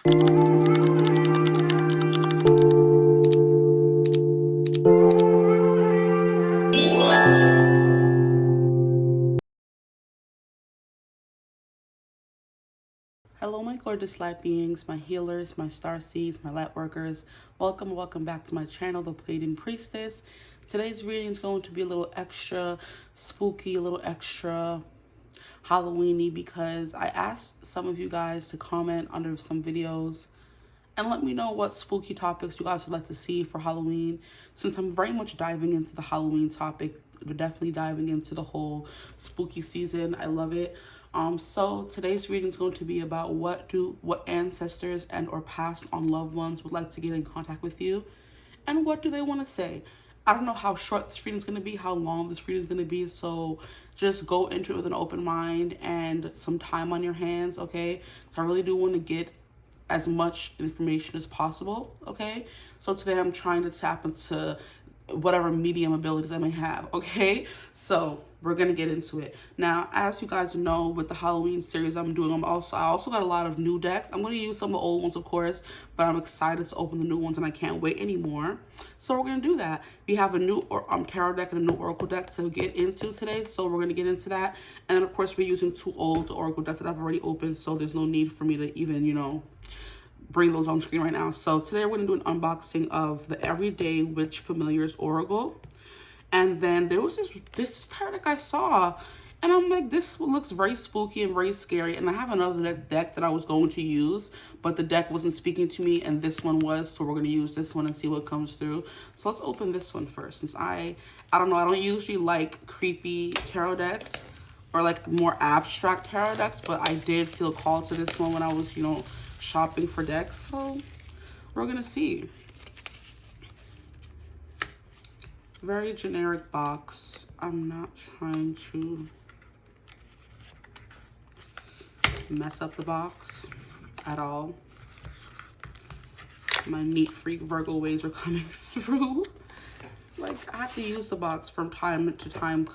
Hello, my gorgeous light beings, my healers, my star seeds, my light workers. Welcome back to my channel, The Pleiadian Priestess. Today's reading is going to be a little extra spooky, a little extra Halloweeny, because I asked some of you guys to comment under some videos and let me know what spooky topics you guys would like to see for Halloween. Since I'm very much diving into the Halloween topic, we're definitely diving into the whole spooky season. I love it. So today's reading is going to be about what ancestors and or past on loved ones would like to get in contact with you, and what do they want to say. I don't know how short this reading is going to be, how long this reading is going to be, so just go into it with an open mind and some time on your hands, okay? So I really do want to get as much information as possible, okay? So today I'm trying to tap into whatever medium abilities I may have, okay? So we're gonna get into it. Now, as you guys know, with the Halloween series I'm doing, I also got a lot of new decks. I'm gonna use some of the old ones, of course, but I'm excited to open the new ones and I can't wait anymore. So we're gonna do that. We have a new tarot deck and a new oracle deck to get into today, so we're gonna get into that. And then of course we're using two old oracle decks that I've already opened, so there's no need for me to even, bring those on screen right now. So today we're going to do an unboxing of the Everyday Witch Familiars Oracle. And then there was this tarot deck I saw, and I'm like, this looks very spooky and very scary. And I have another deck that I was going to use, but the deck wasn't speaking to me, and this one was. So we're going to use this one and see what comes through. So let's open this one first, since I don't know, I don't usually like creepy tarot decks or like more abstract tarot decks, but I did feel called to this one when I was, shopping for decks. So we're gonna see. Very generic box. I'm not trying to mess up the box at all. My neat freak Virgo ways are coming through. Like, I have to use the box from time to time,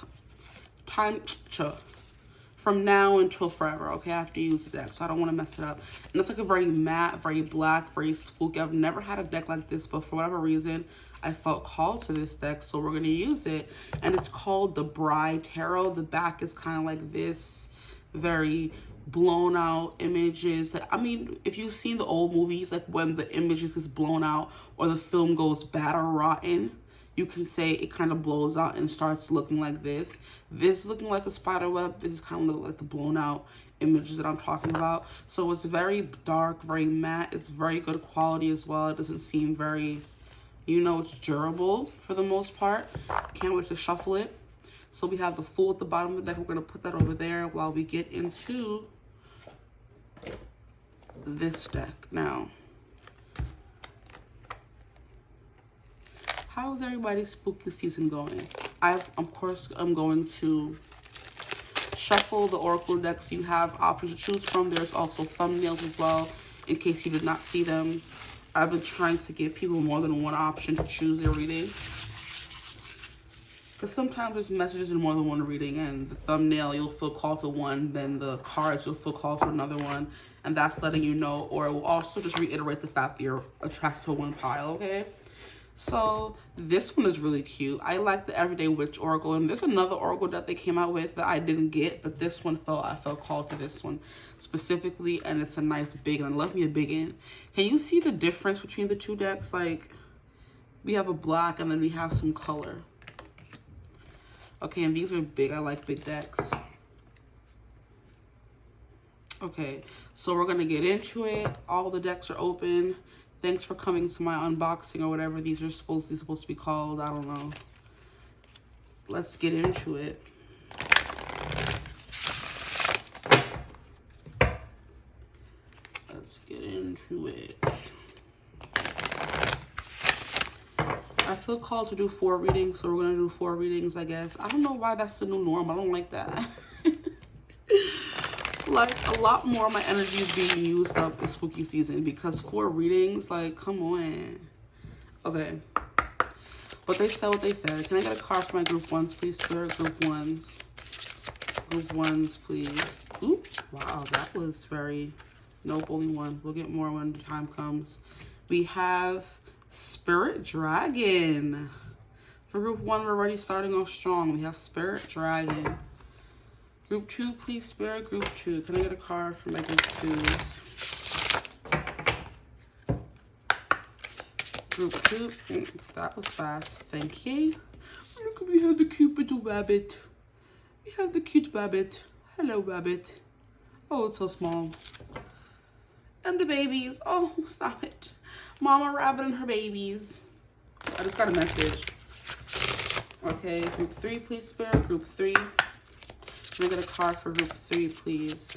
from now until forever, okay? I have to use the deck, so I don't want to mess it up. And it's like a very matte, very black, very spooky. I've never had a deck like this, but for whatever reason, I felt called to this deck, so we're going to use it. And it's called the Bride Tarot. The back is kind of like this, very blown out images. I mean, if you've seen the old movies, like when the images is blown out or the film goes bad or rotten, you can say it kind of blows out and starts looking like this. This is looking like a spider web. This is kind of looking like the blown out images that I'm talking about. So it's very dark, very matte. It's very good quality as well. It doesn't seem very, it's durable for the most part. Can't wait to shuffle it. So we have the Fool at the bottom of the deck. We're going to put that over there while we get into this deck now. How's everybody's spooky season going? Of course, I'm going to shuffle the oracle decks. You have options to choose from. There's also thumbnails as well, in case you did not see them. I've been trying to give people more than one option to choose their reading, because sometimes there's messages in more than one reading, and the thumbnail, you'll feel called to one, then the cards, you'll feel called to another one, and that's letting you know, or it will also just reiterate the fact that you're attracted to one pile, okay? So this one is really cute. I like the Everyday Witch Oracle, and there's another oracle that they came out with that I didn't get, but this one I felt called to this one specifically, and it's a nice big, and I love me a big one. Can you see the difference between the two decks? Like, we have a black and then we have some color. Okay, and these are big. I like big decks. Okay, so we're gonna get into it. All the decks are open. Thanks for coming to my unboxing or whatever these are supposed to be called. I don't know. Let's get into it. Let's get into it. I feel called to do 4 readings, so we're going to do 4 readings, I guess. I don't know why that's the new norm. I don't like that. Like, a lot more of my energy is being used up this spooky season, because 4 readings, like, come on. Okay. But they said what they said. Can I get a card for my group 1s, please? Spirit group 1s. Group 1s, please. Ooh, wow, that was very Nope, only one. We'll get more when the time comes. We have Spirit Dragon. For group 1, we're already starting off strong. We have Spirit Dragon. Group 2, please, Spirit. Group 2. Can I get a card for my group 2s? Group 2. That was fast. Thank you. Look, we have the cute little rabbit. We have the cute rabbit. Hello, rabbit. Oh, it's so small. And the babies. Oh, stop it. Mama rabbit and her babies. I just got a message. Okay, group 3, please, Spirit. Group 3. Can I get a card for group 3, please?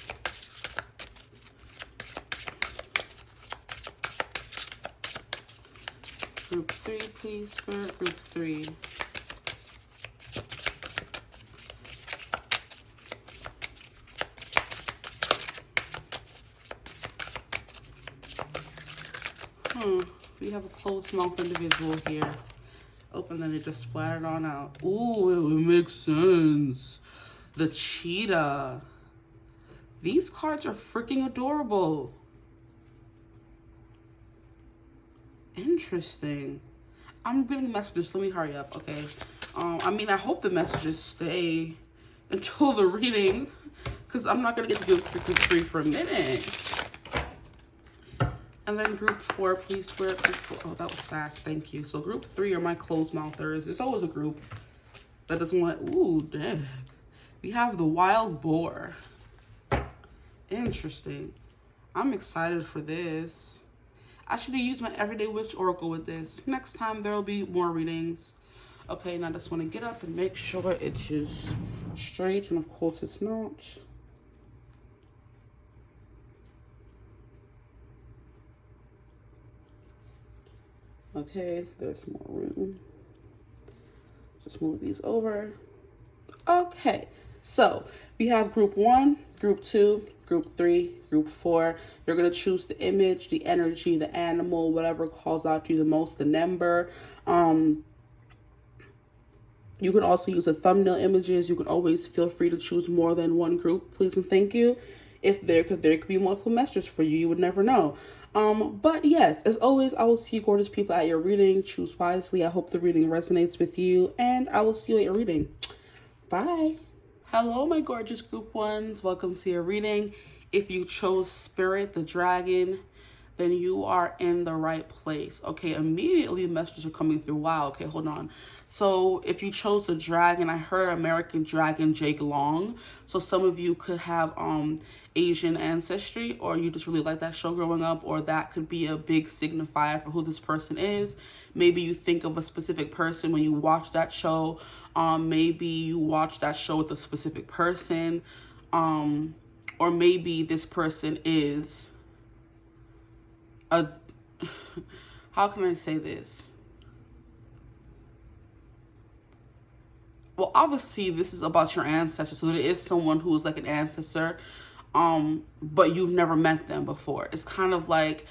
Group 3, please, Spirit. Group 3. We have a closed mouth individual here. Open, then it just splattered on out. Ooh, it makes sense. The cheetah. These cards are freaking adorable. Interesting. I'm getting messages. Let me hurry up, okay? I mean, I hope the messages stay until the reading, because I'm not going to get to do group 3 for a minute. And then group 4, please, Spirit. Group 4. Oh, that was fast. Thank you. So group 3 are my closed mouthers. There's always a group that doesn't want. Ooh, dang. We have the wild boar. Interesting. I'm excited for this. I should have used my everyday witch oracle with this. Next time there'll be more readings. Okay, now I just want to get up and make sure it is straight, and of course it's not. Okay, there's more room. Just move these over. Okay, so we have group 1, group 2, group 3, group 4. You're going to choose the image, the energy, the animal, whatever calls out to you the most, the number. You can also use the thumbnail images. You can always feel free to choose more than one group, please and thank you. If there could be multiple messages for you, you would never know. But yes, as always, I will see you gorgeous people at your reading. Choose wisely. I hope the reading resonates with you, and I will see you at your reading. Bye. Hello, my gorgeous group 1s. Welcome to your reading. If you chose Spirit, the dragon, then you are in the right place. Okay, immediately messages are coming through. Wow, okay, hold on. So if you chose the dragon, I heard American Dragon Jake Long. So some of you could have Asian ancestry, or you just really like that show growing up, or that could be a big signifier for who this person is. Maybe you think of a specific person when you watch that show. Maybe you watch that show with a specific person. Or maybe this person is a, how can I say this? Well, obviously this is about your ancestors, so there is someone who is like an ancestor, but you've never met them before. It's kind of like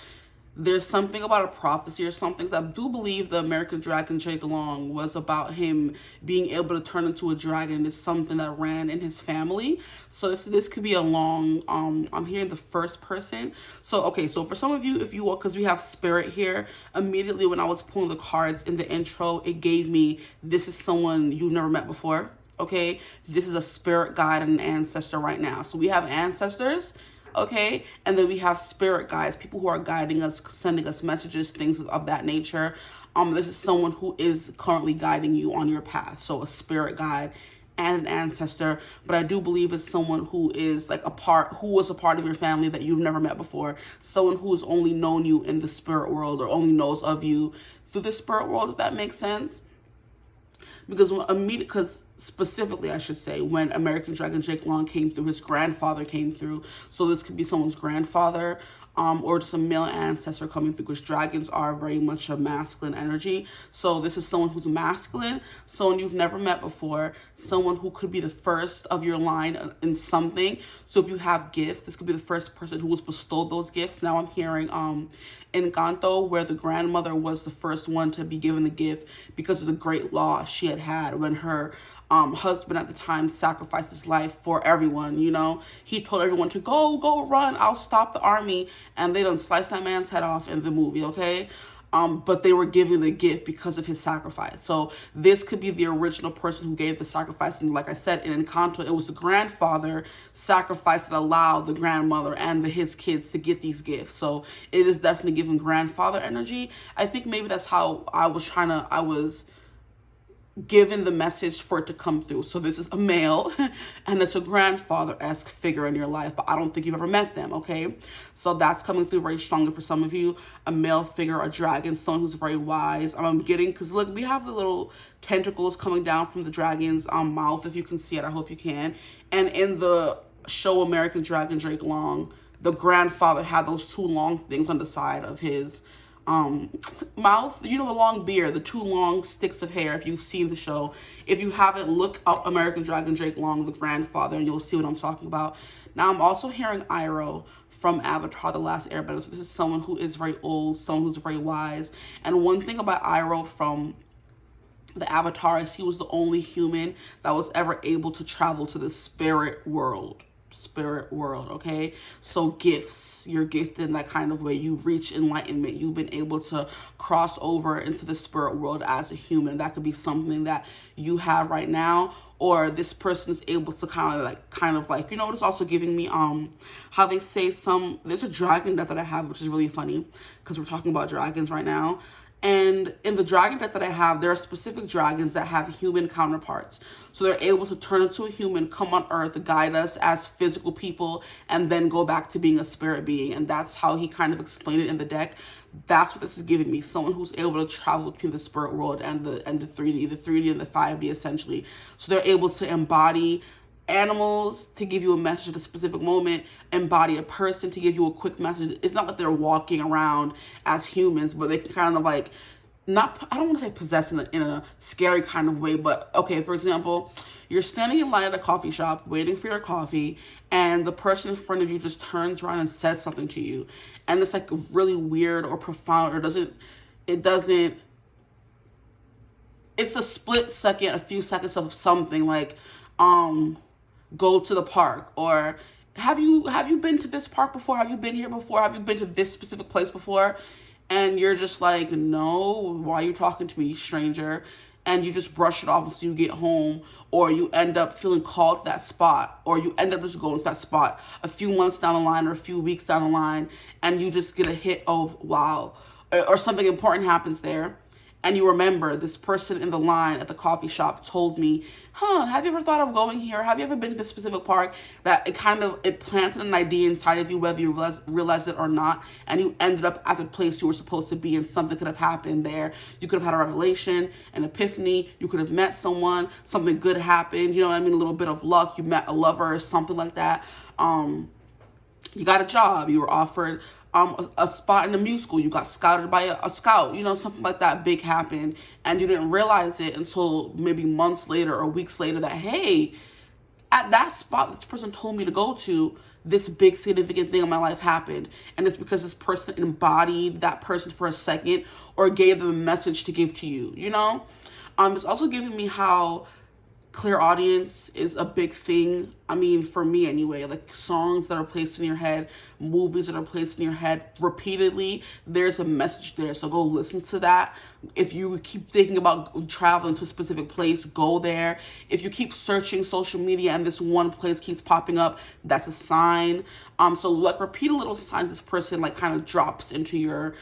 there's something about a prophecy or something. I do believe the American Dragon Jake Long was about him being able to turn into a dragon. It's something that ran in his family. So this could be a long, I'm hearing the first person. So, okay, so for some of you, if you want, because we have Spirit here, immediately when I was pulling the cards in the intro, it gave me, this is someone you've never met before, okay? This is a spirit guide and an ancestor right now. So we have ancestors, okay, and then we have spirit guides, people who are guiding us, sending us messages, things of that nature. This is someone who is currently guiding you on your path. So a spirit guide and an ancestor, but I do believe it's someone who is like who was a part of your family that you've never met before. Someone who has only known you in the spirit world, or only knows of you through the spirit world, if that makes sense. Because specifically, I should say, when American Dragon Jake Long came through, his grandfather came through. So this could be someone's grandfather, or just a male ancestor coming through, because dragons are very much a masculine energy. So this is someone who's masculine, someone you've never met before, someone who could be the first of your line in something. So if you have gifts, this could be the first person who was bestowed those gifts. Now I'm hearing Encanto, where the grandmother was the first one to be given the gift because of the great loss she had when her husband at the time sacrificed his life for everyone, you know. He told everyone to go run, I'll stop the army, and they done sliced that man's head off in the movie, okay? But they were giving the gift because of his sacrifice. So this could be the original person who gave the sacrifice. And like I said, in Encanto, it was the grandfather sacrifice that allowed the grandmother and his kids to get these gifts. So it is definitely giving grandfather energy. I think maybe that's how I was given the message for it to come through. So this is a male and it's a grandfather-esque figure in your life, but I don't think you've ever met them, okay? So that's coming through very strongly for some of you. A male figure, a dragon, someone who's very wise. I'm getting, because look, we have the little tentacles coming down from the dragon's mouth. If you can see it, I hope you can. And in the show American Dragon Drake Long, the grandfather had those two long things on the side of his mouth, you know, the long beard, the two long sticks of hair. If you've seen the show, if you haven't, look up American Dragon Drake Long, the grandfather, and you'll see what I'm talking about. Now I'm also hearing Iroh from Avatar The Last Airbender. So this is someone who is very old, someone who's very wise. And one thing about Iroh from the Avatar is he was the only human that was ever able to travel to the spirit world, okay? So gifts, you're gifted in that kind of way. You reach enlightenment. You've been able to cross over into the spirit world as a human. That could be something that you have right now, or this person is able to kind of like, you know, it's also giving me how they say there's a dragon deck that I have, which is really funny because we're talking about dragons right now. And in the dragon deck that I have, there are specific dragons that have human counterparts. So they're able to turn into a human, come on earth, guide us as physical people, and then go back to being a spirit being. And that's how he kind of explained it in the deck. That's what this is giving me. Someone who's able to travel between the spirit world and the 3D, the 3D and the 5D essentially. So they're able to embody animals to give you a message at a specific moment, embody a person to give you a quick message. It's not that they're walking around as humans, but they can kind of like, I don't want to say possess in a scary kind of way, but okay, for example, you're standing in line at a coffee shop waiting for your coffee, and the person in front of you just turns around and says something to you, and it's like really weird or profound, or it's a split second, a few seconds of something like, go to the park, or have you been to this park before? Have you been here before? Have you been to this specific place before? And you're just like, no, why are you talking to me, stranger? And you just brush it off until you get home, or you end up feeling called to that spot, or you end up just going to that spot a few months down the line or a few weeks down the line, and you just get a hit of wow, or something important happens there. And you remember this person in the line at the coffee shop told me, have you ever thought of going here? Have you ever been to this specific park? That it planted an idea inside of you, whether you realize it or not. And you ended up at the place you were supposed to be, and something could have happened there. You could have had a revelation, an epiphany. You could have met someone. Something good happened. You know what I mean? A little bit of luck. You met a lover or something like that. You got a job. You were offered a spot in a musical. You got scouted by a scout, you know, something like that big happened, and you didn't realize it until maybe months later or weeks later that, hey, at that spot this person told me to go to, this big significant thing in my life happened. And it's because this person embodied that person for a second, or gave them a message to give to you, you know. It's also giving me how clairaudience is a big thing. I mean, for me anyway, like songs that are placed in your head, movies that are placed in your head repeatedly, there's a message there. So go listen to that. If you keep thinking about traveling to a specific place, go there. If you keep searching social media and this one place keeps popping up, that's a sign. So like repeat a little signs this person like kind of drops into your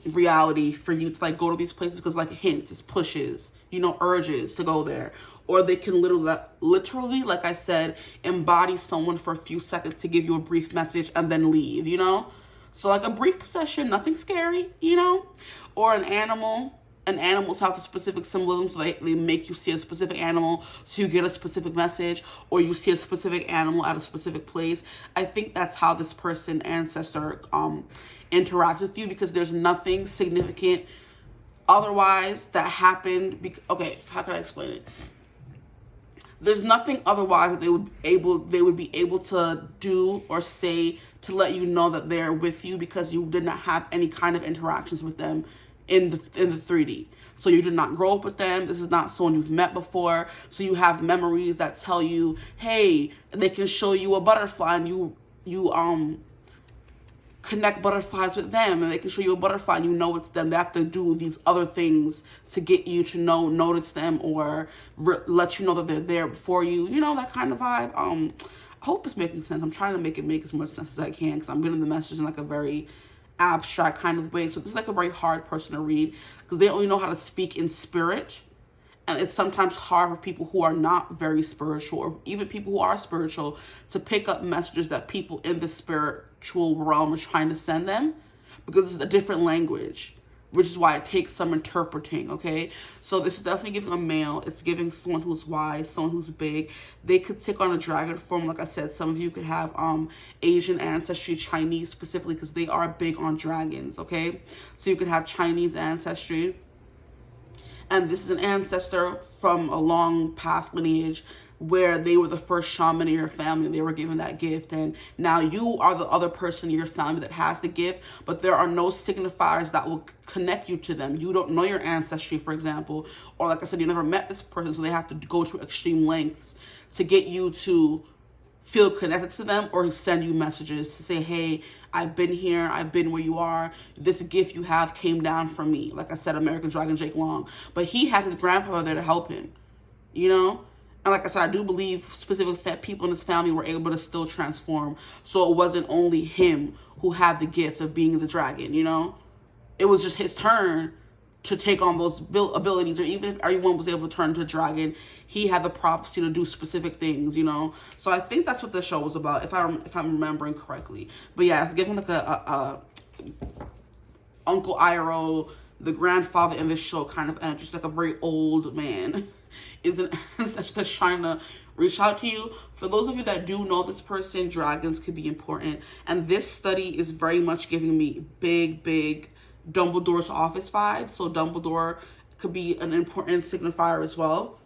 reality for you to like go to these places, because like hints, it's pushes, you know, urges to go there. Or they can literally, like I said, embody someone for a few seconds to give you a brief message and then leave, you know? So like a brief possession, nothing scary, you know? Or an animal. And animals have a specific symbolism, so they make you see a specific animal so you get a specific message, or you see a specific animal at a specific place. I think that's how this person, Ancestor, interacts with you, because there's nothing significant otherwise that happened. Okay, how can I explain it? There's nothing otherwise that they would be able to do or say to let you know that they're with you, because you did not have any kind of interactions with them in the 3D. So you did not grow up with them. This is not someone you've met before. So you have memories that tell you, hey, they can show you a butterfly, and you connect butterflies with them, and they can show you a butterfly and you know it's them. They have to do these other things to get you to notice them, or let you know that they're there before you. You know, that kind of vibe. I hope it's making sense. I'm trying to make it make as much sense as I can, because I'm getting the message in like a very abstract kind of way. So this is like a very hard person to read, because they only know how to speak in spirit. And it's sometimes hard for people who are not very spiritual, or even people who are spiritual, to pick up messages that people in the spiritual realm are trying to send them, because it's a different language, which is why it takes some interpreting, okay? So this is definitely giving a male. It's giving someone who's wise, someone who's big. They could take on a dragon form. Like I said, some of you could have Asian ancestry, Chinese specifically, because they are big on dragons, okay? So you could have Chinese ancestry. And this is an ancestor from a long past lineage where they were the first shaman in your family. They were given that gift. And now you are the other person in your family that has the gift, but there are no signifiers that will connect you to them. You don't know your ancestry, for example. Or like I said, you never met this person, so they have to go to extreme lengths to get you to feel connected to them, or send you messages to say, hey, I've been here, I've been where you are, this gift you have came down from me. Like I said, American Dragon Jake Long. But he had his grandfather there to help him, you know? And like I said, I do believe specific people in his family were able to still transform. So it wasn't only him who had the gift of being the dragon, you know? It was just his turn to take on those abilities. Or even if everyone was able to turn to a dragon, he had the prophecy to do specific things, you know? So I think that's what the show was about, if I'm remembering correctly. But yeah, it's giving like a Uncle Iroh, the grandfather in this show kind of energy, just like a very old man is an ancestor that's trying to reach out to you. For those of you that do know this person, dragons could be important. And this study is very much giving me big Dumbledore's office vibe. So Dumbledore could be an important signifier as well.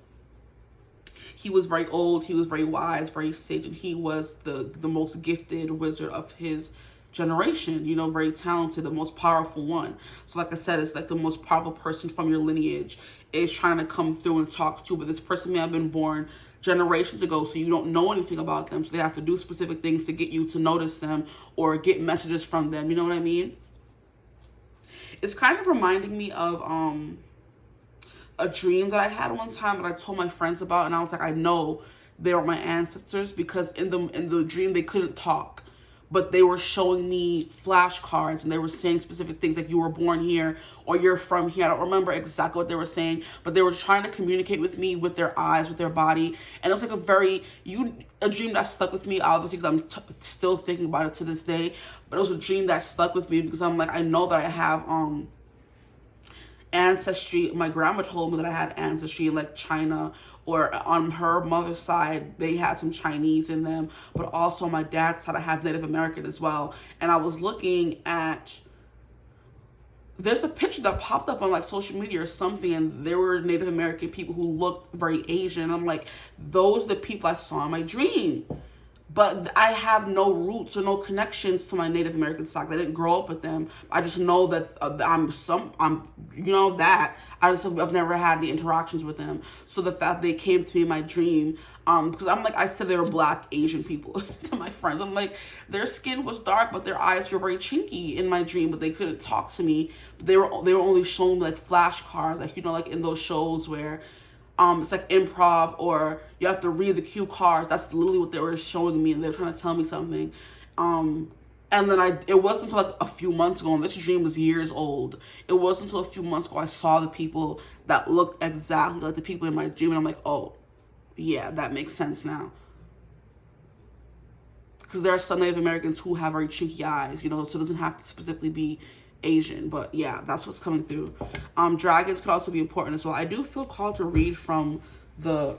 He was very old, he was very wise, very sage, and he was the most gifted wizard of his generation, you know, very talented, the most powerful one. So like I said, it's like the most powerful person from your lineage is trying to come through and talk to you. But this person may have been born generations ago, so you don't know anything about them. So they have to do specific things to get you to notice them or get messages from them. You know what I mean? It's kind of reminding me of a dream that I had one time that I told my friends about, and I was like, I know they were my ancestors, because in the dream they couldn't talk, but they were showing me flashcards and they were saying specific things like you were born here or you're from here. I don't remember exactly what they were saying, but they were trying to communicate with me with their eyes, with their body. And it was like a dream that stuck with me, obviously, because I'm still thinking about it to this day. But it was a dream that stuck with me because I'm like, I know that I have ancestry. My grandma told me that I had ancestry in like China, or on her mother's side they had some Chinese in them, but also on my dad's side I have Native American as well. And I was looking at, there's a picture that popped up on like social media or something, and there were Native American people who looked very Asian. I'm like, those are the people I saw in my dream. But I have no roots or no connections to my Native American stock. I didn't grow up with them. I just know that I've never had any interactions with them. So the fact they came to me in my dream, because I'm like, I said they were Black Asian people to my friends. I'm like, their skin was dark, but their eyes were very chinky in my dream, but they couldn't talk to me. They were only showing me like flashcards, like, you know, like in those shows where it's like improv, or you have to read the cue cards. That's literally what they were showing me, and they were trying to tell me something. And then it wasn't until like a few months ago, and this dream was years old. It wasn't until a few months ago I saw the people that looked exactly like the people in my dream, and I'm like, oh, yeah, that makes sense now. Because there are some Native Americans who have very chinky eyes, you know, so it doesn't have to specifically be Asian. But yeah, that's what's coming through. Dragons could also be important as well. I do feel called to read from the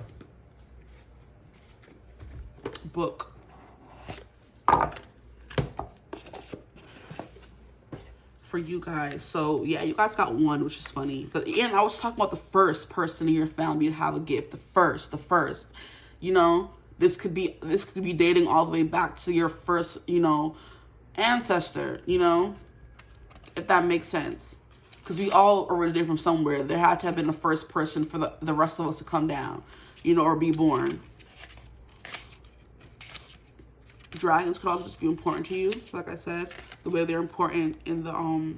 book for you guys. So yeah, you guys got one, which is funny. But again, I was talking about the first person in your family to have a gift. The first, you know, this could be dating all the way back to your first, you know, ancestor, you know, if that makes sense. because we all originate from somewhere. There had to have been a first person for the rest of us to come down, you know, or be born. Dragons could also just be important to you, like I said, the way they're important in the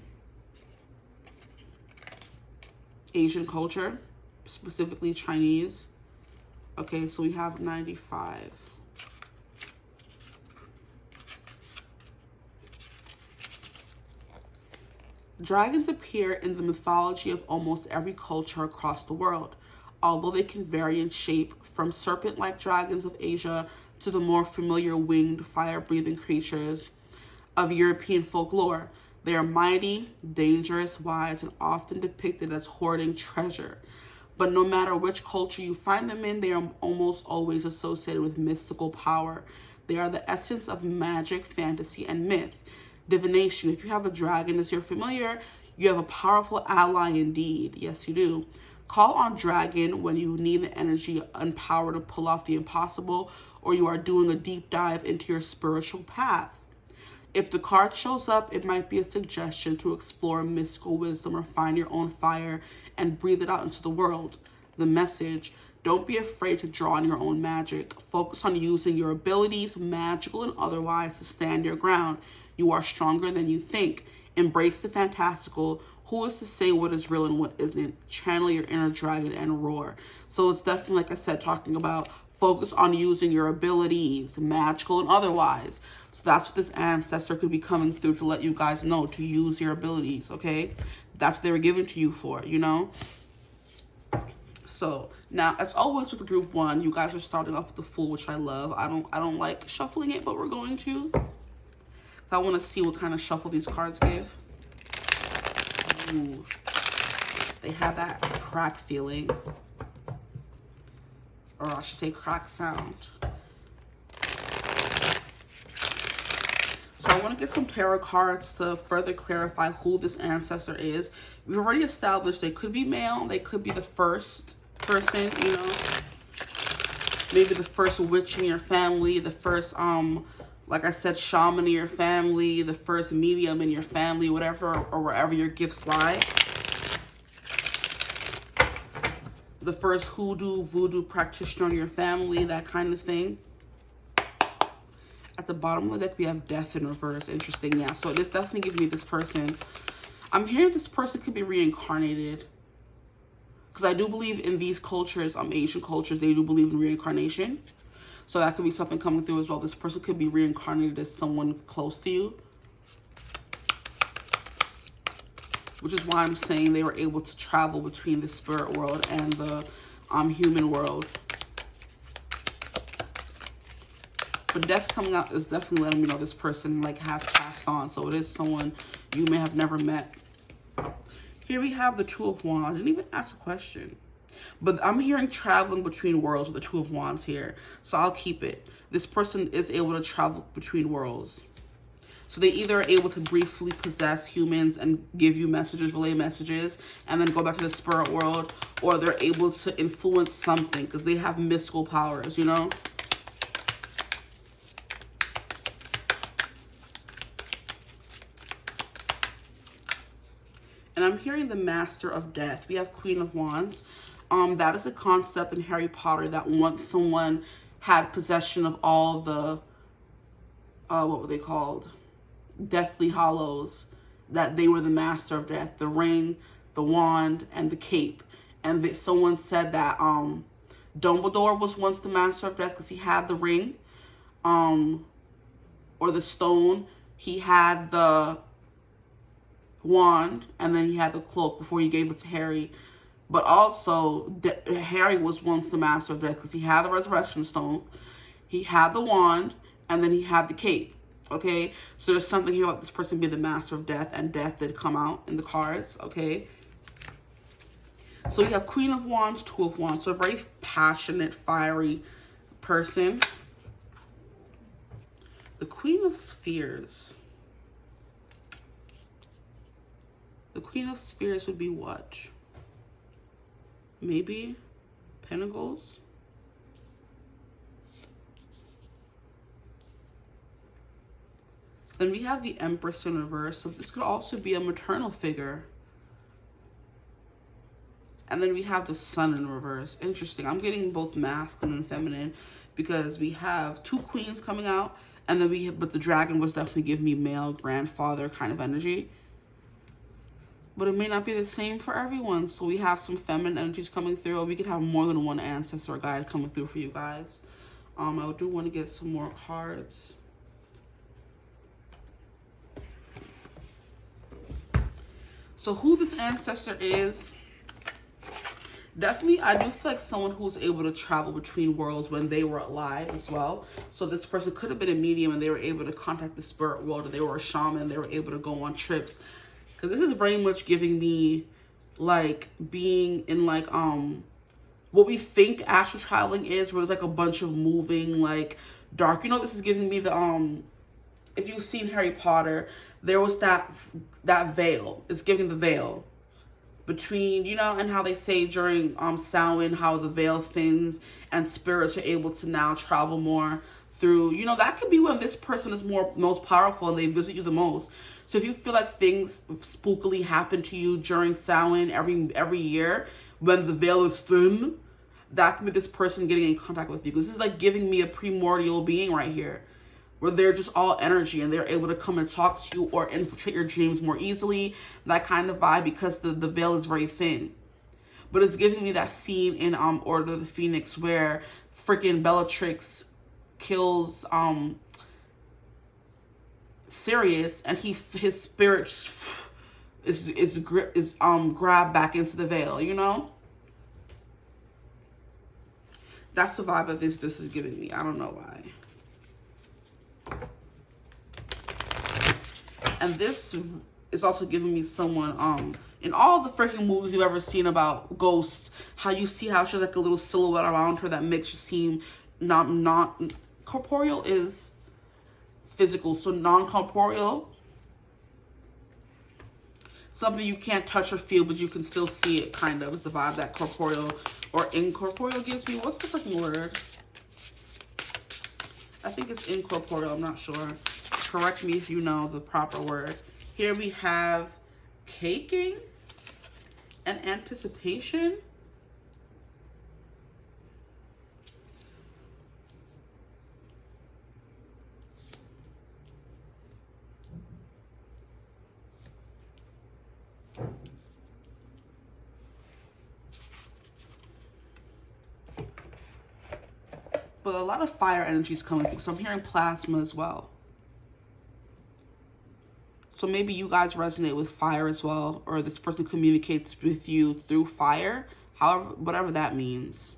Asian culture, specifically Chinese. Okay, so we have 95. Dragons appear in the mythology of almost every culture across the world, although they can vary in shape from serpent-like dragons of Asia to the more familiar winged, fire-breathing creatures of European folklore. They are mighty, dangerous, wise, and often depicted as hoarding treasure. But no matter which culture you find them in, they are almost always associated with mystical power. They are the essence of magic, fantasy, and myth. Divination. If you have a dragon as your familiar, you have a powerful ally indeed. Yes, you do. Call on dragon when you need the energy and power to pull off the impossible, or you are doing a deep dive into your spiritual path. If the card shows up, it might be a suggestion to explore mystical wisdom or find your own fire and breathe it out into the world. The message: don't be afraid to draw on your own magic. Focus on using your abilities, magical and otherwise, to stand your ground. You are stronger than you think. Embrace the fantastical. Who is to say what is real and what isn't? Channel your inner dragon and roar. So it's definitely, like I said, talking about focus on using your abilities, magical and otherwise. So that's what this ancestor could be coming through to let you guys know, to use your abilities, okay? That's what they were given to you for, you know? So now, as always with group one, you guys are starting off with the Fool, which I love. I don't like shuffling it, but we're going to. I want to see what kind of shuffle these cards give. Ooh. They have that crack feeling. Or I should say crack sound. So I want to get some tarot cards to further clarify who this ancestor is. We've already established they could be male. They could be the first person, you know. Maybe the first witch in your family. The first, like I said, shaman in your family. The first medium in your family, whatever, or wherever your gifts lie. The first hoodoo, voodoo practitioner in your family, that kind of thing. At the bottom of the deck, we have death in reverse. Interesting, yeah. So this definitely gives me this person. I'm hearing this person could be reincarnated. Because I do believe in these cultures, Asian cultures, they do believe in reincarnation. So that could be something coming through as well. This person could be reincarnated as someone close to you. Which is why I'm saying they were able to travel between the spirit world and the human world. But death coming out is definitely letting me know this person like has passed on. So it is someone you may have never met. Here we have the Two of Wands. I didn't even ask a question. But I'm hearing traveling between worlds with the Two of Wands here. So I'll keep it. This person is able to travel between worlds. So they either are able to briefly possess humans and give you messages, relay messages, and then go back to the spirit world, or they're able to influence something because they have mystical powers, you know? And I'm hearing the Master of Death. We have Queen of Wands. That is a concept in Harry Potter that once someone had possession of all the, what were they called? Deathly Hallows, that they were the Master of Death, the ring, the wand, and the cape. And that someone said that Dumbledore was once the Master of Death because he had the ring, or the stone. He had the wand, and then he had the cloak before he gave it to Harry. But also, Harry was once the Master of Death because he had the Resurrection Stone, he had the wand, and then he had the cape. Okay, so there's something here about this person being the Master of Death, and death did come out in the cards, okay? So we have Queen of Wands, Two of Wands, so a very passionate, fiery person. The Queen of Spheres. The Queen of Spheres would be what? Maybe Pentacles? Then we have the Empress in reverse. So this could also be a maternal figure. And then we have the sun in reverse. Interesting. I'm getting both masculine and feminine because we have two queens coming out. And then but the dragon was definitely giving me male grandfather kind of energy. But it may not be the same for everyone. So we have some feminine energies coming through. Or we could have more than one ancestor guide coming through for you guys. I do want to get some more cards. So who this ancestor is, definitely, I do feel like someone who's able to travel between worlds when they were alive as well. So this person could have been a medium and they were able to contact the spirit world, or they were a shaman, they were able to go on trips. Because this is very much giving me like being in like what we think astral traveling is, where there's like a bunch of moving like dark. You know, this is giving me the if you've seen Harry Potter, there was that veil. It's giving the veil between, you know, and how they say during Samhain how the veil thins and spirits are able to now travel more through, you know, that could be when this person is most powerful and they visit you the most. So if you feel like things spookily happen to you during Samhain every year when the veil is thin, that could be this person getting in contact with you. Because this is like giving me a primordial being right here, where they're just all energy and they're able to come and talk to you or infiltrate your dreams more easily. That kind of vibe, because the veil is very thin. But it's giving me that scene in Order of the Phoenix where freaking Bellatrix kills Sirius, and his spirit is grabbed back into the veil, you know? That's the vibe that this is giving me. I don't know why. And this is also giving me someone, in all the freaking movies you've ever seen about ghosts, how you see how she's like a little silhouette around her that makes you seem not corporeal is physical, so non-corporeal. Something you can't touch or feel, but you can still see it, kind of, is the vibe that corporeal or incorporeal gives me. What's the freaking word? I think it's incorporeal, I'm not sure. Correct me if you know the proper word. Here we have caking and anticipation. But a lot of fire energy is coming through. So I'm hearing plasma as well. So maybe you guys resonate with fire as well, or this person communicates with you through fire, however, whatever that means.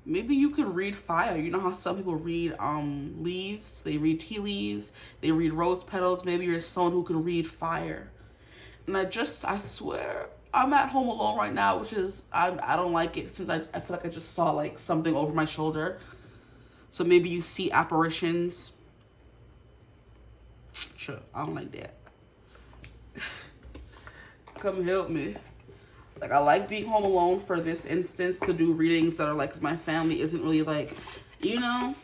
Maybe you could read fire. You know how some people read leaves, they read tea leaves, they read rose petals. Maybe you're someone who could read fire. And I swear, I'm at home alone right now, which is, I don't like it, since I feel like I just saw like something over my shoulder. So maybe you see apparitions. Sure, I don't like that. Come help me. Like, I like being home alone for this instance to do readings that are like, 'cause my family isn't really like, you know,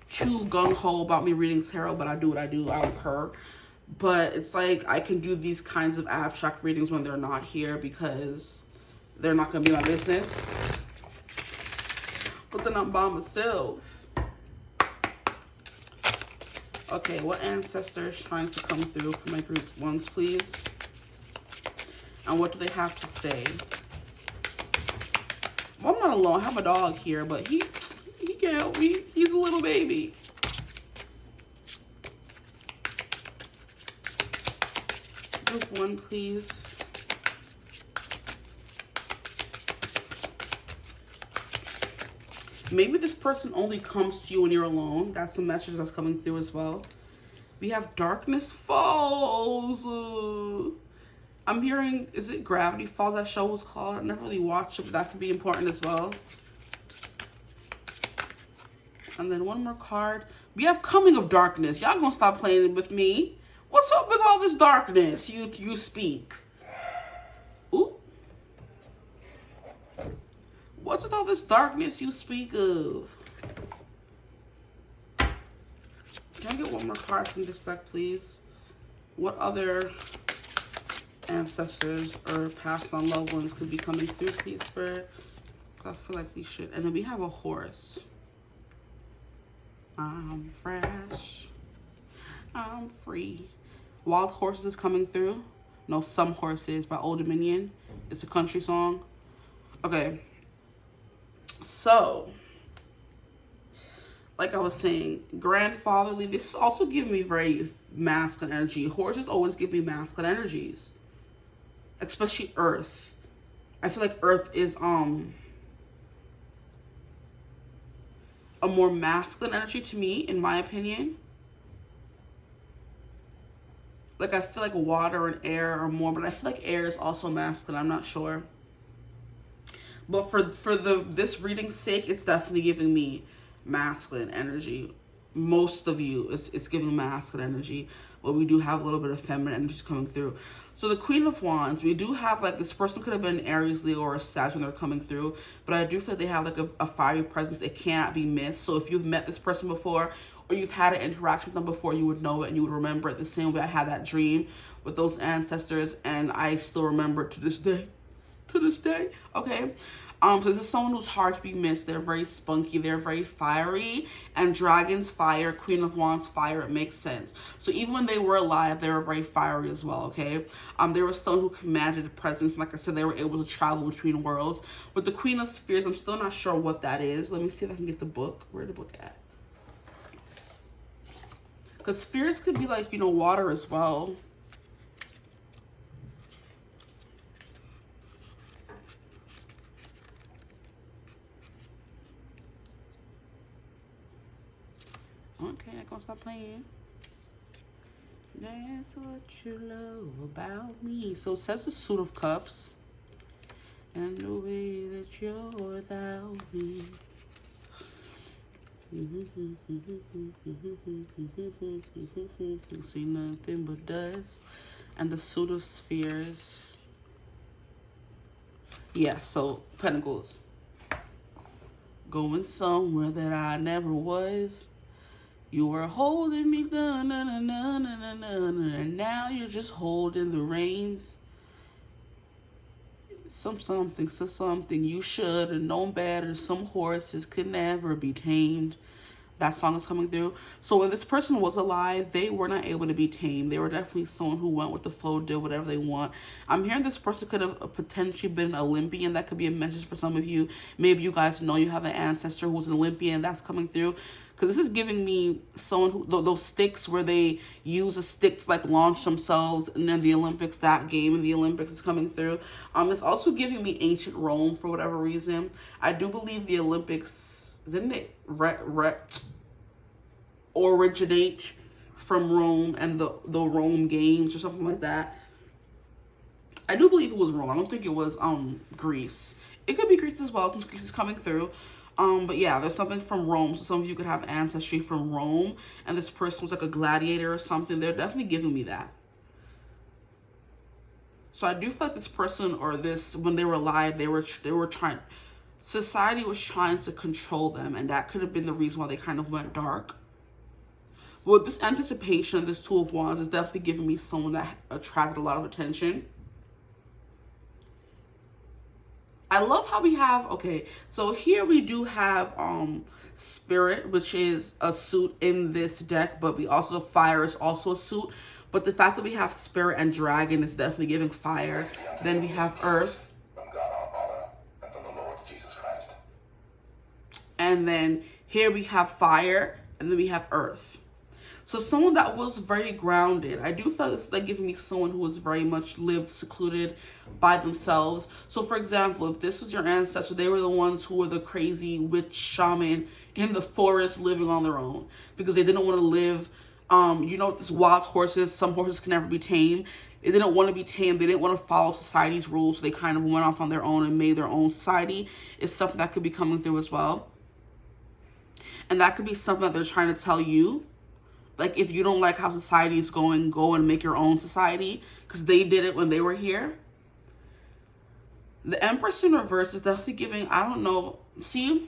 too gung-ho about me reading tarot, but I do what I do. I don't care. But it's like I can do these kinds of abstract readings when they're not here, because they're not going to be my business. But then I'm by myself. Okay, what ancestor is trying to come through for my group ones, please? And what do they have to say? Well, I'm not alone. I have a dog here, but he can help me. He's a little baby. Group one, please. Maybe this person only comes to you when you're alone. That's a message that's coming through as well. We have Darkness Falls. I'm hearing, is it Gravity Falls, that show was called? I never really watched it, but that could be important as well. And then one more card. We have Coming of Darkness. Y'all gonna stop playing with me. What's up with all this darkness you speak? Ooh. What's with all this darkness you speak of? Can I get one more card from this deck, please? What other ancestors or past on loved ones could be coming through, please, Spirit? I feel like we should. And then we have a horse. I'm fresh. I'm free. Wild Horses is coming through. No, Some Horses by Old Dominion. It's a country song. Okay. So, like I was saying, grandfatherly. This is also giving me very masculine energy. Horses always give me masculine energies. Especially Earth. I feel like Earth is a more masculine energy to me, in my opinion. Like, I feel like water and air are more, but I feel like air is also masculine. I'm not sure. But for this reading's sake, it's definitely giving me masculine energy. Most of you, it's giving masculine energy. But we do have a little bit of feminine energy coming through. So the Queen of Wands, we do have, like, this person could have been an Aries, Leo, or a Sag when they're coming through. But I do feel like they have, like, a fiery presence. It cannot be missed. So if you've met this person before, or you've had an interaction with them before, you would know it and you would remember it the same way I had that dream with those ancestors. And I still remember it to this day. To this day. Okay. So this is someone who's hard to be missed. They're very spunky. They're very fiery. And Dragon's fire, Queen of Wands fire, it makes sense. So even when they were alive, they were very fiery as well, okay? There was someone who commanded a presence. Like I said, they were able to travel between worlds. With the Queen of Spheres, I'm still not sure what that is. Let me see if I can get the book. Where's the book at? Because spheres could be like, you know, water as well. Okay, I'm gonna stop playing. That's what you love about me. So it says the Suit of Cups. And the way that you're without me. See nothing but dust. And the Suit of Spheres. Yeah, so Pentacles. Going somewhere that I never was. You were holding me, and now you're just holding the reins. Something you should have known better. Some horses could never be tamed. That song is coming through. So when this person was alive, they were not able to be tamed. They were definitely someone who went with the flow, did whatever they want. I'm hearing this person could have potentially been an Olympian. That could be a message for some of you. Maybe you guys know you have an ancestor who's an Olympian. That's coming through. Because this is giving me someone who, those sticks where they use a stick to like launch themselves, and then the Olympics, that game in the Olympics is coming through. It's also giving me ancient Rome for whatever reason. I do believe the Olympics, didn't it originate from Rome and the Rome games or something like that? I do believe it was Rome. I don't think it was Greece. It could be Greece as well, since Greece is coming through. But yeah, there's something from Rome. So some of you could have ancestry from Rome, and this person was like a gladiator or something. They're definitely giving me that. So I do feel like this person, or this, when they were alive, they were trying, society was trying to control them, and that could have been the reason why they kind of went dark. But this anticipation of this Two of Wands is definitely giving me someone that attracted a lot of attention. I love how we have, okay, so here we do have Spirit, which is a suit in this deck, but we also, Fire is also a suit. But the fact that we have Spirit and Dragon is definitely giving fire. Then we have Earth. And then here we have Fire, and then we have Earth. So someone that was very grounded. I do feel it's like giving me someone who was very much lived secluded by themselves. So for example, if this was your ancestor, they were the ones who were the crazy witch shaman in the forest living on their own because they didn't want to live, you know, this wild horses, some horses can never be tamed. They didn't want to be tamed. They didn't want to follow society's rules. So they kind of went off on their own and made their own society. It's something that could be coming through as well. And that could be something that they're trying to tell you. Like, if you don't like how society is going, go and make your own society. Because they did it when they were here. The Empress in reverse is definitely giving, I don't know. See?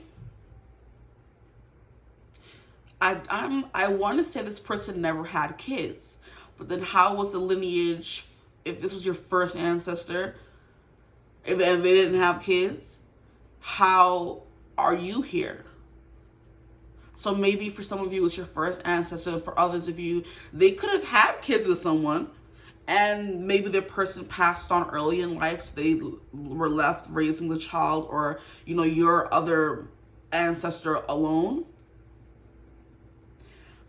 I want to say this person never had kids, but then how was the lineage? If this was your first ancestor, if and they didn't have kids, how are you here? So maybe for some of you it's your first ancestor. For others of you, they could have had kids with someone, and maybe their person passed on early in life, so they were left raising the child, or your other ancestor alone.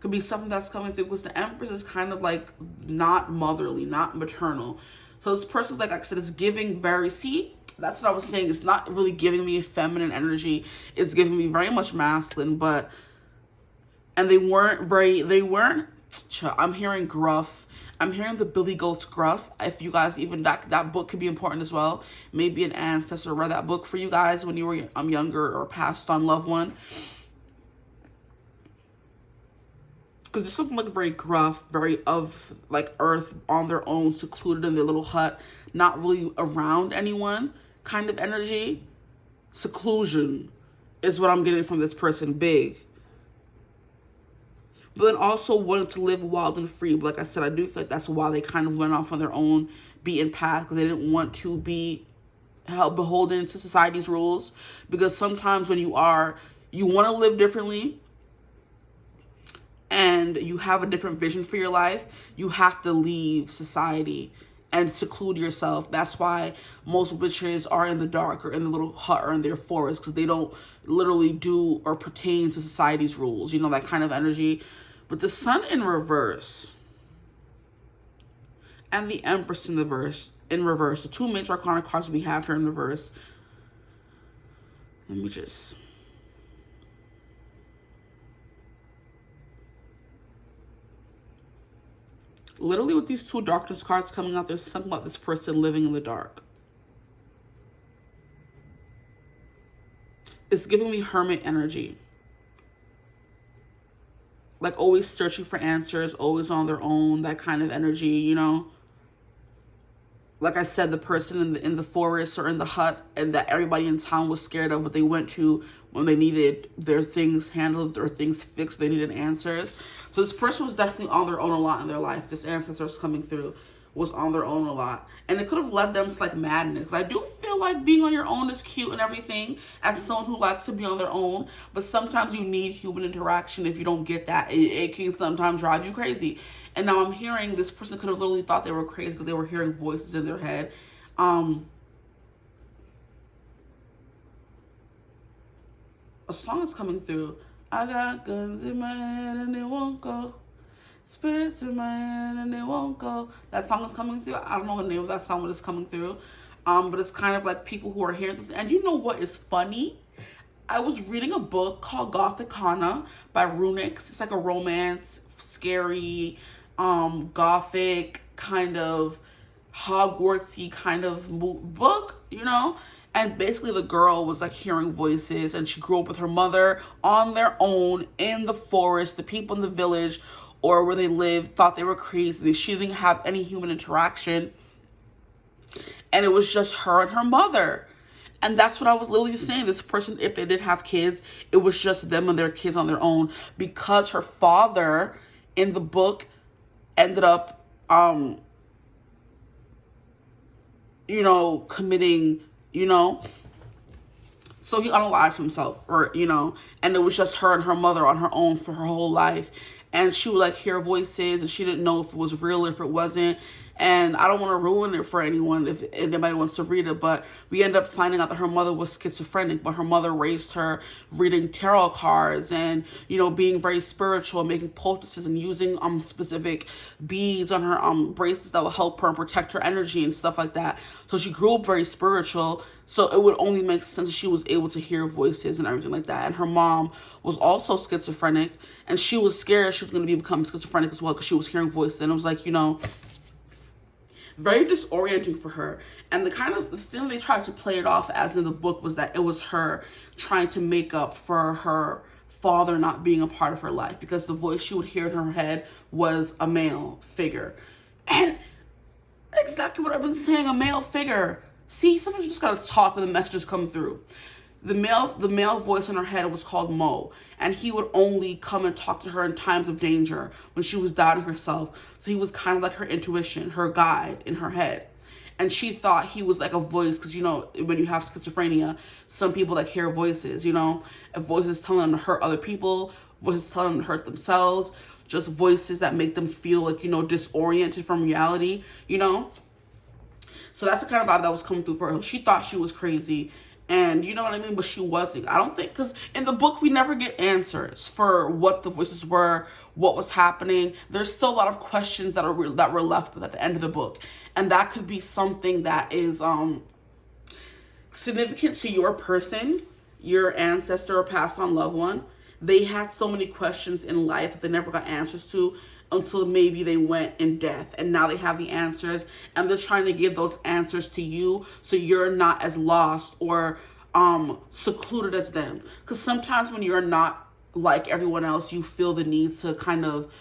Could be something that's coming through, because the Empress is kind of like not motherly, not maternal. So this person's like I said, it's giving very, see, that's what I was saying. It's not really giving me a feminine energy. It's giving me very much masculine, and they weren't, I'm hearing gruff. I'm hearing the Billy Goat's gruff. If you guys, even that book could be important as well. Maybe an ancestor read that book for you guys when you were younger, or passed on loved one. Because there's something like very gruff, very of like earth, on their own, secluded in their little hut, not really around anyone kind of energy. Seclusion is what I'm getting from this person, big. But then also wanted to live wild and free. But like I said, I do feel like that's why they kind of went off on their own beaten path, because they didn't want to be held beholden to society's rules. Because sometimes when you want to live differently, and you have a different vision for your life, you have to leave society and seclude yourself. That's why most witches are in the dark, or in the little hut, or in their forest, because they don't literally do or pertain to society's rules, that kind of energy. But the Sun in reverse and the Empress in reverse, the two major arcana cards we have here in reverse. Let me just... Literally with these two darkness cards coming out, there's something about this person living in the dark. It's giving me hermit energy. Like always searching for answers, always on their own, that kind of energy, Like I said, the person in the forest or in the hut, and that everybody in town was scared of, but they went to when they needed their things handled or things fixed, they needed answers. So this person was definitely on their own a lot in their life. This ancestor coming through was on their own a lot. And it could have led them to like madness. I do feel like being on your own is cute and everything, as someone who likes to be on their own, but sometimes you need human interaction. If you don't get that, it can sometimes drive you crazy. And now I'm hearing this person could have literally thought they were crazy because they were hearing voices in their head. A song is coming through. I got guns in my head and they won't go. Spirits in my head and they won't go. That song is coming through. I don't know the name of that song, but it's coming through. But it's kind of like people who are hearing this. And you know what is funny? I was reading a book called Gothicana by Runix. It's like a romance, scary, gothic, kind of Hogwartsy kind of book, And basically the girl was like hearing voices, and she grew up with her mother on their own in the forest. The people in the village or where they lived thought they were crazy. She didn't have any human interaction. And it was just her and her mother. And that's what I was literally saying. This person, if they did have kids, it was just them and their kids on their own, because her father in the book ended up, committing, so he unalived himself, or, and it was just her and her mother on her own for her whole life. And she would like hear voices, and she didn't know if it was real or if it wasn't. And I don't want to ruin it for anyone if anybody wants to read it, but we end up finding out that her mother was schizophrenic, but her mother raised her reading tarot cards and, being very spiritual, making poultices and using specific beads on her bracelets that will help her and protect her energy and stuff like that. So she grew up very spiritual. So it would only make sense if she was able to hear voices and everything like that. And her mom was also schizophrenic, and she was scared she was going to become schizophrenic as well, because she was hearing voices. And it was like, very disorienting for her. And the thing they tried to play it off as in the book was that it was her trying to make up for her father not being a part of her life, because the voice she would hear in her head was a male figure. And exactly what I've been saying, a male figure. See, sometimes you just gotta talk and the messages come through. the male voice in her head was called Mo, and he would only come and talk to her in times of danger when she was doubting herself. So he was kind of like her intuition, her guide in her head. And she thought he was like a voice, because, you know, when you have schizophrenia, some people like hear voices, you know, voices telling them to hurt other people, voices telling them to hurt themselves, just voices that make them feel like, you know, disoriented from reality, you know. So that's the kind of vibe that was coming through for her. She thought she was crazy, and you know what I mean, but she wasn't. I don't think, because in the book we never get answers for what the voices were, what was happening. There's still a lot of questions that were left at the end of the book, and that could be something that is significant to your person, your ancestor or passed on loved one. They had so many questions in life that they never got answers to until maybe they went in death, and now they have the answers, and they're trying to give those answers to you so you're not as lost or secluded as them. Because sometimes when you're not like everyone else, you feel the need to kind of,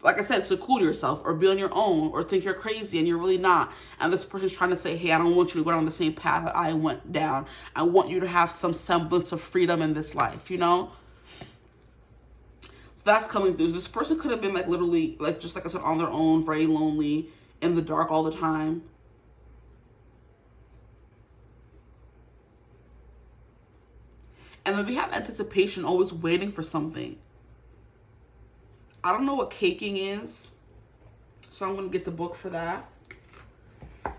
like I said, seclude yourself or be on your own or think you're crazy, and you're really not. And this person's trying to say, hey, I don't want you to go down the same path that I went down. I want you to have some semblance of freedom in this life, you know? So that's coming through. This person could have been like literally, like, just like I said, on their own, very lonely, in the dark all the time. And then we have anticipation, always waiting for something. I don't know what caking is, so I'm going to get the book for that.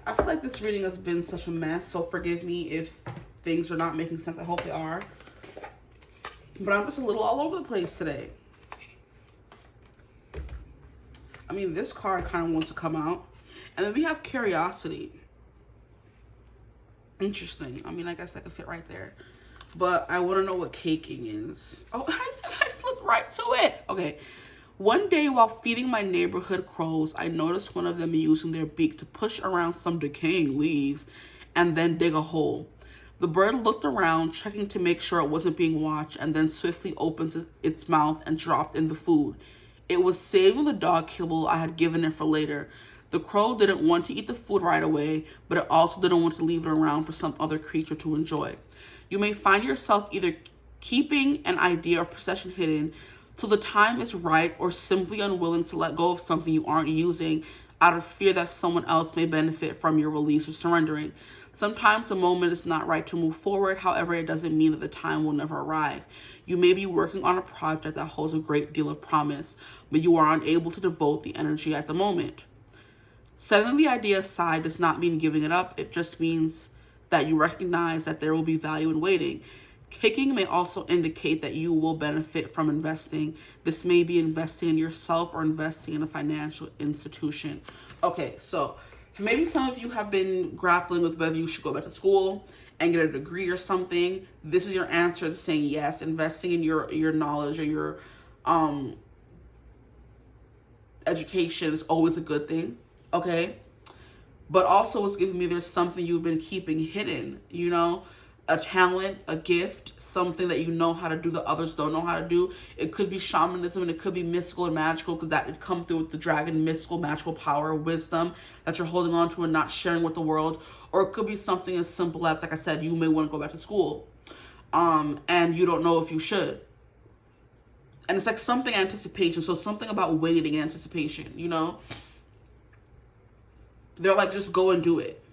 I feel like this reading has been such a mess, so forgive me if things are not making sense. I hope they are. But I'm just a little all over the place today. I mean, this card kind of wants to come out. And then we have curiosity. Interesting. I mean, I guess that could fit right there. But I want to know what caking is. Oh, I flipped right to it. Okay. One day while feeding my neighborhood crows, I noticed one of them using their beak to push around some decaying leaves and then dig a hole. The bird looked around, checking to make sure it wasn't being watched, and then swiftly opened its mouth and dropped in the food. It was saving the dog kibble I had given it for later. The crow didn't want to eat the food right away, but it also didn't want to leave it around for some other creature to enjoy. You may find yourself either keeping an idea or possession hidden till the time is right, or simply unwilling to let go of something you aren't using out of fear that someone else may benefit from your release or surrendering. Sometimes the moment is not right to move forward. However, it doesn't mean that the time will never arrive. You may be working on a project that holds a great deal of promise, but you are unable to devote the energy at the moment. Setting the idea aside does not mean giving it up. It just means that you recognize that there will be value in waiting. Kicking may also indicate that you will benefit from investing. This may be investing in yourself or investing in a financial institution. Okay, so maybe some of you have been grappling with whether you should go back to school and get a degree or something. This is your answer to saying yes. Investing in your knowledge or your education is always a good thing, okay? But also it's giving me there's something you've been keeping hidden, you know? A talent, a gift, something that you know how to do that others don't know how to do. It could be shamanism, and it could be mystical and magical, because that would come through with the dragon, mystical, magical power, wisdom that you're holding on to and not sharing with the world. Or it could be something as simple as, like I said, you may want to go back to school, and you don't know if you should. And it's like something anticipation, so something about waiting and anticipation, you know? They're like, just go and do it.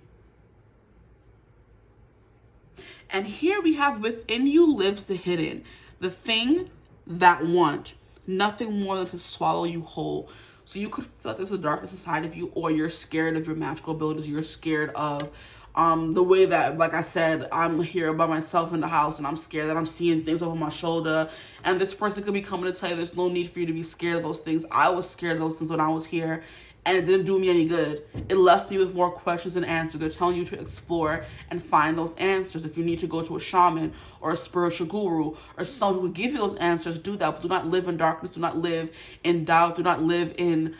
And here we have, within you lives the hidden, the thing that want nothing more than to swallow you whole. So you could feel like there's a darkness inside of you, or you're scared of your magical abilities. You're scared of the way that, like I said, I'm here by myself in the house, and I'm scared that I'm seeing things over my shoulder. And this person could be coming to tell you there's no need for you to be scared of those things. I was scared of those things when I was here, and it didn't do me any good. It left me with more questions than answers. They're telling you to explore and find those answers. If you need to go to a shaman or a spiritual guru or someone who will give you those answers, do that. But do not live in darkness. Do not live in doubt. Do not live in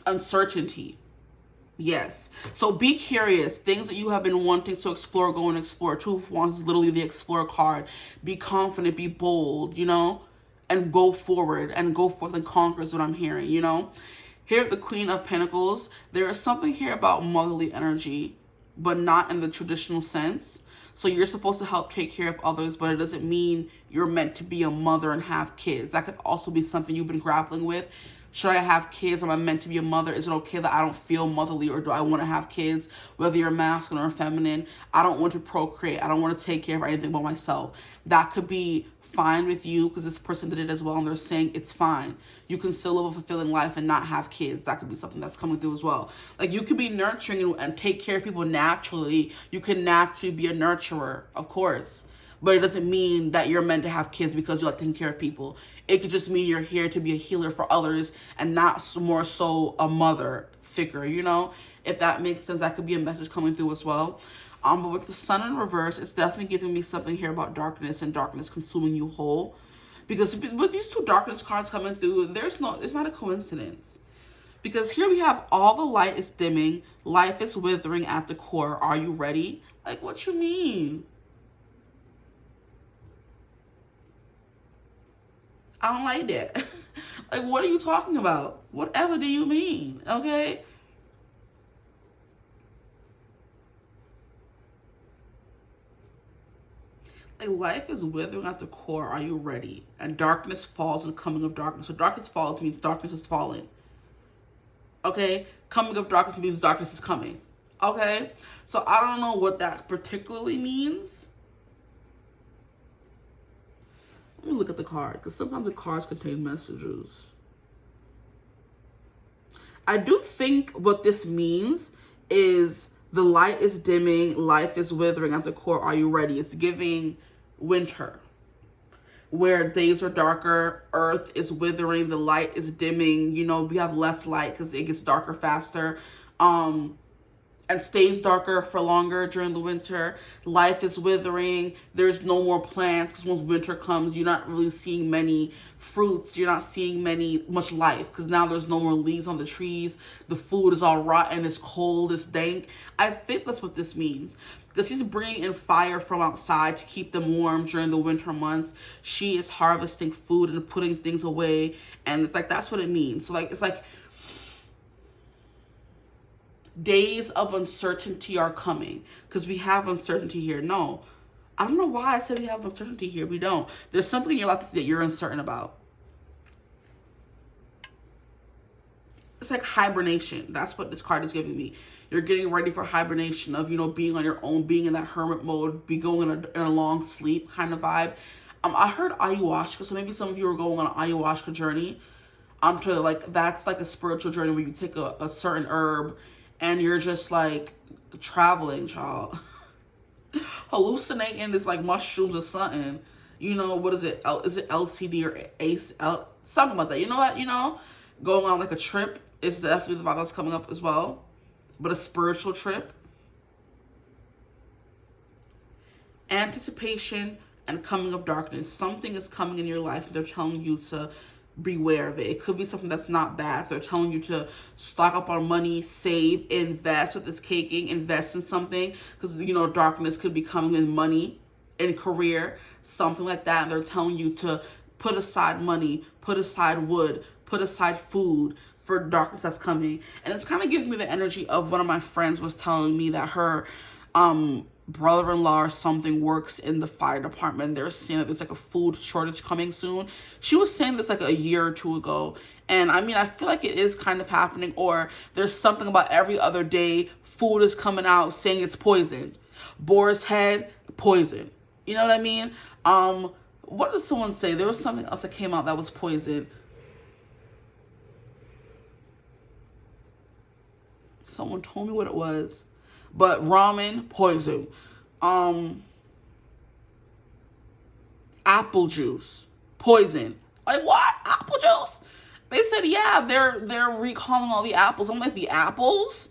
uncertainty. Yes. So be curious. Things that you have been wanting to explore, go and explore. Two of Wands is literally the Explorer card. Be confident. Be bold, you know? And go forward and go forth and conquer is what I'm hearing, you know? Here at the Queen of Pentacles, there is something here about motherly energy, but not in the traditional sense. So you're supposed to help take care of others, but it doesn't mean you're meant to be a mother and have kids. That could also be something you've been grappling with. Should I have kids? Am I meant to be a mother? Is it okay that I don't feel motherly, or do I want to have kids? Whether you're masculine or feminine, I don't want to procreate. I don't want to take care of anything but myself. That could be fine with you because this person did it as well, and they're saying it's fine. You can still live a fulfilling life and not have kids. That could be something that's coming through as well. Like, you could be nurturing and take care of people naturally. You can naturally be a nurturer, of course. But it doesn't mean that you're meant to have kids because you like taking care of people. It could just mean you're here to be a healer for others and not more so a mother figure, you know? If that makes sense, that could be a message coming through as well. But with the sun in reverse, it's definitely giving me something here about darkness and darkness consuming you whole. Because with these two darkness cards coming through, it's not a coincidence. Because here we have all the light is dimming, life is withering at the core. Are you ready? Like, what you mean? I don't like that. Like, what are you talking about? Whatever do you mean? Okay? Like, life is withering at the core. Are you ready? And darkness falls and coming of darkness. So darkness falls means darkness is falling. Okay? Coming of darkness means darkness is coming. Okay? So I don't know what that particularly means. Let me look at the card, because sometimes the cards contain messages. I do think what this means is the light is dimming, life is withering at the core. Are you ready? It's giving winter, where days are darker, earth is withering, the light is dimming. You know, we have less light because it gets darker faster. And stays darker for longer during the winter. Life is withering. There's no more plants because once winter comes, you're not really seeing many fruits. You're not seeing much life because now there's no more leaves on the trees. The food is all rotten. It's cold. It's dank. I think that's what this means, because she's bringing in fire from outside to keep them warm during the winter months. She is harvesting food and putting things away, and it's like that's what it means. So like it's like days of uncertainty are coming, because we have uncertainty here. No, I don't know why I said we have uncertainty here. We don't. There's something in your life that you're uncertain about. It's like hibernation. That's what this card is giving me. You're getting ready for hibernation of, you know, being on your own, being in that hermit mode, be going in a long sleep kind of vibe. I heard ayahuasca, so maybe some of you are going on an ayahuasca journey. To like, that's like a spiritual journey where you take a certain herb and you're just like traveling, child. Hallucinating this like mushrooms or something. You know, what is it? Is it LCD or ACE? Something like that. You know what? You know, going on like a trip is definitely the vibe that's coming up as well. But a spiritual trip. Anticipation and coming of darkness. Something is coming in your life. They're telling you to beware of it. It could be something that's not bad. They're telling you to stock up on money, save, invest with this caking, invest in something, because, you know, darkness could be coming in money, in career, something like that. And they're telling you to put aside money, put aside wood, put aside food for darkness that's coming. And it's kind of giving me the energy of one of my friends was telling me that her brother-in-law or something works in the fire department. They're saying that there's like a food shortage coming soon. She was saying this like a year or two ago. And I mean, I feel like it is kind of happening, or there's something about every other day food is coming out saying it's poison. Boar's head, poison. You know what I mean? What did someone say? There was something else that came out that was poison. Someone told me what it was. But ramen, poison. Apple juice, poison. Like, what? Apple juice? They said, yeah, they're recalling all the apples. I'm like, the apples?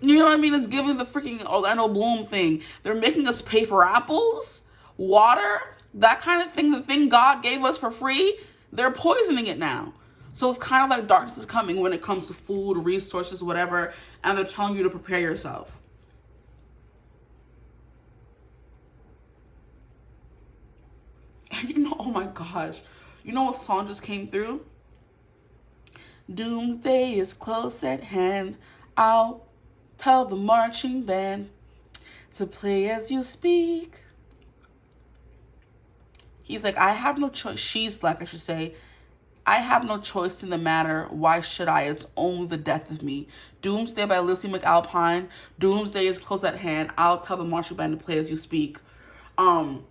You know what I mean? It's giving the freaking Orlando Bloom thing. They're making us pay for apples, water, that kind of thing. The thing God gave us for free, they're poisoning it now. So it's kind of like darkness is coming when it comes to food, resources, whatever, and they're telling you to prepare yourself. And you know, oh my gosh, you know what song just came through? Doomsday is close at hand. I'll tell the marching band to play as you speak. He's like, I have no choice. She's like, I should say, I have no choice in the matter. Why should I? It's only the death of me. Doomsday by Lizzie McAlpine. Doomsday is close at hand. I'll tell the marching band to play as you speak. And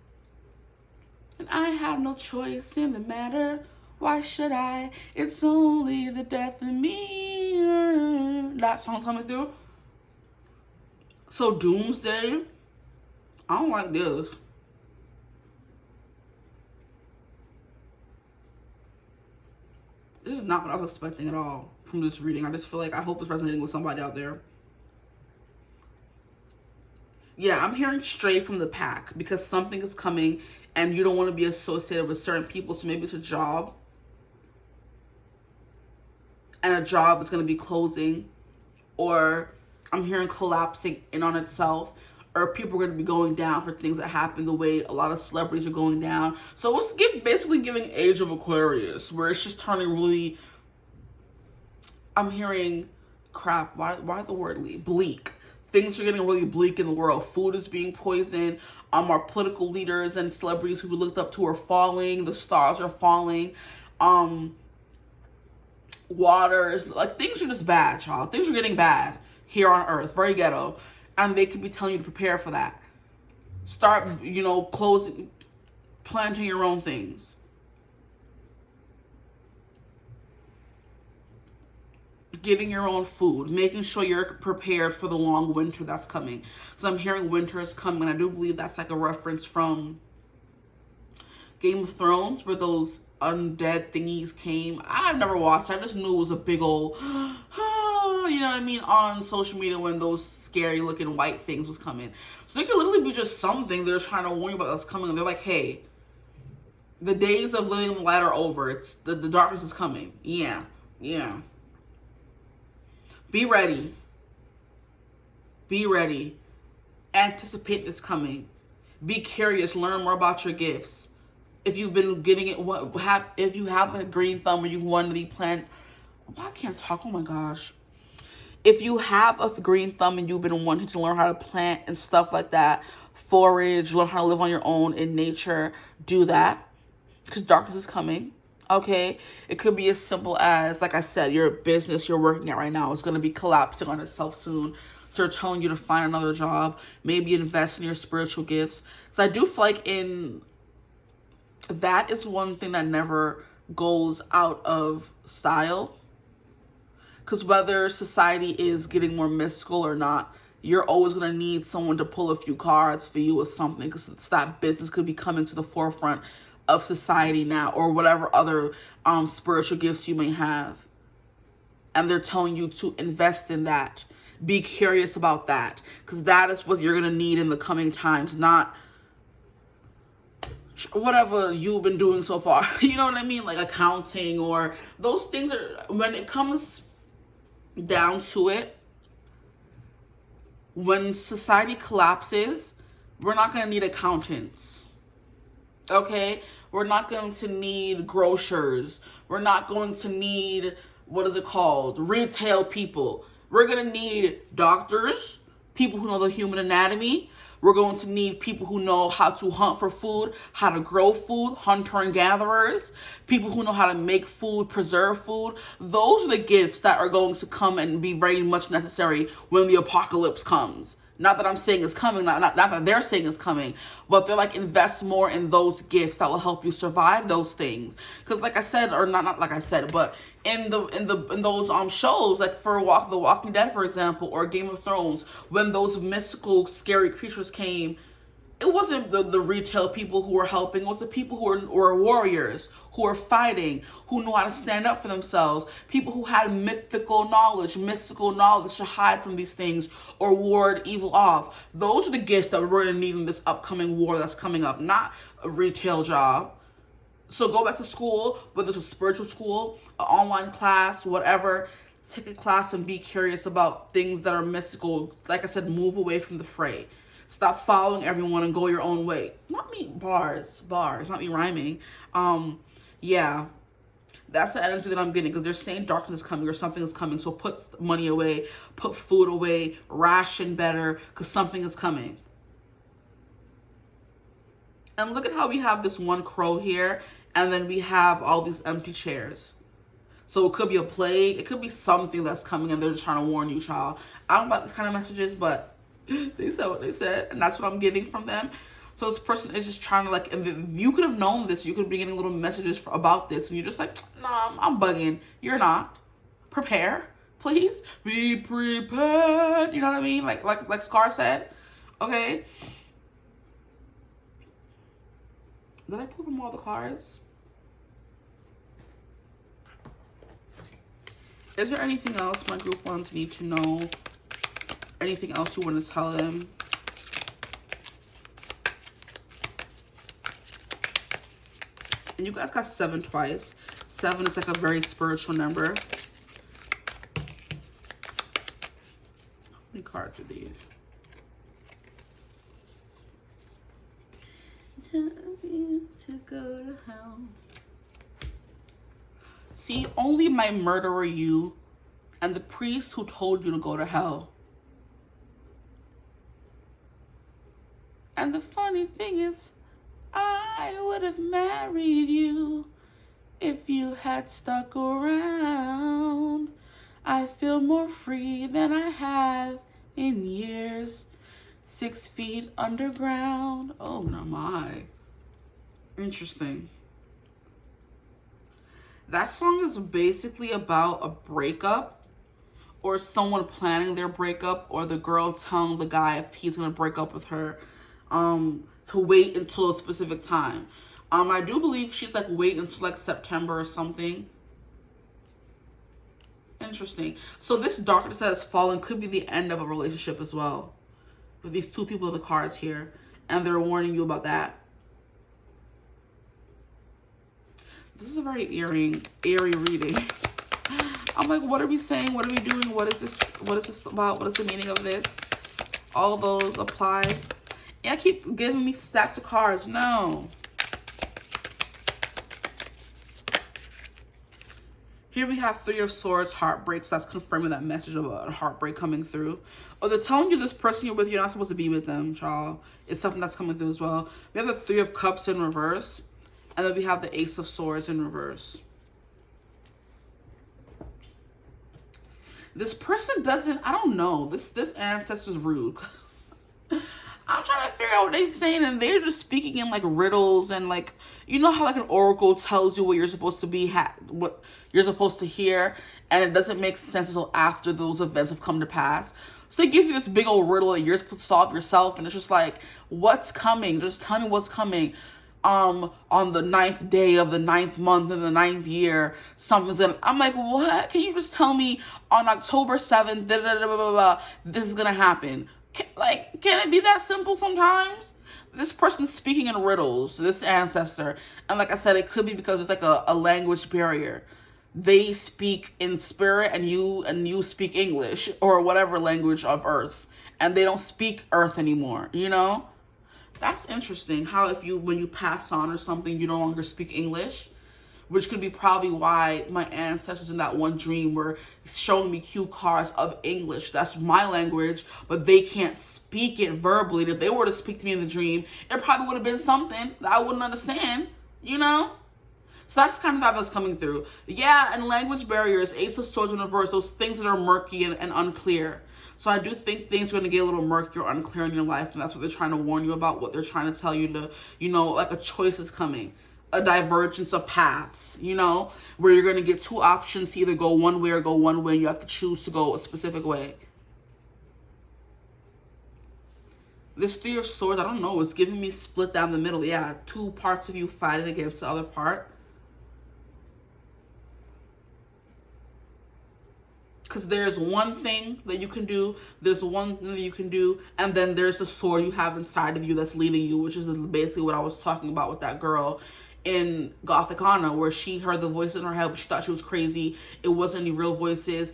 I have no choice in the matter. Why should I? It's only the death of me. That song's coming through. So Doomsday, I don't like this. This is not what I was expecting at all from this reading. I just feel like I hope it's resonating with somebody out there. Yeah, I'm hearing stray from the pack because something is coming and you don't want to be associated with certain people. So maybe it's a job. And a job is going to be closing. Or I'm hearing collapsing in on itself. Or people are going to be going down for things that happen the way a lot of celebrities are going down. So it's basically giving Age of Aquarius, where it's just turning really, I'm hearing, crap, why the word bleak? Things are getting really bleak in the world. Food is being poisoned. Our political leaders and celebrities who we looked up to are falling. The stars are falling. Water is, like, things are just bad, child. Things are getting bad here on Earth. Very ghetto. And they could be telling you to prepare for that. Start, planting your own things. Getting your own food. Making sure you're prepared for the long winter that's coming. So I'm hearing winter is coming. And I do believe that's like a reference from Game of Thrones, where those undead thingies came. I've never watched. I just knew it was a big old... you know what I mean, on social media when those scary looking white things was coming. So they could literally be just something they're trying to warn you about that's coming. And they're like, hey, the days of living in the light are over. It's the darkness is coming. Yeah. Be ready. Be ready. Anticipate this coming. Be curious. Learn more about your gifts. If you've been getting it, if you have a green thumb or you want to be plant, I can't talk. Oh my gosh. If you have a green thumb and you've been wanting to learn how to plant and stuff like that, forage, learn how to live on your own in nature, do that. Because darkness is coming, okay? It could be as simple as, like I said, your business you're working at right now is going to be collapsing on itself soon. So they're telling you to find another job, maybe invest in your spiritual gifts. So I do feel like that is one thing that never goes out of style. Because whether society is getting more mystical or not, you're always going to need someone to pull a few cards for you or something. Because it's that business could be coming to the forefront of society now. Or whatever other spiritual gifts you may have. And they're telling you to invest in that. Be curious about that. Because that is what you're going to need in the coming times. Not whatever you've been doing so far. You know what I mean? Like accounting or those things are, when it comes down to it, when society collapses, we're not going to need accountants. Okay? We're not going to need grocers. We're not going to need, retail people. We're going to need doctors, people who know the human anatomy. We're going to need people who know how to hunt for food, how to grow food, hunter and gatherers, people who know how to make food, preserve food. Those are the gifts that are going to come and be very much necessary when the apocalypse comes. Not that I'm saying it's coming, not that they're saying it's coming, but they're like, invest more in those gifts that will help you survive those things. Because like I said, or not like I said, but in those shows, like for The Walking Dead, for example, or Game of Thrones, when those mystical, scary creatures came, it wasn't the retail people who were helping. It was the people who were warriors, who were fighting, who knew how to stand up for themselves. People who had mystical knowledge to hide from these things or ward evil off. Those are the gifts that we're going to need in this upcoming war that's coming up, not a retail job. So go back to school, whether it's a spiritual school, an online class, whatever. Take a class and be curious about things that are mystical. Like I said, move away from the fray. Stop following everyone and go your own way. Not me, bars, not me rhyming. Yeah, that's the energy that I'm getting, because they're saying darkness is coming or something is coming. So put money away, put food away, ration better, because something is coming. And look at how we have this one crow here, and then we have all these empty chairs. So it could be a plague. It could be something that's coming, and they're just trying to warn you, child. I don't know about this kind of messages, but they said what they said, and that's what I'm getting from them. So this person is just trying to, like, and you could have known this. You could be getting little messages about this, and you're just like, nah, I'm bugging. You're not. Prepare, please. Be prepared. You know what I mean? Like Scar said. Okay. Did I pull from all the cards? Is there anything else my group ones need to know? Anything else you want to tell them? And you guys got 7 twice. 7 is like a very spiritual number. How many cards are these? Tell you to go to hell. See, only my murderer you and the priest who told you to go to hell. And the funny thing is, I would have married you if you had stuck around. I feel more free than I have in years. 6 feet underground. Oh, no, my. Interesting. That song is basically about a breakup, or someone planning their breakup, or the girl telling the guy if he's going to break up with her, to wait until a specific time. I do believe she's like wait until like September or something. Interesting. So this darkness that has fallen could be the end of a relationship as well, with these 2 people in the cards here, and they're warning you about that. This is a very eerie reading. I'm like, what are we saying? What are we doing? What is this? What is this about? What is the meaning of this? All those apply. Yeah, I keep giving me stacks of cards. No. Here we have 3 of Swords, heartbreak. So that's confirming that message of a heartbreak coming through. Or they're telling you this person you're with, you're not supposed to be with them, child. It's something that's coming through as well. We have the 3 of Cups in reverse. And then we have the Ace of Swords in reverse. This person doesn't, I don't know. This ancestor's rude. I'm trying to figure out what they're saying, and they're just speaking in like riddles, and like, you know how like an oracle tells you what you're supposed to be, what you're supposed to hear, and it doesn't make sense until after those events have come to pass. So they give you this big old riddle that you're supposed to solve yourself, and it's just like, what's coming? Just tell me what's coming. On the 9th day of the 9th month in the 9th year, something's gonna, I'm like, what? Can you just tell me on October 7th, this is gonna happen? Can it be that simple sometimes? This person's speaking in riddles, this ancestor. And like I said, it could be because it's like a language barrier. They speak in spirit and you speak English or whatever language of Earth. And they don't speak Earth anymore, you know? That's interesting how when you pass on or something, you no longer speak English, which could be probably why my ancestors in that one dream were showing me cue cards of English. That's my language, but they can't speak it verbally. If they were to speak to me in the dream, it probably would have been something that I wouldn't understand, you know? So that's kind of how that's coming through. Yeah, and language barriers, Ace of Swords in reverse, those things that are murky and unclear. So I do think things are going to get a little murky or unclear in your life, and that's what they're trying to warn you about, what they're trying to tell you to, you know, like a choice is coming, a divergence of paths, you know, where you're going to get 2 options to either go one way or go one way. You have to choose to go a specific way. This 3 of Swords, I don't know, it's giving me split down the middle. Yeah, 2 parts of you fighting against the other part. Because there's one thing that you can do, there's one thing that you can do, and then there's the sword you have inside of you that's leading you, which is basically what I was talking about with that girl in Gothicana, where she heard the voices in her head, but she thought she was crazy. It wasn't any real voices.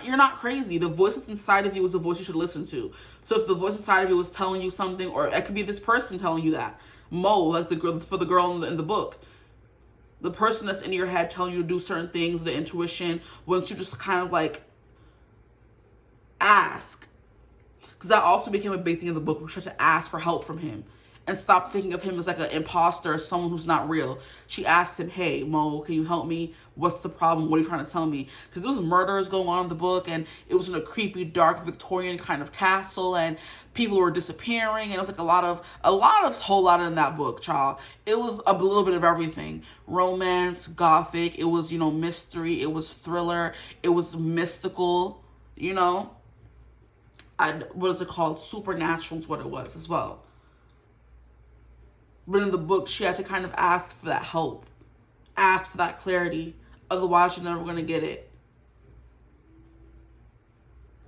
You're not crazy. The voices inside of you is the voice you should listen to. So if the voice inside of you is telling you something, or it could be this person telling you that, Mo, like the girl, for the girl in the book. The person that's in your head telling you to do certain things, the intuition, once you just kind of like ask. Because that also became a big thing in the book. We tried to ask for help from him. and stop thinking of him as like an imposter or someone who's not real. She asked him, hey, Mo, can you help me? What's the problem? What are you trying to tell me? Because there was murders going on in the book, and it was in a creepy, dark, Victorian kind of castle, and people were disappearing, and it was like whole lot in that book, child. It was a little bit of everything. Romance, gothic, it was, mystery, it was thriller, it was mystical, what is it called? Supernatural is what it was as well. But in the book, she had to kind of ask for that help, ask for that clarity. Otherwise, you're never going to get it.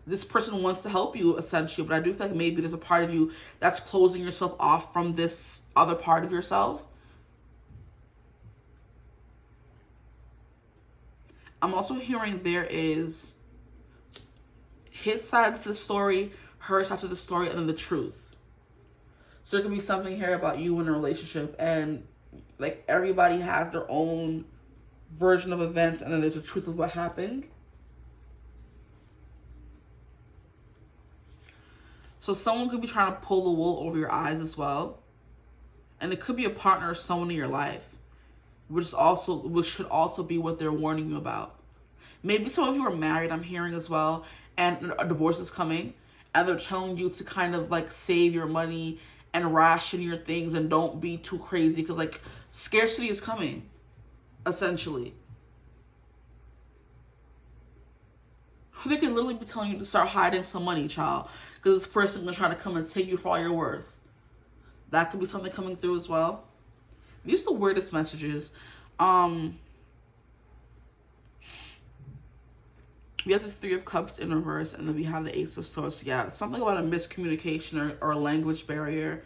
This person wants to help you, essentially, but I do feel like maybe there's a part of you that's closing yourself off from this other part of yourself. I'm also hearing there is his side of the story, her side of the story, and then the truth. So there could be something here about you in a relationship, and like everybody has their own version of events, and then there's the truth of what happened. So someone could be trying to pull the wool over your eyes as well. And it could be a partner or someone in your life, which should also be what they're warning you about. Maybe some of you are married, I'm hearing as well, and a divorce is coming, and they're telling you to kind of like save your money and ration your things and don't be too crazy, because like scarcity is coming, essentially. They could literally be telling you to start hiding some money, child, because this person is going to try to come and take you for all your worth. That could be something coming through as well. These are the weirdest messages. We have the Three of Cups in reverse, and then we have the Ace of Swords. Yeah, something about a miscommunication or a language barrier.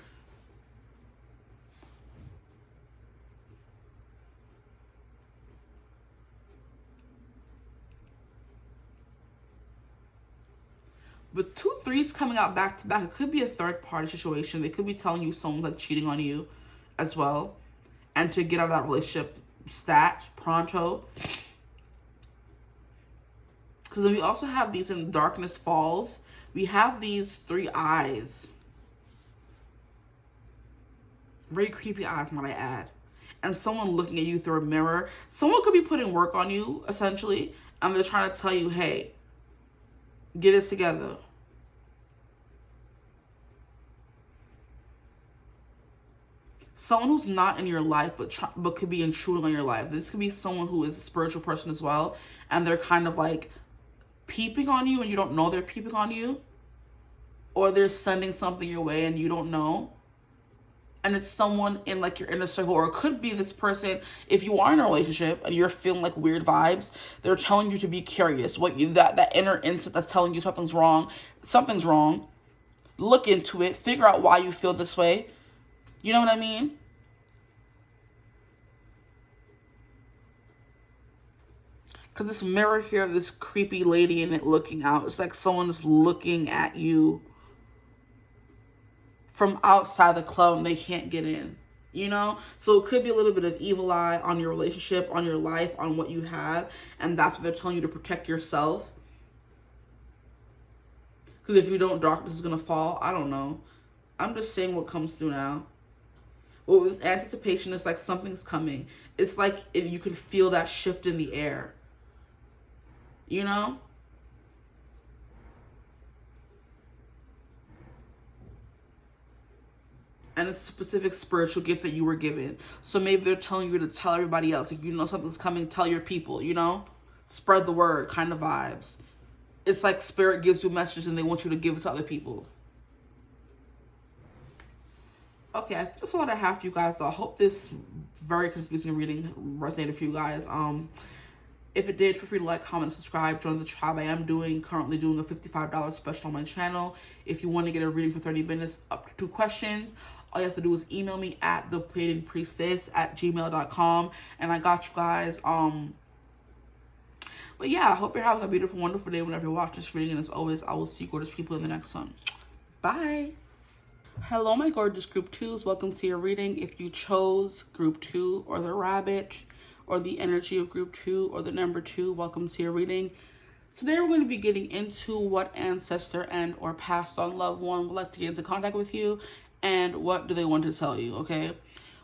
With 2 3s coming out back to back, it could be a third party situation. They could be telling you someone's like cheating on you as well, and to get out of that relationship pronto. Because then we also have these in Darkness Falls. We have these 3 eyes. Very creepy eyes, might I add. And someone looking at you through a mirror. Someone could be putting work on you, essentially, and they're trying to tell you, hey, get it together. Someone who's not in your life, but could be intruding on your life. This could be someone who is a spiritual person as well, and they're kind of like peeping on you and you don't know they're peeping on you, or they're sending something your way and you don't know. And it's someone in like your inner circle, or it could be this person, if you are in a relationship and you're feeling like weird vibes, they're telling you to be curious. That inner instinct that's telling you something's wrong. Look into it, figure out why you feel this way. You know what I mean? Because this mirror here of this creepy lady in it looking out, it's like someone's looking at you from outside the club and they can't get in, So it could be a little bit of evil eye on your relationship, on your life, on what you have. And that's what they're telling you to protect yourself. Because if you don't, darkness is going to fall. I don't know. I'm just saying what comes through now. Well, this anticipation is like something's coming. It's like you can feel that shift in the air. And a specific spiritual gift that you were given. So maybe they're telling you to tell everybody else. If you know something's coming, tell your people, Spread the word kind of vibes. It's like spirit gives you messages and they want you to give it to other people. Okay, I think that's all that I have for you guys. So I hope this very confusing reading resonated for you guys. If it did, feel free to like, comment, subscribe, join the tribe. I am currently doing a $55 special on my channel. If you want to get a reading for 30 minutes, up to 2 questions, all you have to do is email me at ThePleiadianPriestess@gmail.com, and I got you guys. But yeah, I hope you're having a beautiful, wonderful day whenever you watch this reading. And as always, I will see you gorgeous people in the next one. Bye. Hello, my gorgeous group 2s. Welcome to your reading. If you chose group 2 or the rabbit or the energy of group 2 or the number 2, welcome to your reading. Today we're going to be getting into what ancestor and or passed on loved one would like to get into contact with you, And what do they want to tell you, okay?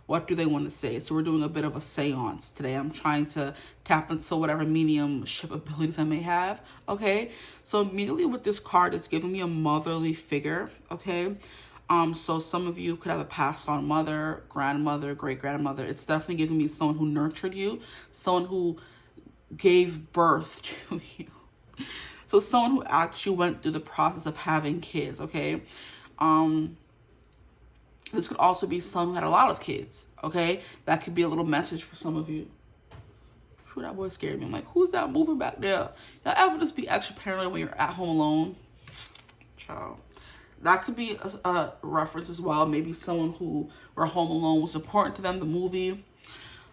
What do they want to say? So we're doing a bit of a seance today. I'm trying to tap into whatever mediumship abilities I may have, okay? So immediately with this card, it's giving me a motherly figure, okay? So some of you could have a passed on mother, grandmother, great-grandmother. It's definitely giving me someone who nurtured you, someone who gave birth to you. So someone who actually went through the process of having kids, okay? This could also be someone who had a lot of kids, okay? That could be a little message for some of you. Whew, that boy scared me. I'm like, who's that moving back there? Y'all ever just be extra paranoid when you're at home alone? Child. That could be a reference as well. Maybe someone who were home alone was important to them, the movie.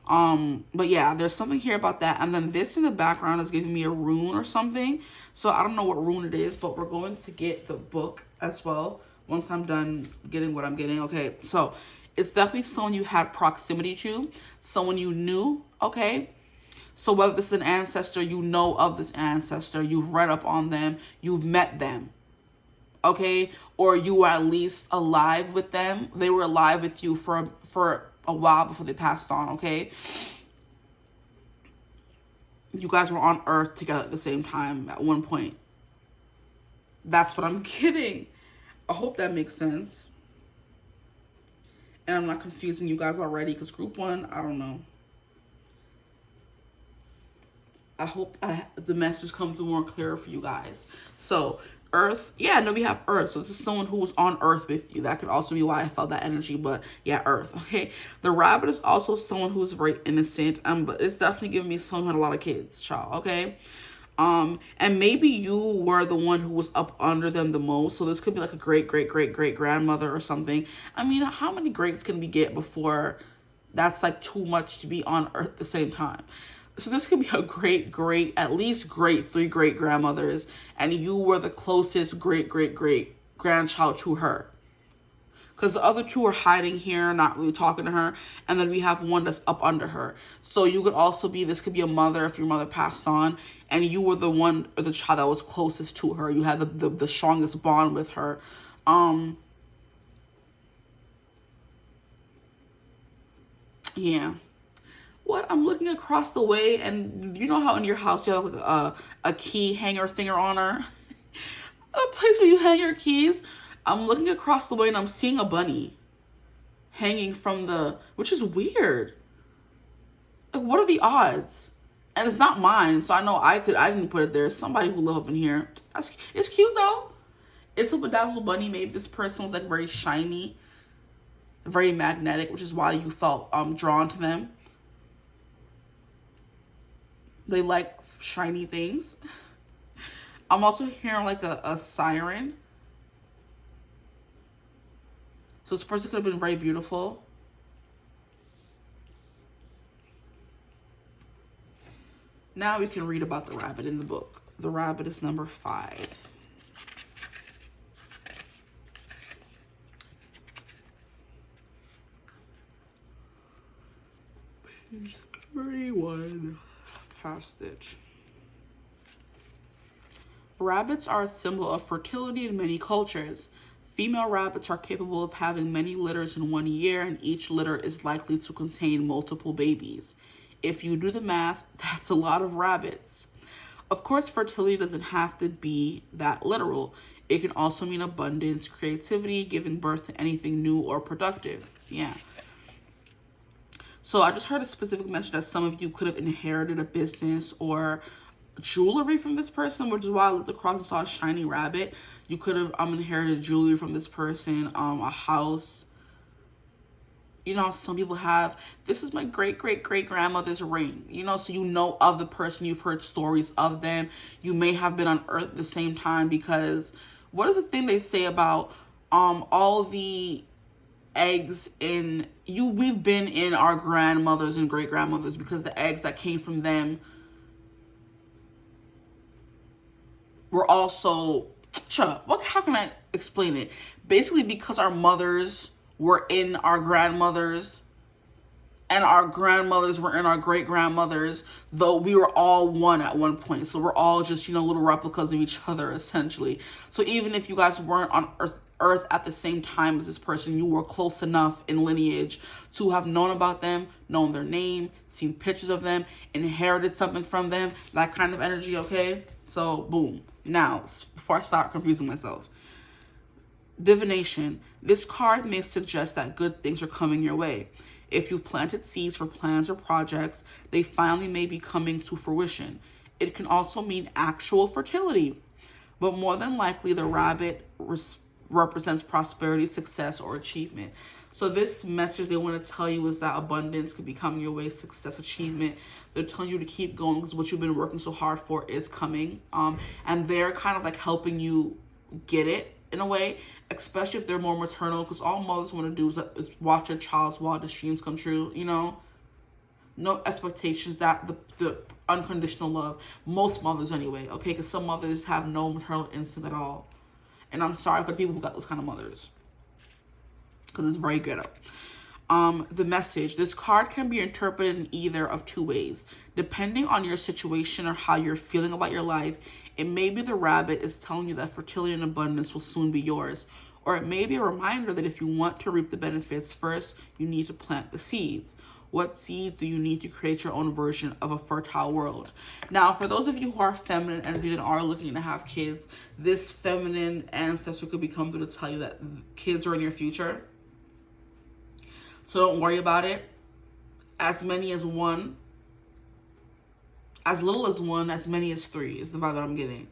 But yeah, there's something here about that. And then this in the background is giving me a rune or something. So I don't know what rune it is, but we're going to get the book as well once I'm done getting what I'm getting. Okay, so it's definitely someone you had proximity to, someone you knew, okay? So whether this is an ancestor, you know of this ancestor, you've read up on them, you've met them, okay? Or you were at least alive with them. They were alive with you for a while before they passed on, okay? You guys were on Earth together at the same time at one point. That's what I'm getting. I hope that makes sense. And I'm not confusing you guys already, because group one, I don't know. I hope the message comes through more clear for you guys. So Earth, yeah, no, we have Earth. So this is someone who was on Earth with you. That could also be why I felt that energy, but yeah, Earth, okay? The rabbit is also someone who is very innocent, but it's definitely giving me someone who had a lot of kids, child, okay? And maybe you were the one who was up under them the most. So this could be like a great-great-great-great-grandmother or something. I mean, how many greats can we get before that's like too much to be on Earth at the same time? So this could be a great, at least great 3 great-grandmothers. And you were the closest great-great-great-grandchild to her. Because the other 2 are hiding here, not really talking to her. And then we have one that's up under her. So you could also be, this could be a mother if your mother passed on. And you were the one, or the child that was closest to her. You had the strongest bond with her. Yeah. What? I'm looking across the way, and you know how in your house you have like a key hanger thinger on her? A place where you hang your keys? I'm looking across the way and I'm seeing a bunny hanging from which is weird. Like, what are the odds? And it's not mine, so I know I didn't put it there. It's somebody who live up in here. It's cute though. It's a bedazzled bunny. Maybe this person was like very shiny, very magnetic, which is why you felt drawn to them. They like shiny things. I'm also hearing like a siren. So this person could have been very beautiful. Now we can read about the rabbit in the book. The rabbit is number 5. Page 31. Past it. Rabbits are a symbol of fertility in many cultures. Female rabbits are capable of having many litters in one year, and each litter is likely to contain multiple babies. If you do the math, that's a lot of rabbits. Of course, fertility doesn't have to be that literal. It can also mean abundance, creativity, giving birth to anything new or productive. Yeah. So I just heard a specific mention that some of you could have inherited a business or jewelry from this person, which is why I looked across and saw a shiny rabbit. You could have inherited jewelry from this person, a house. You know, some people have, this is my great-great-great-grandmother's ring. You know, so you know of the person. You've heard stories of them. You may have been on Earth at the same time, because what is the thing they say about all the eggs we've been in our grandmothers and great-grandmothers, because the eggs that came from them were also, how can I explain it? Basically, because our mothers were in our grandmothers and our grandmothers were in our great-grandmothers, though we were all one at one point. So we're all just, little replicas of each other, essentially. So even if you guys weren't on Earth earth at the same time as this person. You were close enough in lineage to have known about them, known their name, seen pictures of them, inherited something from them, that kind of energy, okay? So, boom. Now, before I start confusing myself. Divination. This card may suggest that good things are coming your way. If you've planted seeds for plans or projects, they finally may be coming to fruition. It can also mean actual fertility, but more than likely the rabbit represents prosperity, success, or achievement. So this message they want to tell you is that abundance could be coming your way, success, achievement. They're telling you to keep going because what you've been working so hard for is coming. And they're kind of like helping you get it in a way, especially if they're more maternal, because all mothers want to do is watch their child's wildest dreams come true, you know? No expectations, that the unconditional love. Most mothers anyway, okay? Because some mothers have no maternal instinct at all. And I'm sorry for the people who got those kind of mothers, because it's very ghetto. The message. This card can be interpreted in either of two ways. Depending on your situation or how you're feeling about your life, it may be the rabbit is telling you that fertility and abundance will soon be yours. Or it may be a reminder that if you want to reap the benefits, first you need to plant the seeds. What seed do you need to create your own version of a fertile world? Now, for those of you who are feminine energy and are looking to have kids, this feminine ancestor could be coming through to tell you that kids are in your future. So don't worry about it. As many as one, as little as one, as many as three is the vibe that I'm getting.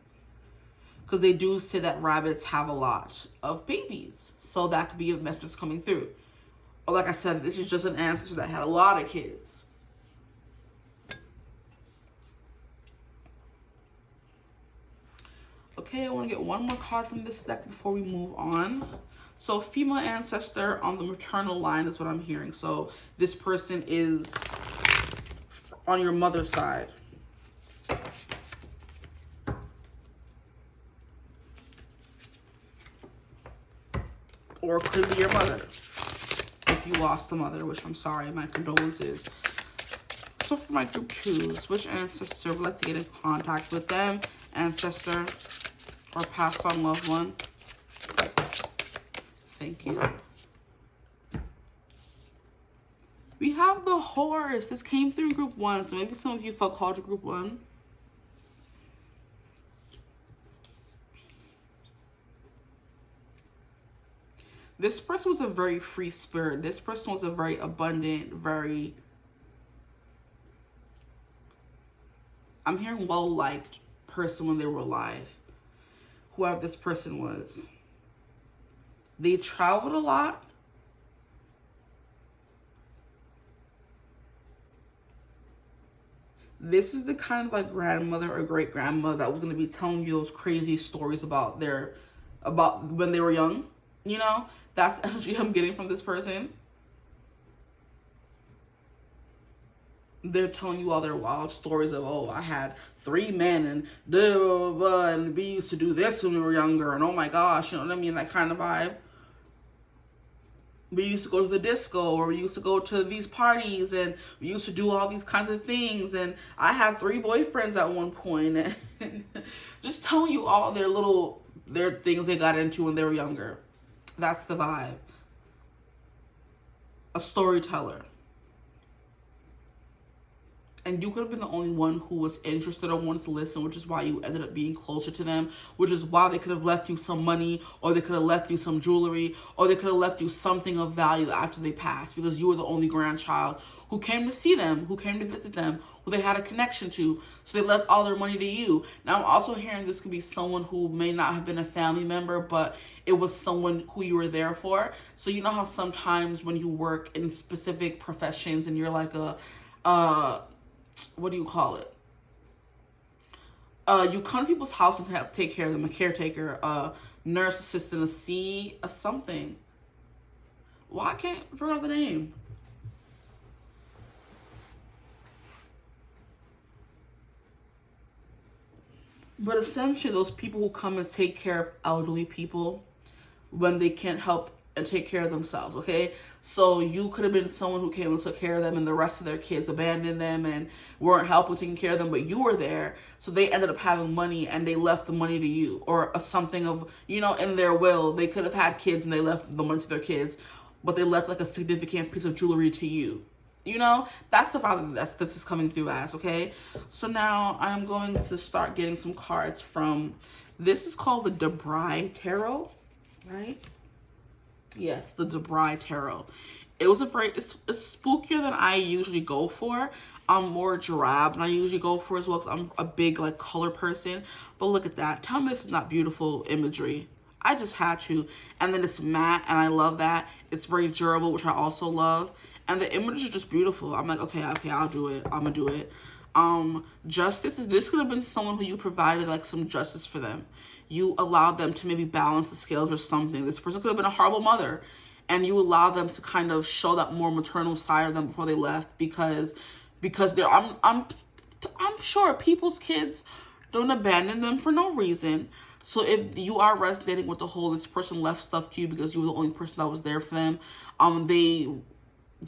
Because they do say that rabbits have a lot of babies. So that could be a message that's coming through. Or like I said, this is just an ancestor that had a lot of kids. Okay, I want to get one more card from this deck before we move on. So female ancestor on the maternal line is what I'm hearing. So this person is on your mother's side. Or could be your mother if you lost a mother, which I'm sorry, my condolences. So for my group twos, which ancestor would like to get in contact with them? Ancestor or passed on loved one? Thank you. We have the horse. This came through in group one, so maybe some of you felt called to group one. This person was a very free spirit. This person was a very abundant, very, I'm hearing well-liked person when they were alive. Whoever this person was. They traveled a lot. This is the kind of like grandmother or great grandmother that was going to be telling you those crazy stories about when they were young. You know, that's the energy I'm getting from this person. They're telling you all their wild stories of, oh, I had 3 men and blah, blah, blah, blah, and we used to do this when we were younger, and oh my gosh, you know what I mean? That kind of vibe. We used to go to the disco, or we used to go to these parties, and we used to do all these kinds of things, and I had 3 boyfriends at one point, and just telling you all their things they got into when they were younger. That's the vibe. A storyteller. And you could have been the only one who was interested or wanted to listen, which is why you ended up being closer to them, which is why they could have left you some money, or they could have left you some jewelry, or they could have left you something of value after they passed, because you were the only grandchild who came to see them, who came to visit them, who they had a connection to. So they left all their money to you. Now, I'm also hearing this could be someone who may not have been a family member, but it was someone who you were there for. So you know how sometimes when you work in specific professions and you're like what do you call it? You come to people's house and have to take care of them, a caretaker, a nurse assistant, a something. Why can't I figure out the name? But essentially, those people who come and take care of elderly people when they can't help and take care of themselves, okay? So you could have been someone who came and took care of them, and the rest of their kids abandoned them and weren't helping taking care of them, but you were there. So they ended up having money and they left the money to you, or something of, you know, in their will. They could have had kids and they left the money to their kids, but they left like a significant piece of jewelry to you. You know, that's the father this is coming through as, okay? So now I'm going to start getting some cards from, this is called the Debray Tarot, right? Yes, the Debray Tarot. It was it's spookier than I usually go for. I'm more drab than I usually go for as well, because I'm a big like color person. But look at that. Tell me this is not beautiful imagery. I just had to. And then it's matte, and I love that. It's very durable, which I also love. And the images are just beautiful. I'm like, okay, I'll do it. I'm gonna do it. Justice, this could have been someone who you provided like some justice for them. You allowed them to maybe balance the scales or something. This person could have been a horrible mother, and you allowed them to kind of show that more maternal side of them before they left, because they're, I'm sure people's kids don't abandon them for no reason. So if you are resonating with the whole, this person left stuff to you because you were the only person that was there for them, they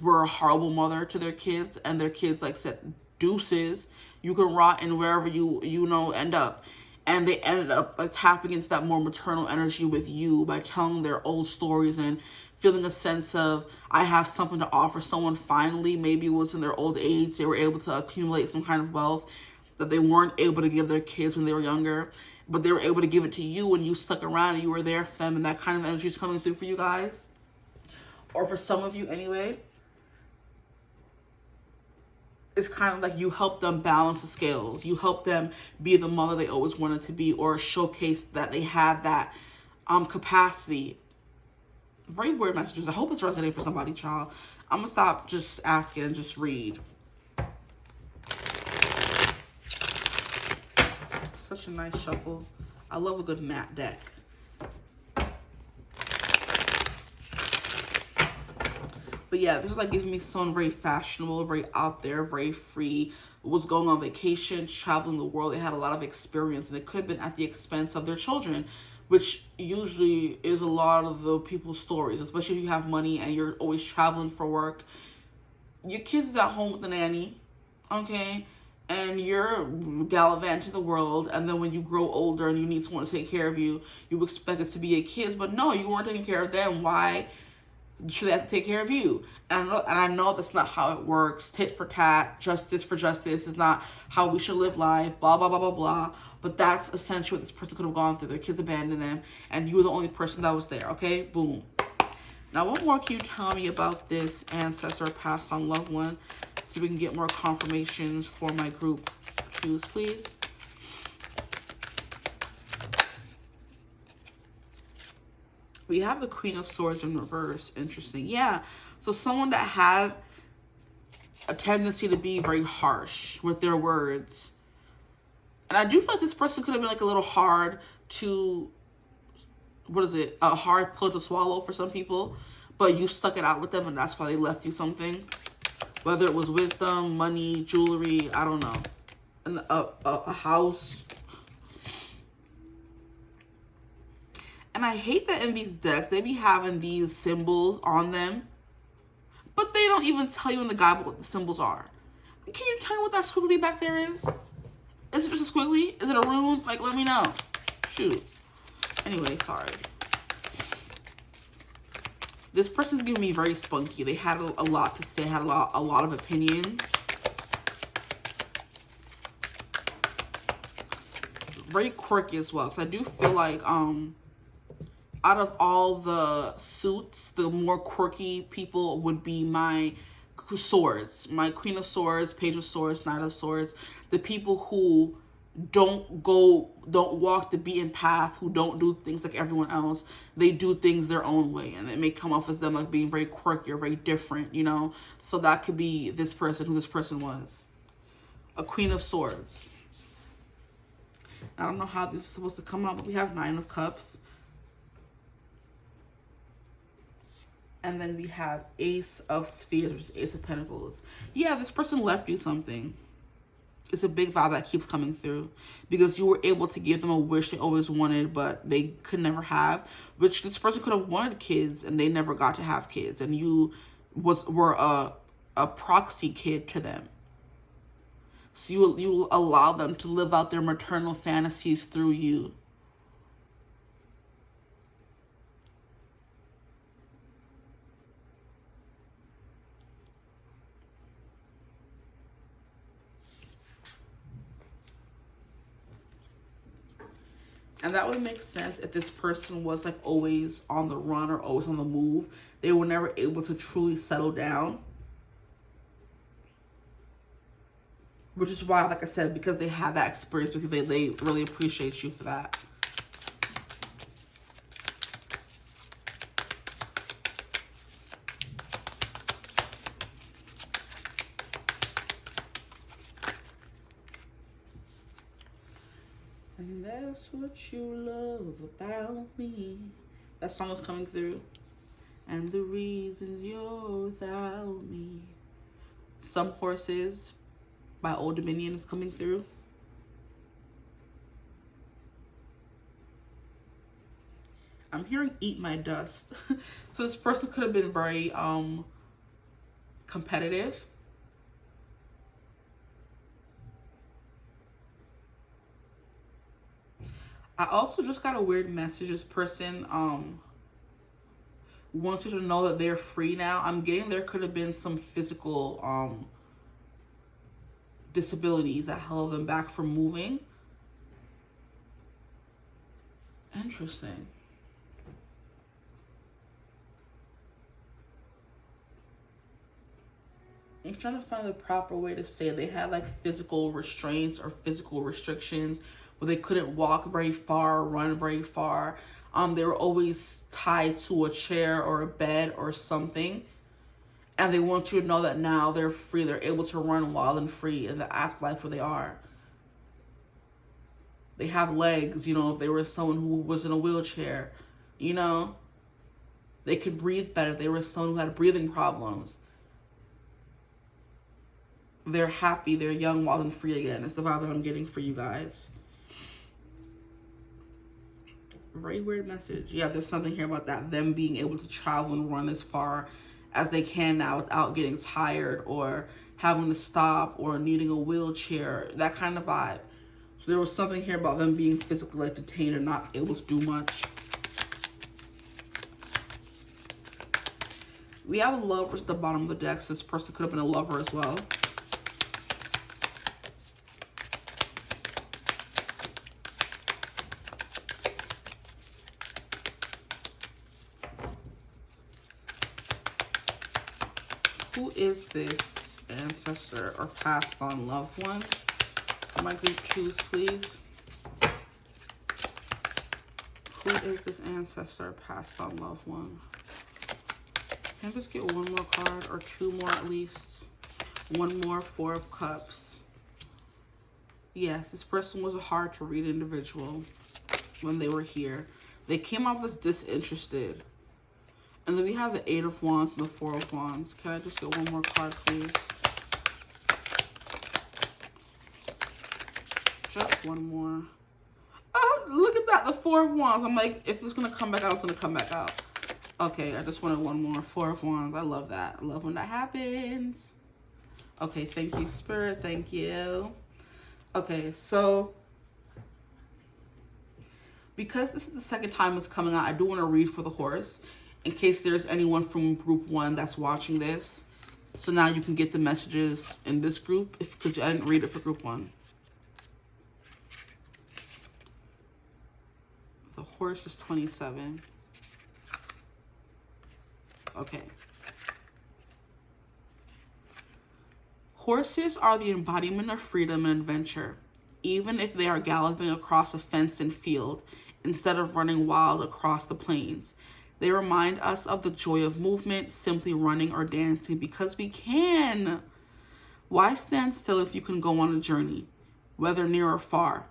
were a horrible mother to their kids, and their kids like said, deuces, you can rot in wherever you know end up. And they ended up like tapping into that more maternal energy with you by telling their old stories and feeling a sense of, I have something to offer someone finally. Maybe it was in their old age, they were able to accumulate some kind of wealth that they weren't able to give their kids when they were younger, but they were able to give it to you when you stuck around and you were there for them, and that kind of energy is coming through for you guys. Or for some of you anyway. It's kind of like you help them balance the scales. You help them be the mother they always wanted to be, or showcase that they had that capacity. Very weird messages. I hope it's resonating for somebody, child. I'm going to stop just asking and just read. Such a nice shuffle. I love a good matte deck. But yeah, this is like giving me someone very fashionable, very out there, very free, was going on vacation, traveling the world. They had a lot of experience, and it could have been at the expense of their children, which usually is a lot of the people's stories, especially if you have money and you're always traveling for work. Your kid's at home with the nanny, okay? And you're gallivanting the world, and then when you grow older and you need someone to take care of you, you expect it to be your kids, but no, you weren't taking care of them. Why should they have to take care of you? And I know that's not how it works. Tit for tat, justice for justice is not how we should live life, blah, blah, blah, blah, blah. But that's essentially what this person could have gone through. Their kids abandoned them, and you were the only person that was there, okay? Boom. Now, what more can you tell me about this ancestor passed on loved one, so we can get more confirmations for my group twos, please? We have the Queen of Swords in reverse. Interesting. Yeah. So someone that had a tendency to be very harsh with their words. And I do feel like this person could have been like a little hard to, a hard pill to swallow for some people. But you stuck it out with them, and that's why they left you something. Whether it was wisdom, money, jewelry, I don't know. And a house. And I hate that in these decks, they be having these symbols on them, but they don't even tell you in the guide what the symbols are. Can you tell me what that squiggly back there is? Is it just a squiggly? Is it a rune? Like, let me know. Shoot. Anyway, sorry. This person's giving me very spunky. They had a lot to say, had a lot of opinions. Very quirky as well, because I do feel like, out of all the suits, the more quirky people would be my swords. My Queen of Swords, Page of Swords, Knight of Swords. The people who don't walk the beaten path, who don't do things like everyone else. They do things their own way, and it may come off as them like being very quirky or very different, you know? So that could be this person, who this person was. A Queen of Swords. I don't know how this is supposed to come out, but we have Nine of Cups. And then we have Ace of Spheres, Ace of Pentacles. Yeah, this person left you something. It's a big vibe that keeps coming through because you were able to give them a wish they always wanted, but they could never have, which this person could have wanted kids and they never got to have kids. And you were a proxy kid to them. So you allow them to live out their maternal fantasies through you. And that would make sense if this person was like always on the run or always on the move. They were never able to truly settle down. Which is why, like I said, because they had that experience with you, they really appreciate you for that. And that's what you love about me. That song is coming through. And the reasons you're without me. Some Horses by Old Dominion is coming through. I'm hearing Eat My Dust. So this person could have been very competitive. I also just got a weird message. This person wants you to know that they're free now. I'm getting there could have been some physical disabilities that held them back from moving. Interesting. I'm trying to find the proper way to say it. They had like physical restraints or physical restrictions where they couldn't walk very far, run very far. They were always tied to a chair or a bed or something. And they want you to know that now they're free. They're able to run wild and free in the afterlife where they are. They have legs, you know, if they were someone who was in a wheelchair, you know. They could breathe better. They were someone who had breathing problems. They're happy. They're young, wild, and free again. It's the vibe that I'm getting for you guys. Very weird message. Yeah, there's something here about that. Them being able to travel and run as far as they can now without getting tired or having to stop or needing a wheelchair. That kind of vibe. So there was something here about them being physically like detained and not able to do much. We have lovers at the bottom of the deck, so this person could have been a lover as well. Who is this ancestor or passed on loved one? For my group twos, please. Who is this ancestor or passed on loved one? Can I just get one more card or two more at least? One more, Four of Cups. Yes, this person was a hard to read individual when they were here. They came off as disinterested. And then we have the Eight of Wands and the Four of Wands. Can I just get one more card, please? Just one more. Oh, look at that, the Four of Wands. I'm like, if it's going to come back out, it's going to come back out. Okay, I just wanted one more. Four of Wands. I love that. I love when that happens. Okay, thank you, Spirit. Thank you. Okay, so because this is the second time it's coming out, I do want to read for the horse in case there's anyone from group one that's watching this. So now you can get the messages in this group because I didn't read it for group one. The horse is 27. Okay. Horses are the embodiment of freedom and adventure, even if they are galloping across a fenced field instead of running wild across the plains. They remind us of the joy of movement, simply running or dancing because we can. Why stand still if you can go on a journey, whether near or far?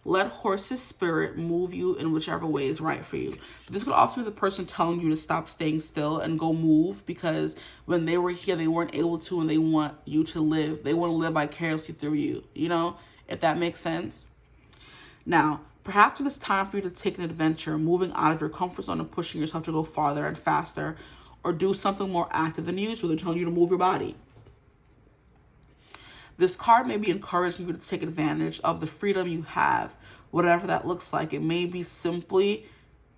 Let horse's spirit move you in whichever way is right for you. This could also be the person telling you to stop staying still and go move, because when they were here, they weren't able to, and they want you to live. They want to live vicariously through you, you know, if that makes sense. Now, perhaps it is time for you to take an adventure, moving out of your comfort zone and pushing yourself to go farther and faster, or do something more active than usual. They're telling you to move your body. This card may be encouraging you to take advantage of the freedom you have, whatever that looks like. It may simply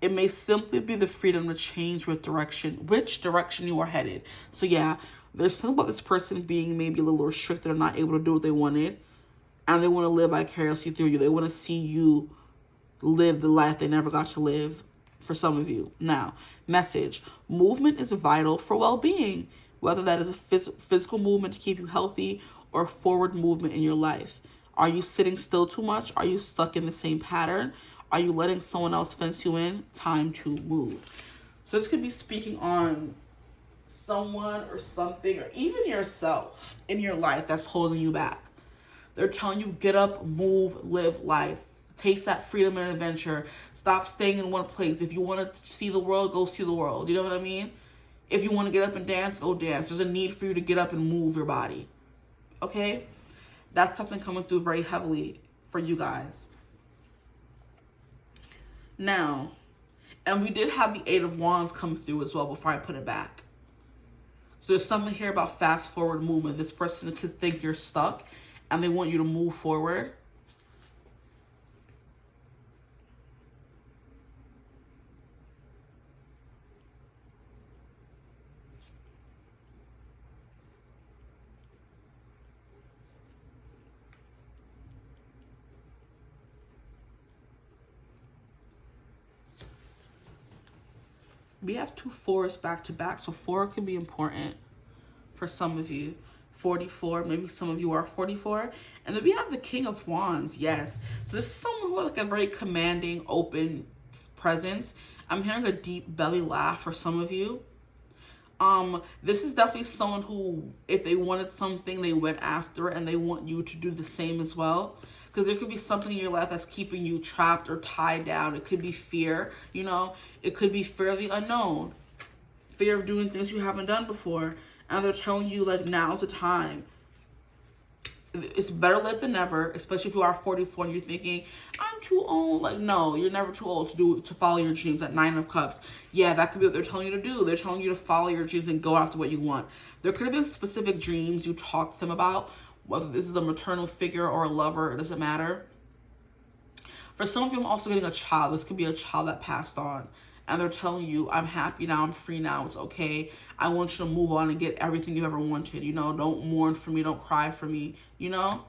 be the freedom to change which direction you are headed. So yeah, there's something about this person being maybe a little restricted or not able to do what they wanted, and they want to live vicariously through you. They want to see you live the life they never got to live, for some of you. Now, message: movement is vital for well-being, whether that is a physical movement to keep you healthy or forward movement in your life. Are you sitting still too much? Are you stuck in the same pattern? Are you letting someone else fence you in? Time to move. So this could be speaking on someone or something, or even yourself in your life that's holding you back. They're telling you, get up, move, live life. Taste that freedom and adventure. Stop staying in one place. If you want to see the world, go see the world. You know what I mean? If you want to get up and dance, go dance. There's a need for you to get up and move your body. Okay? That's something coming through very heavily for you guys. Now, and we did have the Eight of Wands come through as well before I put it back. So there's something here about fast forward movement. This person could think you're stuck and they want you to move forward. We have 2 4s back to back, so 4 can be important for some of you. 44, maybe some of you are 44. And then we have the King of Wands, yes. So this is someone who has like a very commanding, open presence. I'm hearing a deep belly laugh for some of you. This is definitely someone who, if they wanted something, they went after it, and they want you to do the same as well. Because there could be something in your life that's keeping you trapped or tied down. It could be fear, you know. It could be fear of the unknown. Fear of doing things you haven't done before. And they're telling you, like, now's the time. It's better late than never, especially if you are 44 and you're thinking, I'm too old. Like, no, you're never too old to follow your dreams. At 9 of Cups. Yeah, that could be what they're telling you to do. They're telling you to follow your dreams and go after what you want. There could have been specific dreams you talked to them about, whether this is a maternal figure or a lover, it doesn't matter. For some of you, I'm also getting a child. This could be a child that passed on. And they're telling you, I'm happy now, I'm free now, it's okay. I want you to move on and get everything you ever wanted, you know? Don't mourn for me, don't cry for me, you know?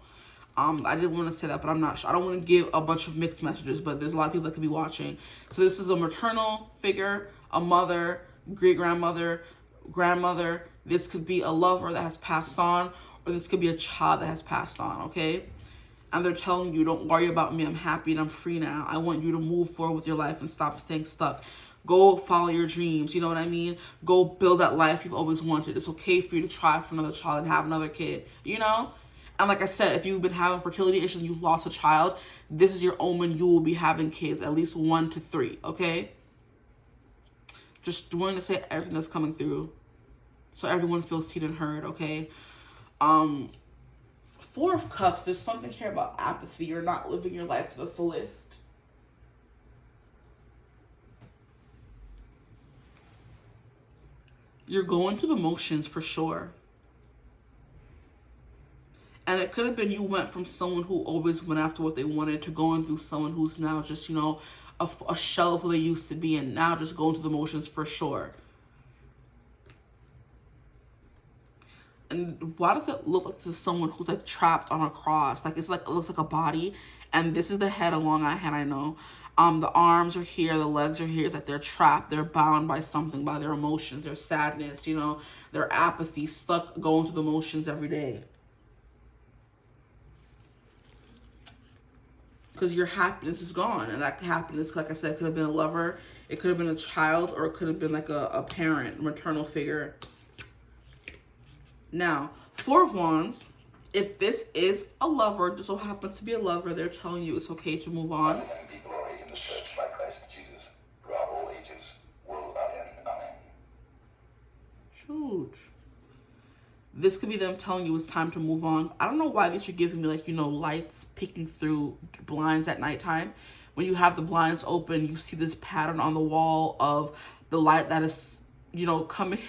I didn't want to say that, but I'm not sure. I don't want to give a bunch of mixed messages, but there's a lot of people that could be watching. So this is a maternal figure, a mother, great-grandmother, grandmother. This could be a lover that has passed on, or this could be a child that has passed on, okay? And they're telling you, don't worry about me, I'm happy and I'm free now. I want you to move forward with your life and stop staying stuck. Go follow your dreams, you know what I mean? Go build that life you've always wanted. It's okay for you to try for another child and have another kid, you know? And like I said, if you've been having fertility issues and you've lost a child, this is your omen. You will be having kids, at least 1 to 3, okay? Just wanting to say everything that's coming through so everyone feels seen and heard, okay? 4 of Cups, there's something here about apathy. You're not living your life to the fullest. You're going through the motions for sure. And it could have been you went from someone who always went after what they wanted to going through someone who's now just, you know, a shell of who they used to be, and now just going through the motions for sure. And why does it look like this is someone who's like trapped on a cross? Like, it's like, it looks like a body, and this is the head along my head, I know. The arms are here, the legs are here. It's like they're trapped, they're bound by something, by their emotions, their sadness, you know, their apathy, stuck going through the motions every day. Because your happiness is gone, and that happiness, like I said, could have been a lover, it could have been a child, or it could have been like a parent, maternal figure. Now, 4 of Wands, If this is a lover, just so happens to be a lover, they're telling you it's okay to move on. People are in the church by Christ Jesus, throughout all ages, world without end. Amen. Shoot. This could be them telling you it's time to move on. I don't know why these are giving me, like, you know, lights peeking through blinds at nighttime. When you have the blinds open, you see this pattern on the wall of the light that is, you know, coming,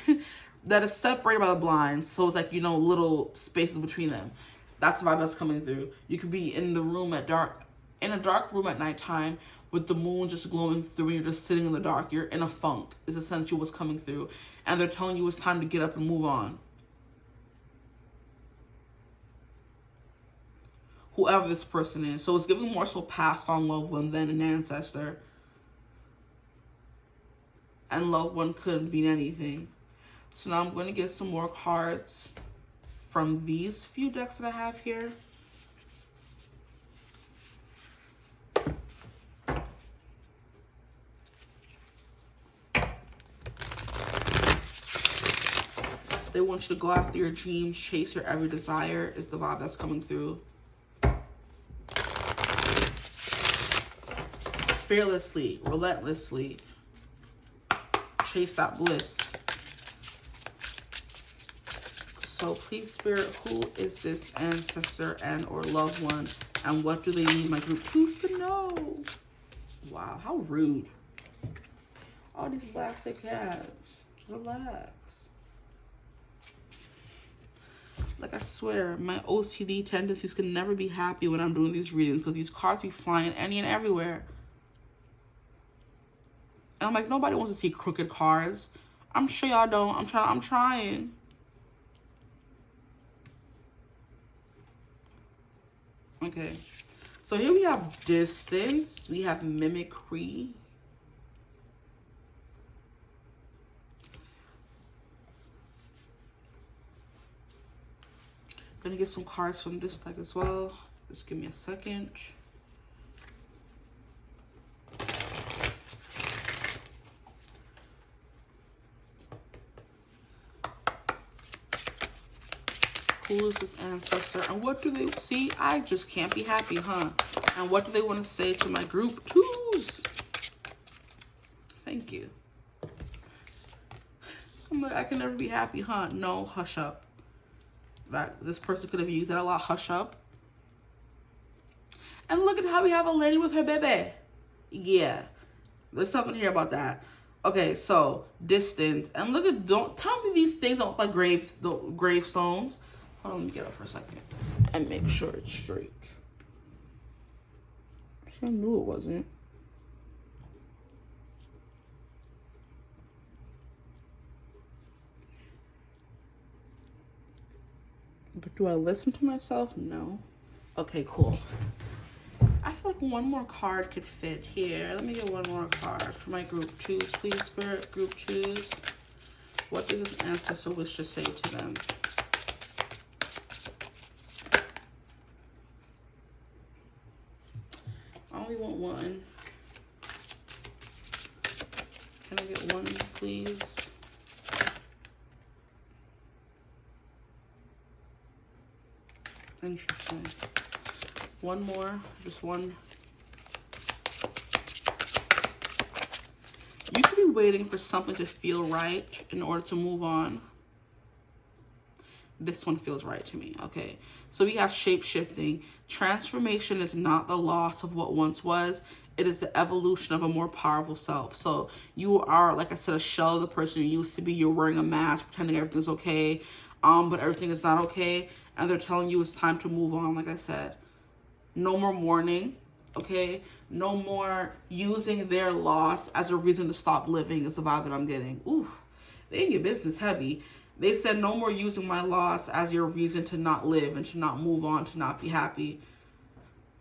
that is separated by the blinds. So it's like, you know, little spaces between them. That's the vibe that's coming through. You could be in the room in a dark room at nighttime with the moon just glowing through and you're just sitting in the dark. You're in a funk is essentially what's coming through. And they're telling you it's time to get up and move on. Whoever this person is. So it's giving more so past on loved one than an ancestor. And loved one couldn't mean anything. So now I'm going to get some more cards from these few decks that I have here. They want you to go after your dreams, chase your every desire is the vibe that's coming through. Fearlessly, relentlessly, chase that bliss. So please, Spirit, who is this ancestor and or loved one? And what do they need my group to know? Wow, how rude. All these plastic cats. Relax. Like, I swear, my OCD tendencies can never be happy when I'm doing these readings because these cards be flying any and everywhere. And I'm like, nobody wants to see crooked cards. I'm sure y'all don't. I'm trying. Okay. So here we have distance. We have mimicry. Gonna get some cards from this deck as well. Just give me a second. Who is this ancestor? And what do they see? I just can't be happy, huh? And what do they want to say to my group twos? Thank you. I'm like, I can never be happy, huh? No, hush up. That this person could have used that a lot. Hush up. And look at how we have a lady with her baby. Yeah. There's something here about that. Okay, so distance. And look at, don't tell me these things don't look like gravestones. Hold on, let me get up for a second and make sure it's straight. I knew it wasn't. But do I listen to myself? No. Okay, cool. I feel like one more card could fit here. Let me get one more card for my group twos, please, Spirit. Group twos. What does this ancestor wish to say to them? I only want one. Can I get one, please? Interesting. One more, just one. You could be waiting for something to feel right in order to move on. This one feels right to me. Okay, so we have shape-shifting. Transformation is not the loss of what once was. It is the evolution of a more powerful self. So you are, like I said, a shell of the person you used to be. You're wearing a mask, pretending everything's okay, but everything is not okay. And they're telling you it's time to move on, like I said. No more mourning, okay? No more using their loss as a reason to stop living is the vibe that I'm getting. Ooh, they in your business heavy. They said no more using my loss as your reason to not live and to not move on, to not be happy.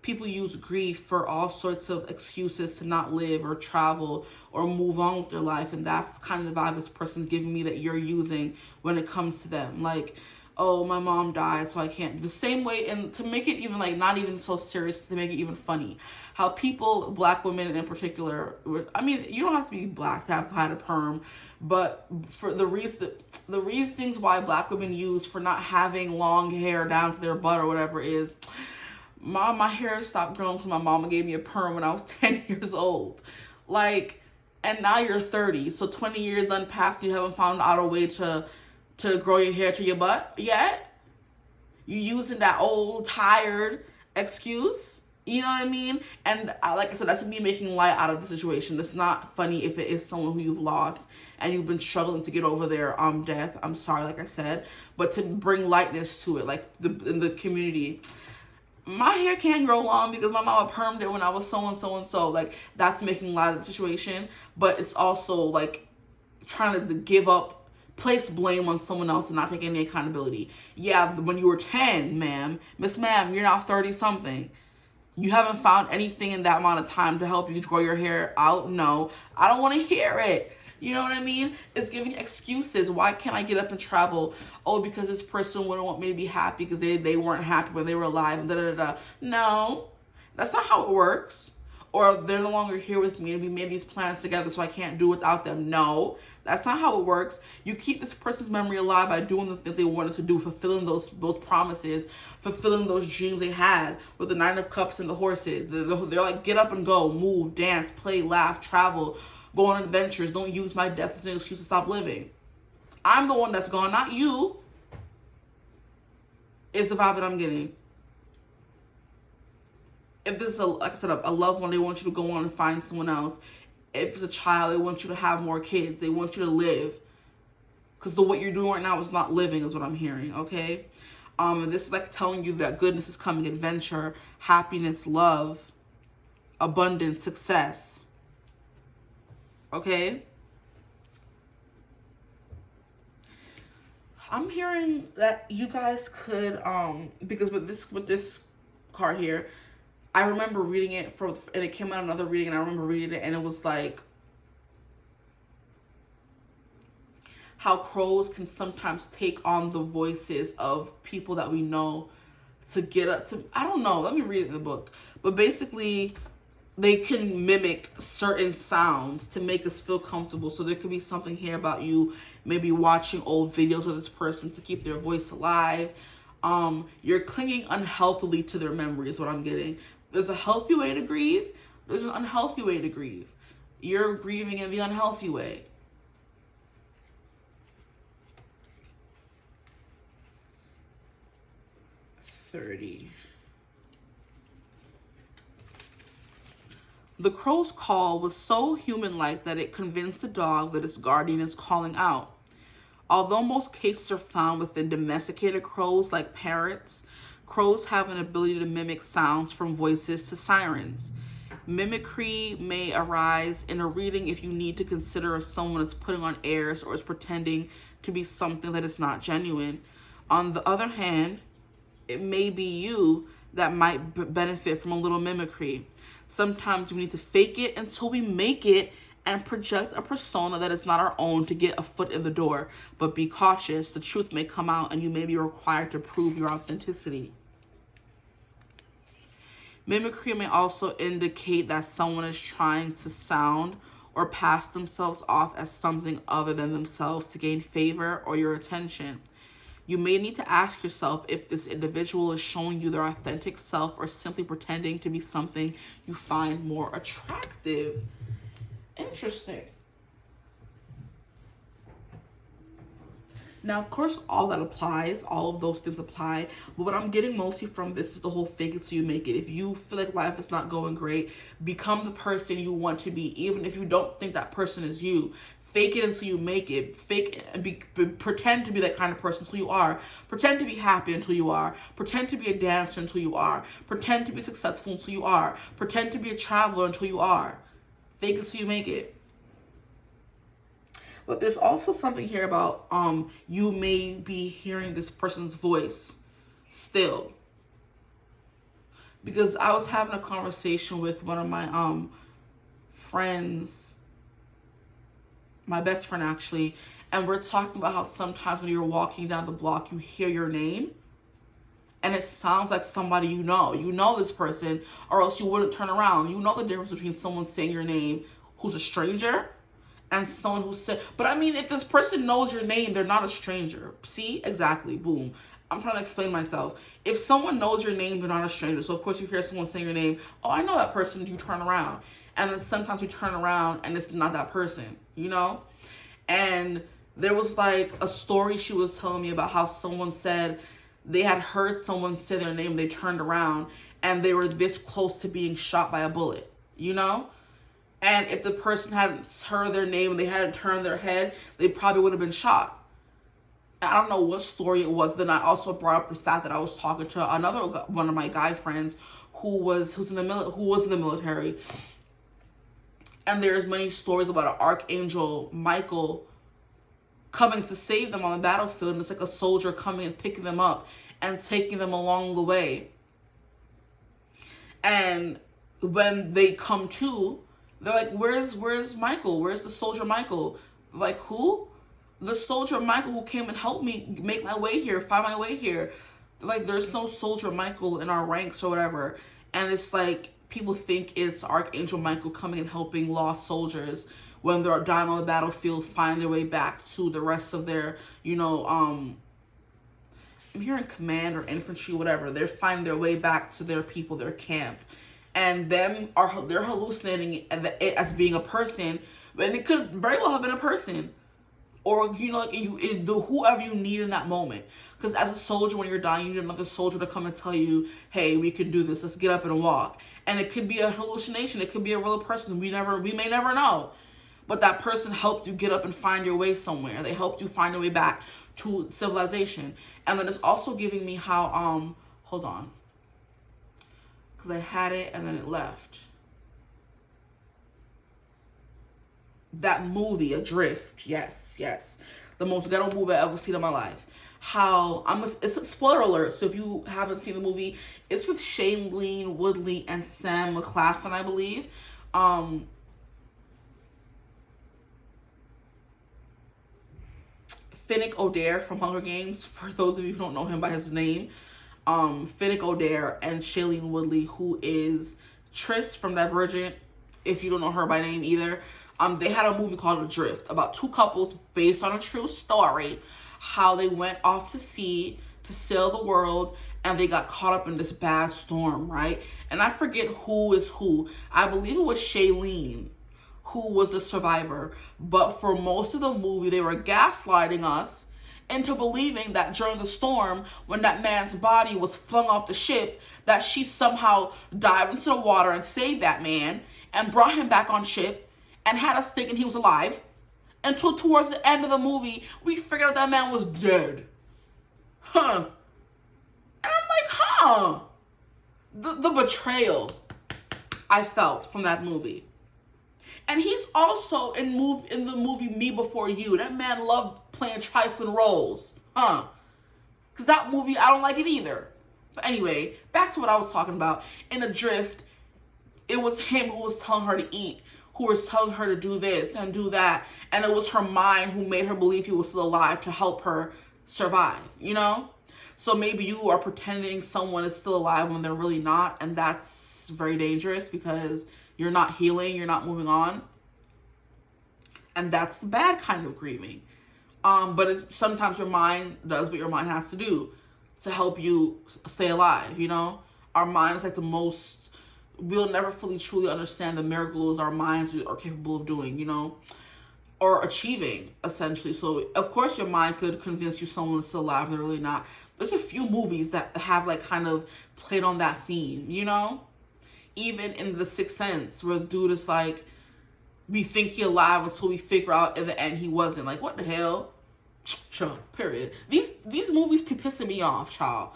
People use grief for all sorts of excuses to not live or travel or move on with their life. And that's kind of the vibe this person's giving me that you're using when it comes to them. Like, oh, my mom died, so I can't. The same way, and to make it even like not even so serious, to make it even funny, how people, black women in particular, I mean, you don't have to be black to have had a perm, but for the reasons why black women use for not having long hair down to their butt or whatever is, my hair stopped growing because my mama gave me a perm when I was 10 years old. Like, and now you're 30, so 20 years done passed, you haven't found out a way to grow your hair to your butt yet? You using that old, tired excuse? You know what I mean? And like I said, that's me making light out of the situation. It's not funny if it is someone who you've lost and you've been struggling to get over their death. I'm sorry, like I said. But to bring lightness to it, like in the community. My hair can't grow long because my mama permed it when I was so and so and so. Like, that's making light of the situation. But it's also like trying to give up, place blame on someone else and not take any accountability. Yeah, when you were 10, ma'am, Miss Ma'am, you're now 30 something. You haven't found anything in that amount of time to help you grow your hair out? No, I don't want to hear it. You know what I mean? It's giving excuses. Why can't I get up and travel? Oh, because this person wouldn't want me to be happy because they weren't happy when they were alive and da-da-da-da. No, that's not how it works. Or they're no longer here with me and we made these plans together so I can't do without them. No, that's not how it works. You keep this person's memory alive by doing the things they wanted to do, fulfilling those promises, fulfilling those dreams they had with the Nine of Cups and the horses. They're like, get up and go, move, dance, play, laugh, travel, go on adventures. Don't use my death as an excuse to stop living. I'm the one that's gone, not you. It's the vibe that I'm getting. If this is, like I said, a loved one, they want you to go on and find someone else. If it's a child, they want you to have more kids. They want you to live. Because what you're doing right now is not living, is what I'm hearing, okay? And this is like telling you that goodness is coming, adventure, happiness, love, abundance, success. Okay? I'm hearing that you guys could, because with this card here, I remember reading it and it came out another reading, and I remember reading it, and it was like how crows can sometimes take on the voices of people that we know to get up to, I don't know, let me read it in the book. But basically, they can mimic certain sounds to make us feel comfortable. So there could be something here about you maybe watching old videos of this person to keep their voice alive. You're clinging unhealthily to their memory is what I'm getting. There's a healthy way to grieve. There's an unhealthy way to grieve. You're grieving in the unhealthy way. $30. The crow's call was so human-like that it convinced the dog that its guardian is calling out. Although most cases are found within domesticated crows like parrots, crows have an ability to mimic sounds from voices to sirens. Mimicry may arise in a reading if you need to consider if someone is putting on airs or is pretending to be something that is not genuine. On the other hand, it may be you that might benefit from a little mimicry. Sometimes we need to fake it until we make it and project a persona that is not our own to get a foot in the door. But be cautious. The truth may come out and you may be required to prove your authenticity. Mimicry may also indicate that someone is trying to sound or pass themselves off as something other than themselves to gain favor or your attention. You may need to ask yourself if this individual is showing you their authentic self or simply pretending to be something you find more attractive. Interesting. Now, of course, all that applies. All of those things apply. But what I'm getting mostly from this is the whole fake it till you make it. If you feel like life is not going great, become the person you want to be, even if you don't think that person is you. Fake it until you make it. Fake it and pretend to be that kind of person until you are. Pretend to be happy until you are. Pretend to be a dancer until you are. Pretend to be successful until you are. Pretend to be a traveler until you are. Fake it till you make it. But there's also something here about you may be hearing this person's voice still. Because I was having a conversation with one of my friends, my best friend actually, And we're talking about how sometimes when you're walking down the block, you hear your name and it sounds like somebody you know. You know this person, or else you wouldn't turn around. You know the difference between someone saying your name who's a stranger and someone who said, but I mean, if this person knows your name, they're not a stranger. See? Exactly. Boom. I'm trying to explain myself. If someone knows your name, they're not a stranger. So of course you hear someone saying your name. Oh, I know that person. You turn around. And then sometimes we turn around and it's not that person, you know? And there was like a story she was telling me about how someone said they had heard someone say their name. They turned around and they were this close to being shot by a bullet, you know? And if the person hadn't heard their name and they hadn't turned their head, they probably would have been shot. I don't know what story it was. Then I also brought up the fact that I was talking to another one of my guy friends who was in the military, and there's many stories about an archangel Michael coming to save them on the battlefield, and it's like a soldier coming and picking them up and taking them along the way. And when they come to, they're like, "Where's Michael? Where's the soldier Michael?" Like, who? The soldier Michael who came and helped me make my way here, find my way here. Like, there's no soldier Michael in our ranks or whatever. And it's like, people think it's Archangel Michael coming and helping lost soldiers when they're dying on the battlefield, find their way back to the rest of their, I'm hearing command or infantry, whatever. They're finding their way back to their people, their camp. And they're hallucinating it as being a person, and it could very well have been a person. Or, whoever you need in that moment. Because as a soldier, when you're dying, you need another soldier to come and tell you, hey, we can do this. Let's get up and walk. And it could be a hallucination. It could be a real person. We may never know. But that person helped you get up and find your way somewhere. They helped you find your way back to civilization. And then it's also giving me how, hold on. Because I had it and then it left. That movie, Adrift, yes. The most ghetto movie I've ever seen in my life. It's a spoiler alert, so if you haven't seen the movie, it's with Shailene Woodley and Sam McClaughlin, I believe. Finnick Odair from Hunger Games, for those of you who don't know him by his name. Finnick Odair and Shailene Woodley, who is Tris from Divergent, if you don't know her by name either. They had a movie called Adrift about two couples based on a true story, how they went off to sea to sail the world and they got caught up in this bad storm, right? And I forget who is who. I believe it was Shailene who was the survivor. But for most of the movie, they were gaslighting us into believing that during the storm, when that man's body was flung off the ship, that she somehow dived into the water and saved that man and brought him back on ship and had us thinking he was alive, until towards the end of the movie, we figured out that man was dead. And I'm like, the betrayal I felt from that movie. And he's also in the movie Me Before You. That man loved playing trifling roles. Because that movie, I don't like it either. But anyway, back to what I was talking about. In Adrift, it was him who was telling her to eat, who was telling her to do this and do that. And it was her mind who made her believe he was still alive to help her survive, So maybe you are pretending someone is still alive when they're really not. And that's very dangerous because you're not healing, you're not moving on. And that's the bad kind of grieving. But sometimes your mind does what your mind has to do to help you stay alive, Our mind is like the most... We'll never fully, truly understand the miracles our minds are capable of doing, or achieving, essentially. So, of course, your mind could convince you someone is still alive and they're really not. There's a few movies that have, kind of played on that theme, Even in The Sixth Sense, where the dude is like, we think he's alive until we figure out in the end he wasn't. Like, what the hell? Period. These movies be pissing me off, child.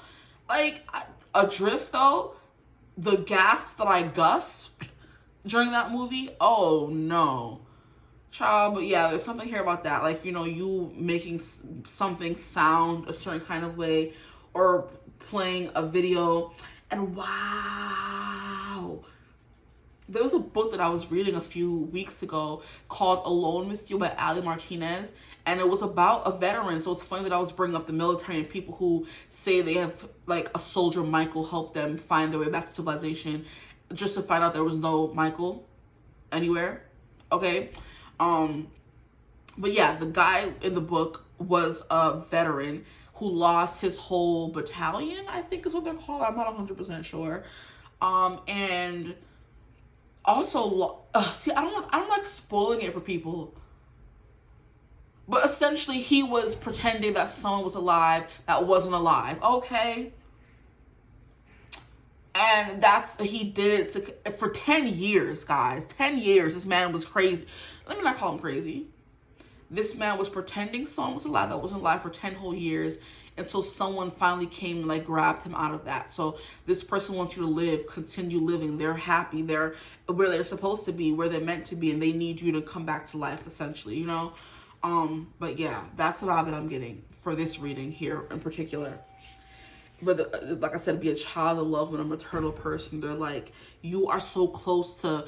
Adrift, though, the gasp that I gasped during that movie, oh no. Child, but yeah, there's something here about that. You making something sound a certain kind of way or playing a video and wow, There was a book that I was reading a few weeks ago called Alone with You by Ali Martinez, and it was about a veteran. So it's funny that I was bringing up the military and people who say they have, like, a soldier Michael help them find their way back to civilization, just to find out there was no Michael anywhere. Okay. But yeah, the guy in the book was a veteran who lost his whole battalion, I think is what they're called. I'm not 100% sure. And also, see, I don't like spoiling it for people. But essentially, he was pretending that someone was alive that wasn't alive. Okay. And he did it for 10 years, guys. 10 years. This man was crazy. Let me not call him crazy. This man was pretending someone was alive that wasn't alive for 10 whole years until someone finally came and, like, grabbed him out of that. So this person wants you to live, continue living. They're happy. They're where they're supposed to be, where they're meant to be, and they need you to come back to life, essentially, you know? But yeah, that's the vibe that I'm getting for this reading here in particular. But like I said, be a child of love and a maternal person. They're like, you are so close to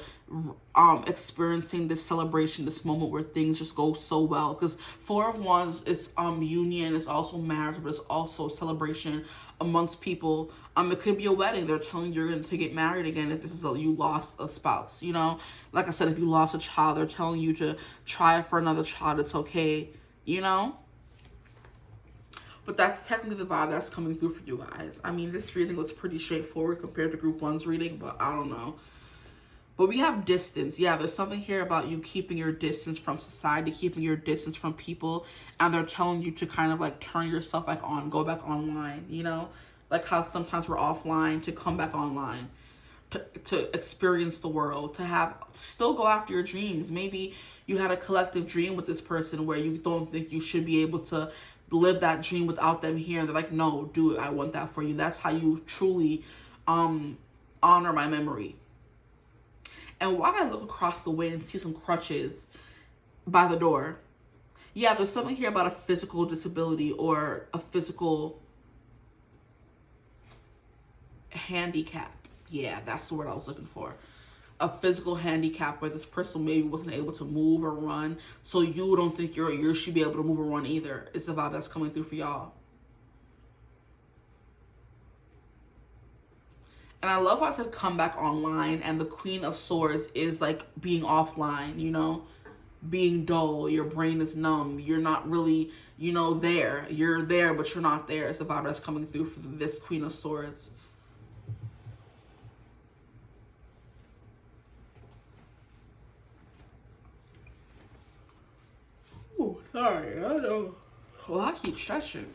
experiencing this celebration, this moment where things just go so well. Because Four of Wands is union, it's also marriage, but it's also celebration amongst people. It could be a wedding. They're telling you you're going to get married again if this is you lost a spouse. You know, like I said, if you lost a child, they're telling you to try for another child. It's okay. You know. But that's technically the vibe that's coming through for you guys. I mean, this reading was pretty straightforward compared to Group 1's reading, but I don't know. But we have distance. Yeah, there's something here about you keeping your distance from society, keeping your distance from people, and they're telling you to kind of, like, turn yourself back on, go back online, you know? Like how sometimes we're offline, to come back online, to experience the world, to still go after your dreams. Maybe you had a collective dream with this person where you don't think you should be able to live that dream without them here, and they're like, no, do it, I want that for you. That's how you truly honor my memory. And while I look across the way and see some crutches by the door, yeah, there's something here about a physical disability or a physical handicap. Yeah, that's the word I was looking for. A physical handicap where this person maybe wasn't able to move or run, so you don't think you should be able to move or run either. It's the vibe that's coming through for y'all. And I love how I said come back online, and the Queen of Swords is like being offline, you know, being dull. Your brain is numb. You're not really, you know, there. You're there, but you're not there. It's the vibe that's coming through for this Queen of Swords. Sorry, I know. Well, I keep stretching.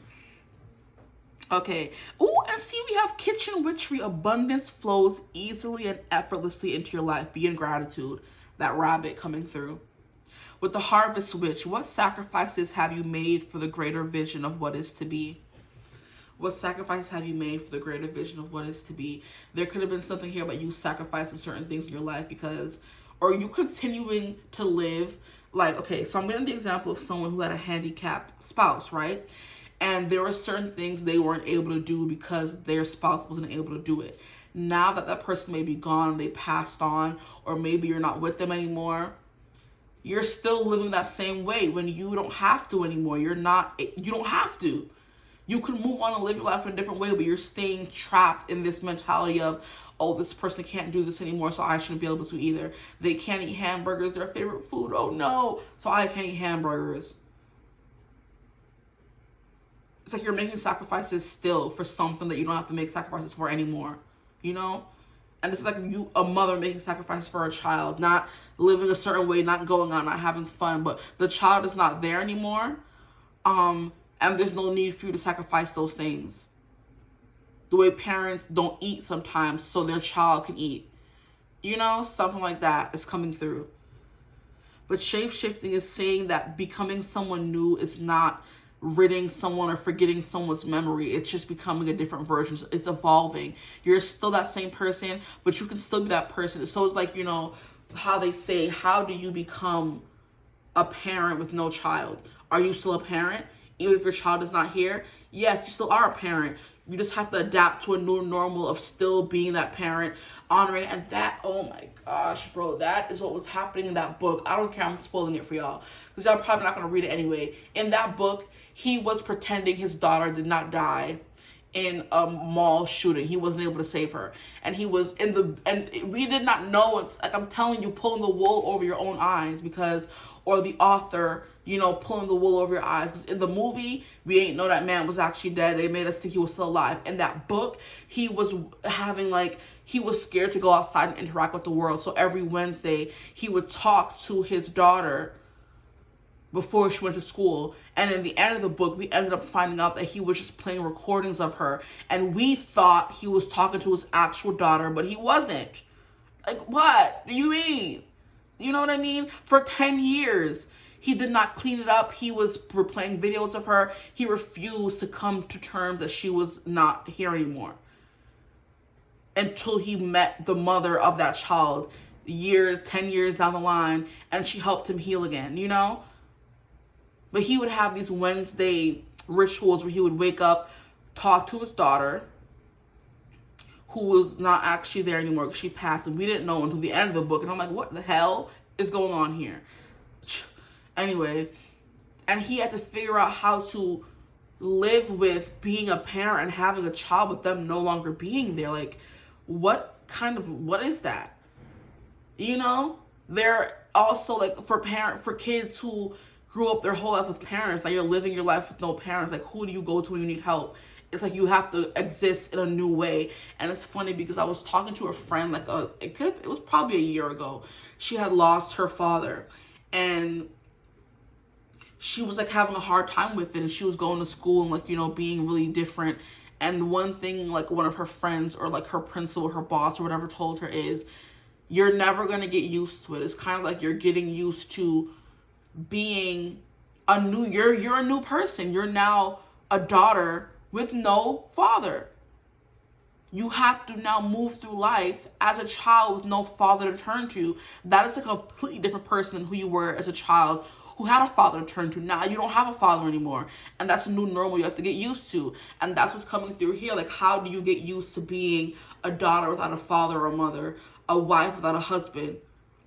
Okay. Ooh, and see, we have kitchen witchery. Abundance flows easily and effortlessly into your life. Be in gratitude. That rabbit coming through. With the harvest witch, what sacrifices have you made for the greater vision of what is to be? What sacrifice have you made for the greater vision of what is to be? There could have been something here about you sacrificing certain things in your life or you continuing to live. Like, okay, so I'm getting the example of someone who had a handicapped spouse, right? And there were certain things they weren't able to do because their spouse wasn't able to do it. Now that that person may be gone, they passed on, or maybe you're not with them anymore, you're still living that same way when you don't have to anymore. You don't have to. You can move on and live your life in a different way, but you're staying trapped in this mentality of, oh, this person can't do this anymore, so I shouldn't be able to either. They can't eat hamburgers, their favorite food. Oh no, so I can't eat hamburgers. It's like you're making sacrifices still for something that you don't have to make sacrifices for anymore, you know? And it's like a mother making sacrifices for a child, not living a certain way, not going out, not having fun, but the child is not there anymore. And there's no need for you to sacrifice those things. The way parents don't eat sometimes so their child can eat. You know, something like that is coming through. But shape-shifting is saying that becoming someone new is not ridding someone or forgetting someone's memory. It's just becoming a different version. It's evolving. You're still that same person, but you can still be that person. So it's like, you know, how they say, how do you become a parent with no child? Are you still a parent? Even if your child is not here? Yes, you still are a parent. You just have to adapt to a new normal of still being that parent, honoring. And that, oh my gosh, bro, that is what was happening in that book. I don't care, I'm spoiling it for y'all, because y'all probably not going to read it anyway. In that book, he was pretending his daughter did not die in a mall shooting. He wasn't able to save her. And he was in the, and we did not know. It's like, I'm telling you, pulling the wool over your own eyes, because, or the author, you know, pulling the wool over your eyes. Because in the movie, we ain't know that man was actually dead. They made us think he was still alive. In that book, he was having like, he was scared to go outside and interact with the world. So every Wednesday, he would talk to his daughter before she went to school. And in the end of the book, we ended up finding out that he was just playing recordings of her. And we thought he was talking to his actual daughter, but he wasn't. Like, what do you mean? You know what I mean? For 10 years, he did not clean it up. He was replaying videos of her. He refused to come to terms that she was not here anymore. Until he met the mother of that child 10 years down the line, and she helped him heal again, you know? But he would have these Wednesday rituals where he would wake up, talk to his daughter, who was not actually there anymore because she passed, and we didn't know until the end of the book. And I'm like, what the hell is going on here? Anyway, and he had to figure out how to live with being a parent and having a child with them no longer being there. Like, what is that? You know? They're also like, for kids who grew up their whole life with parents, like, you're living your life with no parents. Like, who do you go to when you need help? It's like you have to exist in a new way. And it's funny because I was talking to a friend, like, it was probably a year ago. She had lost her father, and she was like having a hard time with it, and she was going to school and, like, you know, being really different. And one thing, like, one of her friends or like her principal, her boss or whatever told her is, you're never going to get used to it. It's kind of like you're getting used to being you're a new person. You're now a daughter with no father. You have to now move through life as a child with no father to turn to. That is a completely different person than who you were as a child who had a father to turn to. Now you don't have a father anymore. And that's a new normal you have to get used to. And that's what's coming through here. Like, how do you get used to being a daughter without a father or a mother, a wife without a husband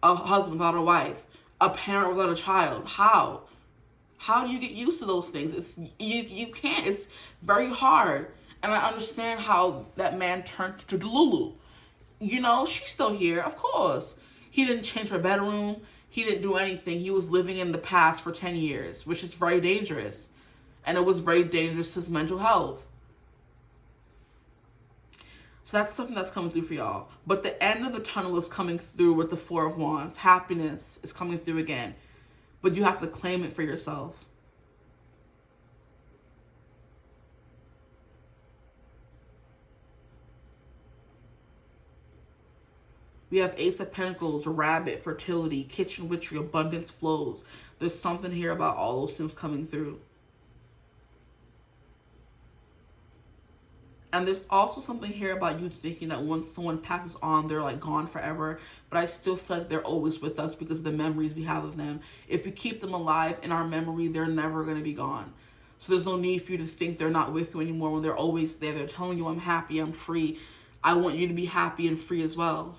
without a wife, a parent without a child? How? How do you get used to those things? You can't. It's very hard. And I understand how that man turned to Delulu. You know, she's still here, of course. He didn't change her bedroom. He didn't do anything. He was living in the past for 10 years, which is very dangerous. And it was very dangerous to his mental health. So that's something that's coming through for y'all. But the end of the tunnel is coming through with the Four of Wands. Happiness is coming through again. But you have to claim it for yourself. We have Ace of Pentacles, Rabbit, Fertility, Kitchen Witchery, Abundance flows. There's something here about all those things coming through. And there's also something here about you thinking that once someone passes on, they're like gone forever. But I still feel like they're always with us because of the memories we have of them. If we keep them alive in our memory, they're never going to be gone. So there's no need for you to think they're not with you anymore when they're always there. They're telling you, I'm happy, I'm free. I want you to be happy and free as well.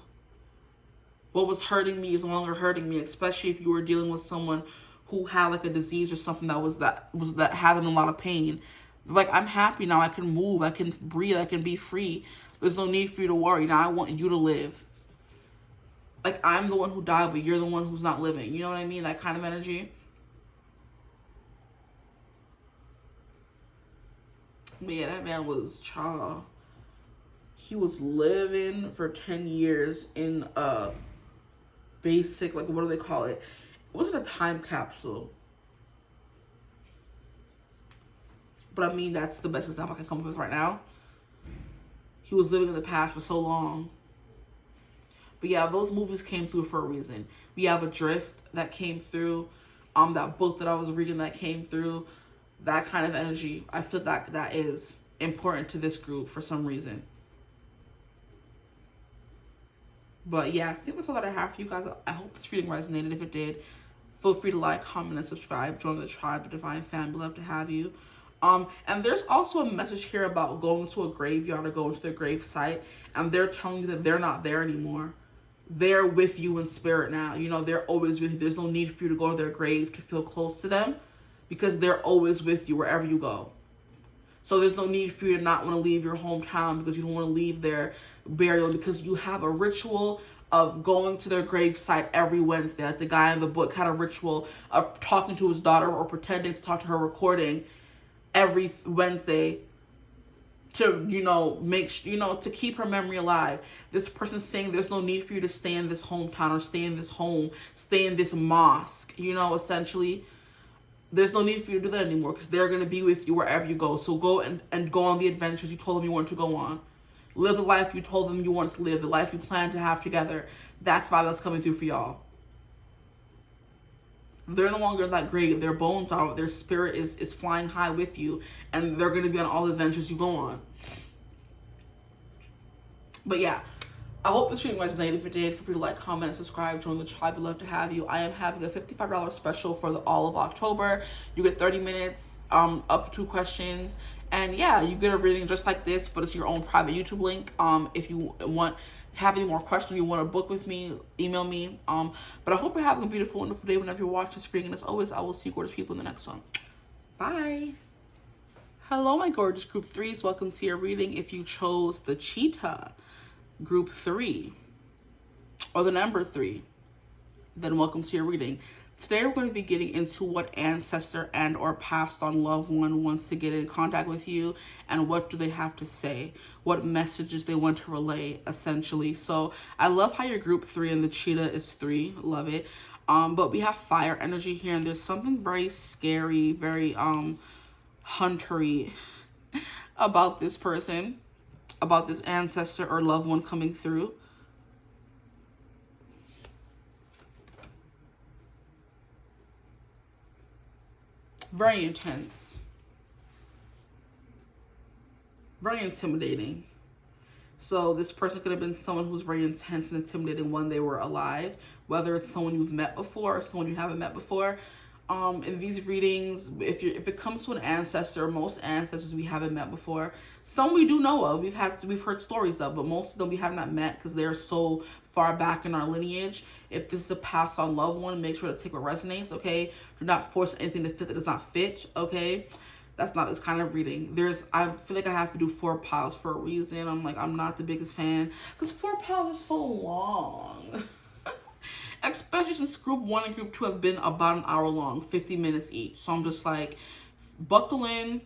What was hurting me is no longer hurting me, especially if you were dealing with someone who had like a disease or something that had them in a lot of pain. Like, I'm happy now. I can move. I can breathe. I can be free. There's no need for you to worry. Now I want you to live. Like, I'm the one who died, but you're the one who's not living. You know what I mean? That kind of energy. But yeah, that man was he was living for 10 years in a basic, like, what do they call it? It wasn't a time capsule. But I mean, that's the best example I can come up with right now. He was living in the past for so long. But yeah, those movies came through for a reason. We have Adrift that came through. That book that I was reading that came through. That kind of energy. I feel that is important to this group for some reason. But yeah, I think that's all that I have for you guys. I hope this reading resonated. If it did, feel free to like, comment, and subscribe. Join the tribe, the Divine Family. Love to have you. And there's also a message here about going to a graveyard or going to their grave site, and they're telling you that they're not there anymore. They're with you in spirit now. You know, they're always with you. There's no need for you to go to their grave to feel close to them, because they're always with you wherever you go. So there's no need for you to not want to leave your hometown because you don't want to leave their burial, because you have a ritual of going to their grave site every Wednesday. Like the guy in the book had a ritual of talking to his daughter or pretending to talk to her, recording every Wednesday to, you know, to keep her memory alive. This person's saying there's no need for you to stay in this hometown or stay in this home, stay in this mosque, you know, essentially. There's no need for you to do that anymore, because they're going to be with you wherever you go. So go and go on the adventures you told them you wanted to go on. Live the life you told them you wanted to live, the life you planned to have together. That's why that's coming through for y'all. They're no longer in that grave. Their bones are, their spirit is flying high with you, and they're going to be on all the adventures you go on. But yeah, I hope this reading resonated. If it did, feel free to like, comment, and subscribe. Join the tribe. We'd love to have you. I am having a $55 special for all of October. You get 30 minutes, up to 2 questions. And yeah, you get a reading just like this, but it's your own private YouTube link. If you have any more questions, you want to book with me, email me. But I hope you're having a beautiful, wonderful day whenever you watch this reading. And as always, I will see you gorgeous people in the next one. Bye. Hello, my gorgeous group 3s. Welcome to your reading. If you chose the cheetah, group 3, or the number 3, then welcome to your reading. Today we're going to be getting into what ancestor and or passed on loved one wants to get in contact with you, and what do they have to say, what messages they want to relay, essentially. So I love how your group 3 and the cheetah is 3. Love it. But we have fire energy here, and there's something very scary, very huntery about this person, about this ancestor or loved one coming through. Very intense. Very intimidating. So this person could have been someone who's very intense and intimidating when they were alive, whether it's someone you've met before or someone you haven't met before. In these readings, if it comes to an ancestor, most ancestors we haven't met before. Some we do know of, we've heard stories of, but most of them we have not met because they're so far back in our lineage. If this is a passed on loved one, make sure to take what resonates, okay? Do not force anything to fit that does not fit, okay? That's not this kind of reading. I feel like I have to do 4 piles for a reason. I'm not the biggest fan because 4 piles are so long. Especially since group 1 and group 2 have been about an hour long, 50 minutes each. So I'm just like, buckle in.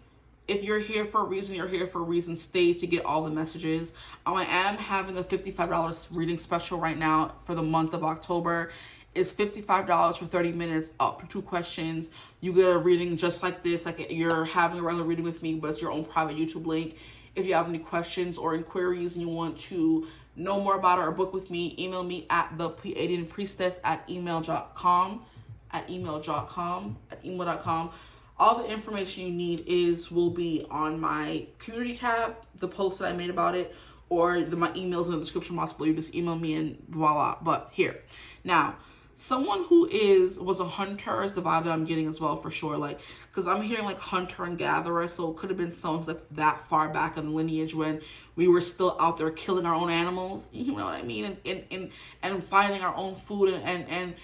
If you're here for a reason, you're here for a reason. Stay to get all the messages. I am having a $55 reading special right now for the month of October. It's $55 for 30 minutes, up to 2 questions. You get a reading just like this, like you're having a regular reading with me, but it's your own private YouTube link. If you have any questions or inquiries and you want to know more about it or book with me, email me at ThePleiadianPriestess at email.com. All the information you need will be on my community tab, the post that I made about it, or my emails in the description box below. You just email me and voila. But here, now, someone who was a hunter is the vibe that I'm getting as well, for sure. Like, because I'm hearing like hunter and gatherer, so it could have been someone who's like that far back in the lineage when we were still out there killing our own animals, you know what I mean, and finding our own food and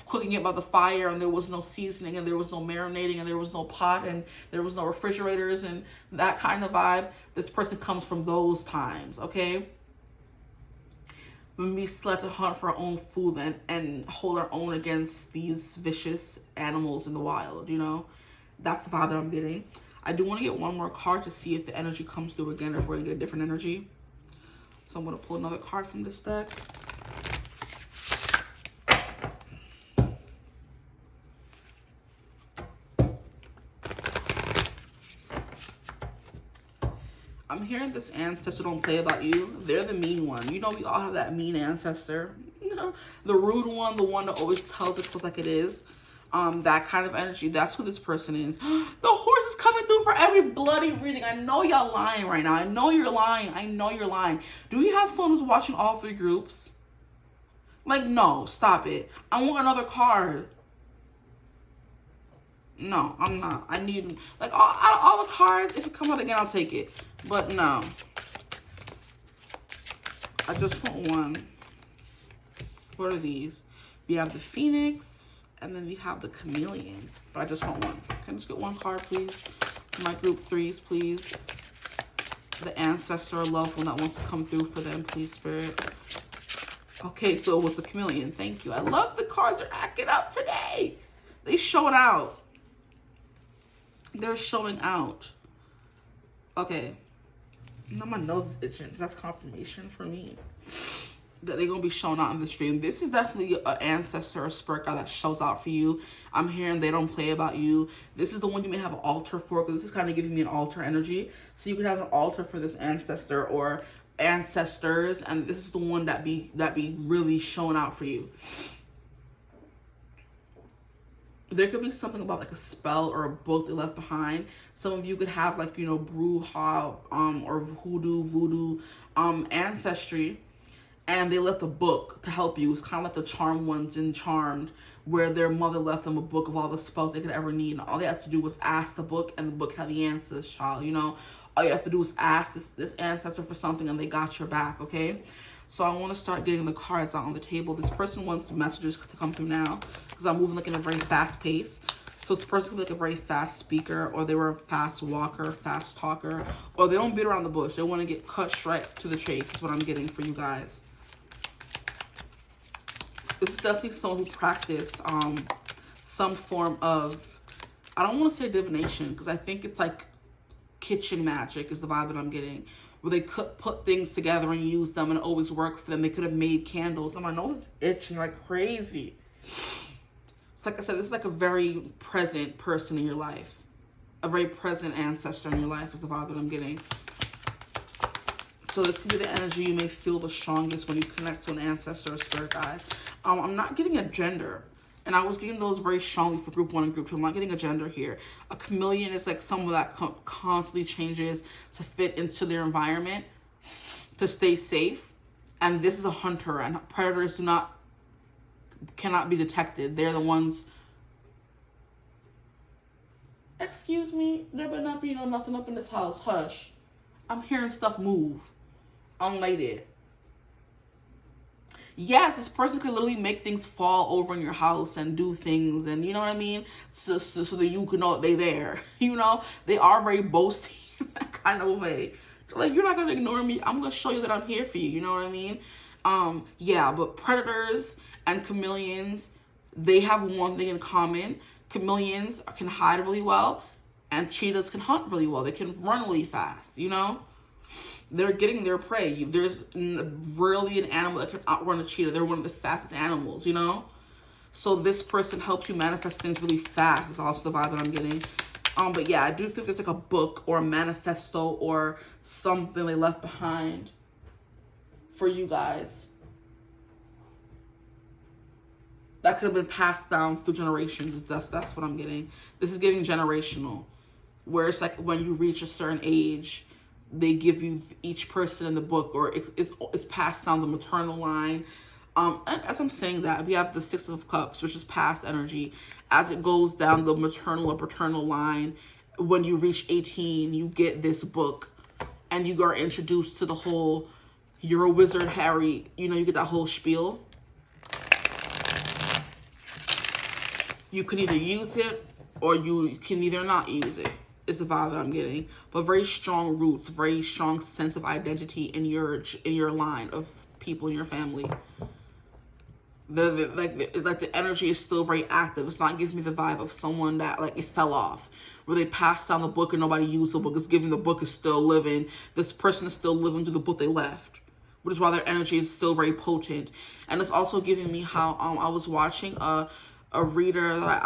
cooking it by the fire, and there was no seasoning, and there was no marinating, and there was no pot, and there was no refrigerators, and that kind of vibe. This person comes from those times, okay? When we still had to hunt for our own food and hold our own against these vicious animals in the wild, you know? That's the vibe that I'm getting. I do want to get one more card to see if the energy comes through again, or if we're going to get a different energy. So I'm going to pull another card from this deck. I'm hearing this ancestor don't play about you. They're the mean one. You know, we all have that mean ancestor. You know, the rude one, the one that always tells us what's like it is. That kind of energy. That's who this person is. The horse is coming through for every bloody reading. I know y'all lying right now. I know you're lying. I know you're lying. Do you have someone who's watching all 3 groups? Like, no, stop it. I want another card. No, I'm not. I need, like, all the cards. If it comes out again, I'll take it. But no. I just want one. What are these? We have the Phoenix, and then we have the Chameleon. But I just want one. Can I just get one card, please? My group threes, please. The Ancestor or loved one that wants to come through for them, please, Spirit. Okay, so it was the Chameleon. Thank you. I love the cards are acting up today. They showing out. They're showing out. Okay. Now my nose is itching. So that's confirmation for me that they're going to be showing out in the stream. This is definitely an Ancestor or Spirit guide that shows out for you. I'm hearing they don't play about you. This is the one you may have an altar for, because this is kind of giving me an altar energy. So you could have an altar for this Ancestor or ancestors, and this is the one that be really showing out for you. There could be something about like a spell or a book they left behind. Some of you could have like, you know, bruja or voodoo ancestry, and they left a book to help you. It's kind of like the Charmed ones in Charmed, where their mother left them a book of all the spells they could ever need, and all they had to do was ask the book, and the book had the answers, child. You know, all you have to do is ask this ancestor for something, and they got your back. Okay, so I want to start getting the cards out on the table. This person wants messages to come through now, because I'm moving like in a very fast pace. So this person could be like a very fast speaker, or they were a fast walker, fast talker, or they don't beat around the bush. They want to get cut straight to the chase. Is what I'm getting for you guys. This is definitely someone who practice some form of, I don't want to say divination, because I think it's like kitchen magic is the vibe that I'm getting, where they could put things together and use them and it always worked for them. They could have made candles, and my nose is itching like crazy. So like I said, this is like a very present person in your life. A very present ancestor in your life is the vibe that I'm getting. So this could be the energy you may feel the strongest when you connect to an ancestor or spirit guide. I'm not getting a gender. And I was getting those very strongly for group 1 and group 2. I'm not getting a gender here. A chameleon is like someone that constantly changes to fit into their environment, to stay safe. And this is a hunter, and predators cannot be detected. They're the ones. Excuse me, there better not be nothing up in this house. Hush. I'm hearing stuff move. Unlighted. Yes, this person could literally make things fall over in your house and do things, and you know what I mean? So that you can know that they're there. You know, they are very boasting in that kind of way. Like, you're not going to ignore me. I'm going to show you that I'm here for you. You know what I mean? Yeah, but predators and chameleons, they have one thing in common. Chameleons can hide really well, and cheetahs can hunt really well. They can run really fast, you know? They're getting their prey. There's really an animal that can outrun a cheetah. They're one of the fastest animals, you know? So this person helps you manifest things really fast. It's also the vibe that I'm getting. But yeah, I do think there's like a book or a manifesto or something they left behind for you guys that could have been passed down through generations. That's what I'm getting. This is giving generational, where it's like when you reach a certain age, they give you each person in the book, or it's passed down the maternal line. And as I'm saying that, we have the 6 of Cups, which is past energy. As it goes down the maternal or paternal line, when you reach 18, you get this book, and you are introduced to the whole, you're a wizard, Harry. You know, you get that whole spiel. You can either use it, or you can either not use it. Is the vibe that I'm getting. But very strong roots, very strong sense of identity in your line of people in your family. The energy is still very active. It's not giving me the vibe of someone that like it fell off, where they passed down the book and nobody used the book. It's giving the book is still living. This person is still living through the book they left, which is why their energy is still very potent. And it's also giving me how I was watching a reader that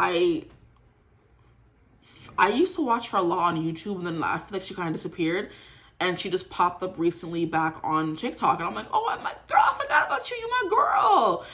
I used to watch her a lot on YouTube, and then I feel like she kind of disappeared, and she just popped up recently back on TikTok, and I'm like, oh, my girl, I forgot about you. You my girl.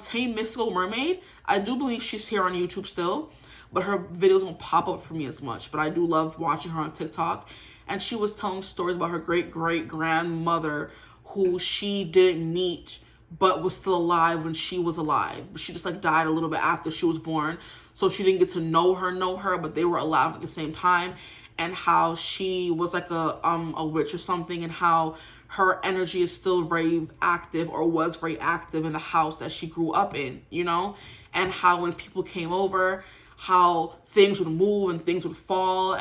Tame Mystical Mermaid. I do believe she's here on YouTube still, but her videos won't pop up for me as much, but I do love watching her on TikTok. And she was telling stories about her great-great-grandmother who she didn't meet but was still alive when she was alive. But she just like died a little bit after she was born. so she didn't get to know her, but they were alive at the same time, and how she was like a witch or something, and how her energy is still very active, or was very active in the house that she grew up in, you know, and how when people came over, how things would move and things would fall.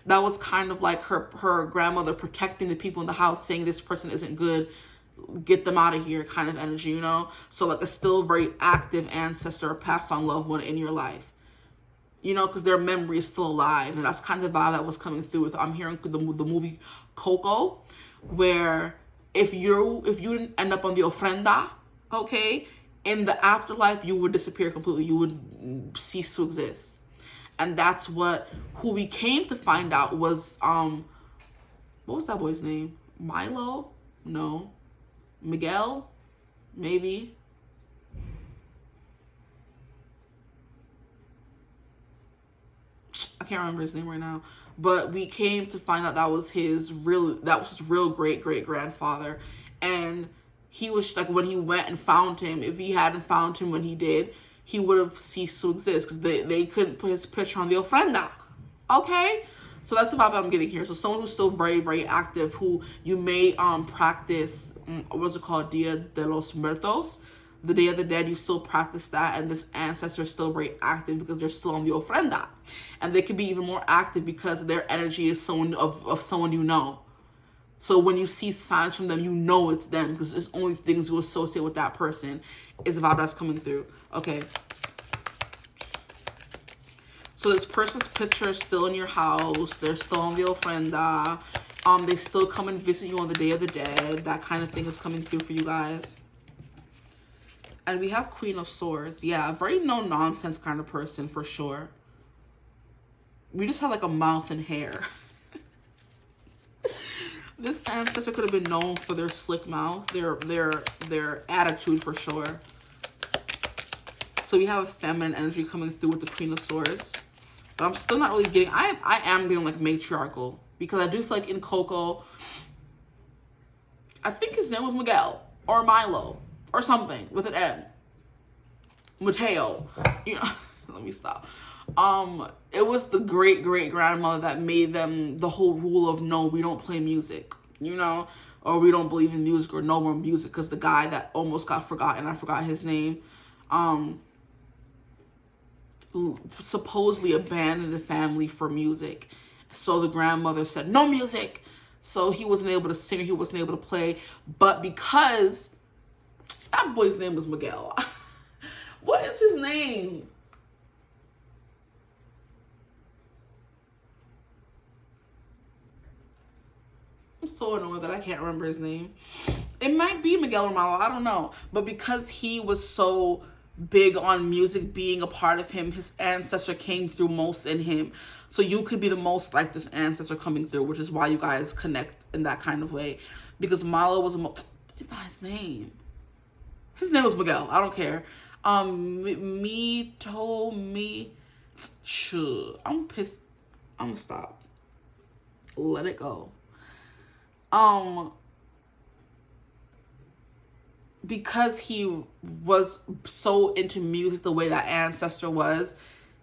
That was kind of like her grandmother protecting the people in the house, saying this person isn't good, get them out of here kind of energy, you know? So like a still very active ancestor, passed on loved one in your life, you know, because their memory is still alive. And that's kind of the vibe that was coming through with, I'm hearing the movie Coco, where if you didn't end up on the ofrenda, okay, in the afterlife, you would disappear completely. You would cease to exist. And that's who we came to find out was, what was that boy's name? Milo? No. Miguel? Maybe. I can't remember his name right now. But we came to find out that was his real great grandfather. And he was like, when he went and found him, if he hadn't found him when he did, he would have ceased to exist, because they couldn't put his picture on the ofrenda. Okay? So that's the vibe I'm getting here. So someone who's still very, very active, who you may practice, what's it called, Dia de los Muertos, the Day of the Dead. You still practice that, and this ancestor is still very active because they're still on the ofrenda. And they could be even more active because their energy is someone of someone you know. So when you see signs from them, you know it's them, because there's only things you associate with that person is the vibe that's coming through. Okay. So this person's picture is still in your house. They're still on the ofrenda. They still come and visit you on the Day of the Dead. That kind of thing is coming through for you guys. And we have Queen of Swords. Yeah, very no-nonsense kind of person for sure. We just have like a mouth and hair. This ancestor could have been known for their slick mouth, their attitude for sure. So we have a feminine energy coming through with the Queen of Swords. But I'm still not really getting, I am getting like matriarchal, because I do feel like in Coco, I think his name was Miguel or Milo or something with an M. Mateo, you know, let me stop. It was the great grandmother that made them the whole rule of, no, we don't play music, you know, or we don't believe in music, or no more music, because the guy that almost got forgotten, I forgot his name, supposedly abandoned the family for music. So the grandmother said, no music. So he wasn't able to sing, he wasn't able to play. But because that boy's name was Miguel. What is his name? I'm so annoyed that I can't remember his name. It might be Miguel or Malo, I don't know. But because he was so big on music being a part of him, his ancestor came through most in him. So you could be the most like this ancestor coming through, which is why you guys connect in that kind of way. Because Malo was it's not his name. His name was Miguel. I don't care. I'm pissed. I'm gonna stop. Let it go. Because he was so into music the way that ancestor was,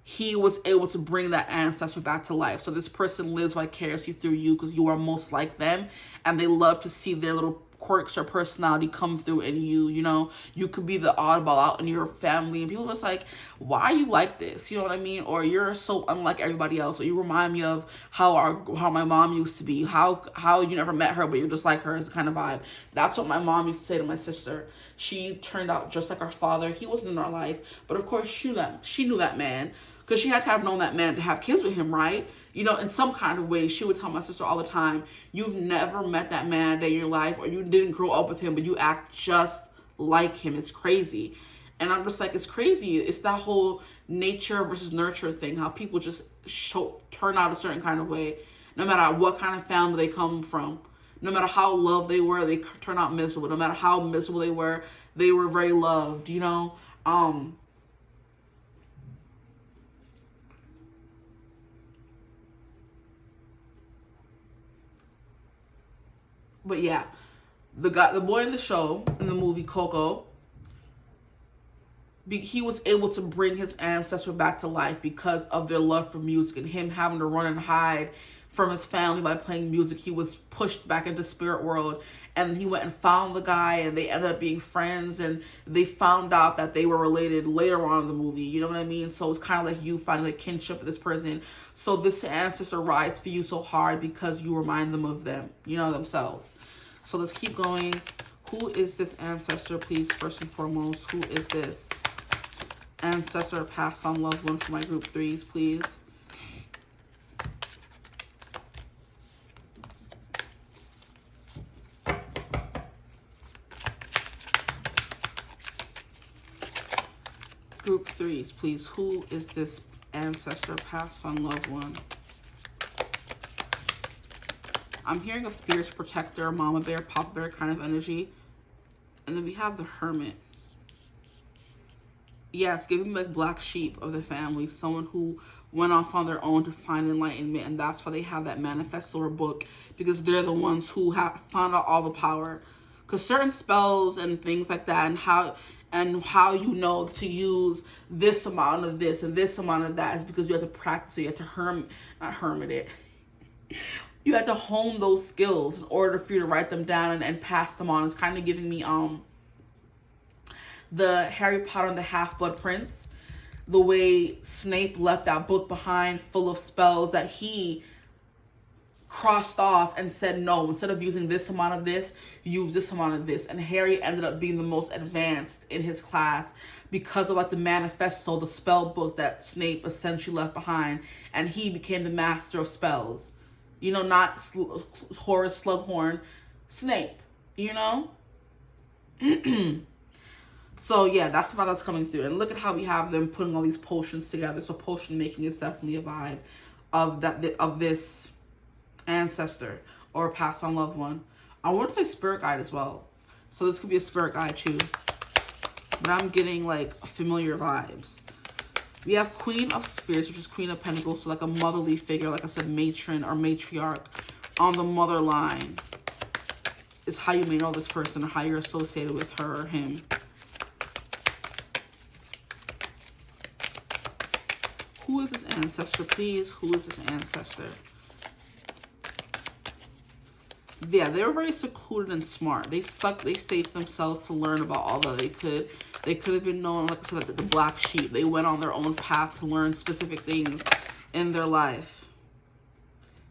he was able to bring that ancestor back to life. So this person lives vicariously through you, because you are most like them, and they love to see their little quirks or personality come through in you. You know, you could be the oddball out in your family, and people are just like, why are you like this? You know what I mean? Or you're so unlike everybody else, or you remind me of how my mom used to be, how you never met her but you're just like her, is the kind of vibe. That's what my mom used to say to my sister. She turned out just like our father. He wasn't in our life, but of course she knew that man, because she had to have known that man to have kids with him, right? You know, in some kind of way. She would tell my sister all the time, you've never met that man a day in your life, or you didn't grow up with him, but you act just like him. It's crazy. And I'm just like, it's crazy. It's that whole nature versus nurture thing, how people just turn out a certain kind of way, no matter what kind of family they come from. No matter how loved they were, they turn out miserable. No matter how miserable they were very loved, you know? But yeah, the boy in the show, in the movie Coco, he was able to bring his ancestor back to life because of their love for music, and him having to run and hide from his family by playing music. He was pushed back into spirit world, and he went and found the guy, and they ended up being friends, and they found out that they were related later on in the movie. You know what I mean? So it's kind of like you finding a kinship with this person. So this ancestor rides for you so hard because you remind them of them, you know, themselves. So let's keep going. Who is this ancestor, please? First and foremost, who is this ancestor, passed on loved one for my group 3s, please? Group 3s, please. Who is this ancestor, passed on loved one? I'm hearing a fierce protector, mama bear, papa bear kind of energy. And then we have the hermit. Yes, giving like black sheep of the family, someone who went off on their own to find enlightenment, and that's why they have that manifestor book, because they're the ones who have found out all the power. Because certain spells and things like that, and how you know to use this amount of this and this amount of that, is because you have to practice it. You have to you have to hone those skills in order for you to write them down and pass them on. It's kind of giving me the Harry Potter and the Half-Blood Prince, the way Snape left that book behind full of spells that he crossed off and said, no, instead of using this amount of this, use this amount of this. And Harry ended up being the most advanced in his class because of like the manifesto, the spell book that Snape essentially left behind, and he became the master of spells. You know, not Horace Slughorn, Snape, you know? So yeah, that's how that's coming through. And look at how we have them putting all these potions together. So potion making is definitely a vibe of this ancestor or passed on loved one. I want to say spirit guide as well. So this could be a spirit guide too. But I'm getting like familiar vibes. We have Queen of Spheres, which is Queen of Pentacles, so like a motherly figure, like I said, matron or matriarch on the mother line is how you may know this person or how you're associated with her or him. Who is this ancestor, please? Who is this ancestor? Yeah, they were very secluded and smart. They stayed to themselves to learn about all that they could. They could have been known, like I said, the black sheep. They went on their own path to learn specific things in their life.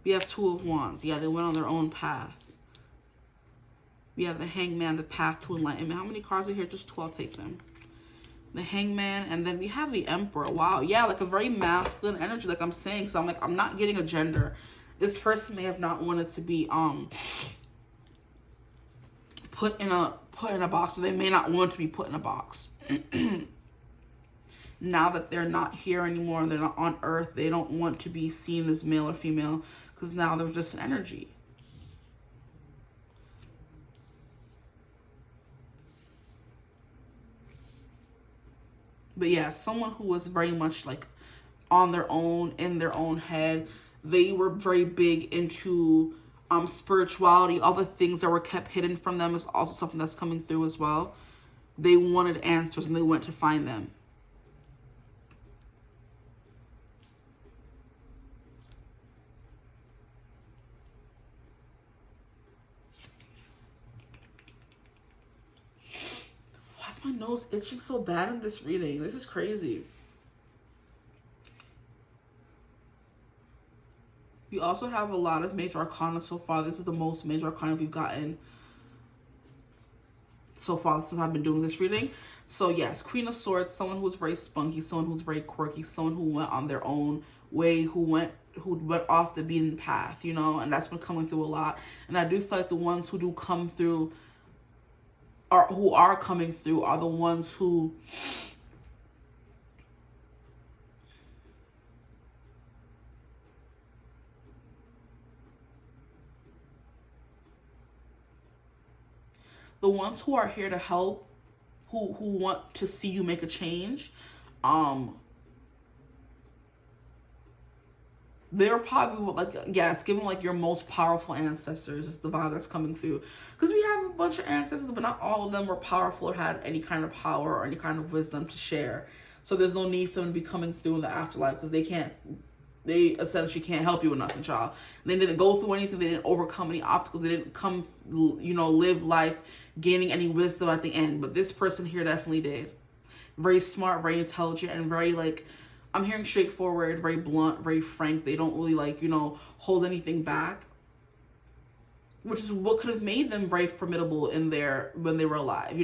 We have Two of Wands. Yeah, they went on their own path. We have the Hangman, the path to enlightenment. How many cards are here? Just 2. I'll take them. The Hangman, and then we have the Emperor. Wow, yeah, like a very masculine energy, like I'm saying. So I'm not getting a gender. This person may have not wanted to be put in a box, or they may not want to be put in a box. Now that they're not here anymore, they're not on Earth, they don't want to be seen as male or female, because now they're just an energy. But yeah, someone who was very much like on their own, in their own head. They were very big into spirituality. All the things that were kept hidden from them is also something that's coming through as well. They wanted answers and they went to find them. Why is my nose itching so bad in this reading? This is crazy. We also have a lot of major arcana so far. This is the most major arcana we've gotten so far since I've been doing this reading. So yes, Queen of Swords, someone who's very spunky, someone who's very quirky, someone who went on their own way, who went off the beaten path, you know, and that's been coming through a lot. And I do feel like the ones who do come through, or who are coming through, are the ones who are here to help, who want to see you make a change. The they're probably like, yeah, it's giving like your most powerful ancestors is the vibe that's coming through. Because we have a bunch of ancestors, but not all of them were powerful or had any kind of power or any kind of wisdom to share. So there's no need for them to be coming through in the afterlife, because they essentially can't help you with nothing, child. They didn't go through anything. They didn't overcome any obstacles. They didn't come, live life gaining any wisdom at the end. But this person here definitely did. Very smart, very intelligent, and very, like, I'm hearing straightforward, very blunt, very frank. They don't really, like, hold anything back, which is what could have made them very formidable when they were alive,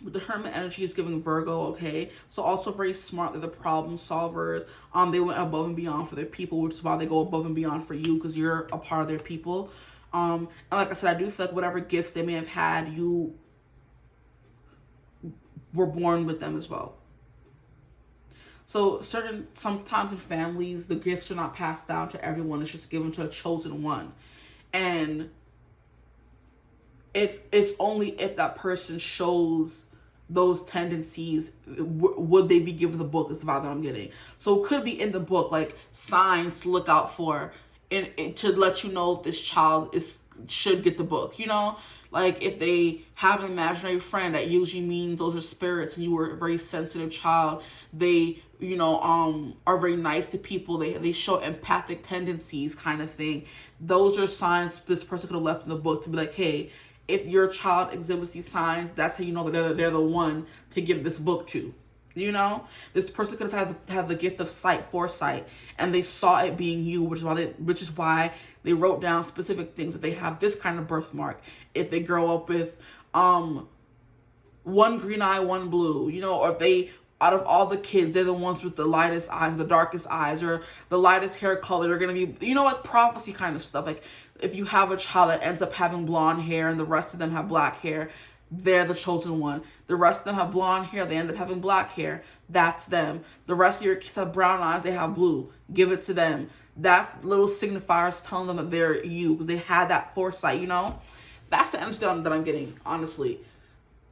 But the Hermit energy is giving Virgo, okay? So also very smart. They're the problem solvers. They went above and beyond for their people, which is why they go above and beyond for you, because you're a part of their people. And like I said, I do feel like whatever gifts they may have had, you were born with them as well. So sometimes in families, the gifts are not passed down to everyone. It's just given to a chosen one. And it's only if that person shows those tendencies would they be given the book, is the vibe that I'm getting. So it could be in the book, like signs to look out for and to let you know if this child should get the book, Like if they have an imaginary friend, that usually means those are spirits and you were a very sensitive child. They, are very nice to people. They show empathic tendencies, kind of thing. Those are signs this person could have left in the book to be like, hey, if your child exhibits these signs, that's how you know that they're the one to give this book to. This person could have had the gift of foresight, and they saw it being you, which is why they wrote down specific things. That they have this kind of birthmark, if they grow up with one green eye, one blue, or if they, out of all the kids, they're the ones with the lightest eyes, the darkest eyes, or the lightest hair color. They're gonna be, like prophecy kind of stuff. Like if you have a child that ends up having blonde hair and the rest of them have black hair, they're the chosen one. The rest of them have blonde hair, they end up having black hair. That's them. The rest of your kids have brown eyes, they have blue. Give it to them. That little signifier is telling them that they're you, because they had that foresight, That's the energy that I'm getting, honestly.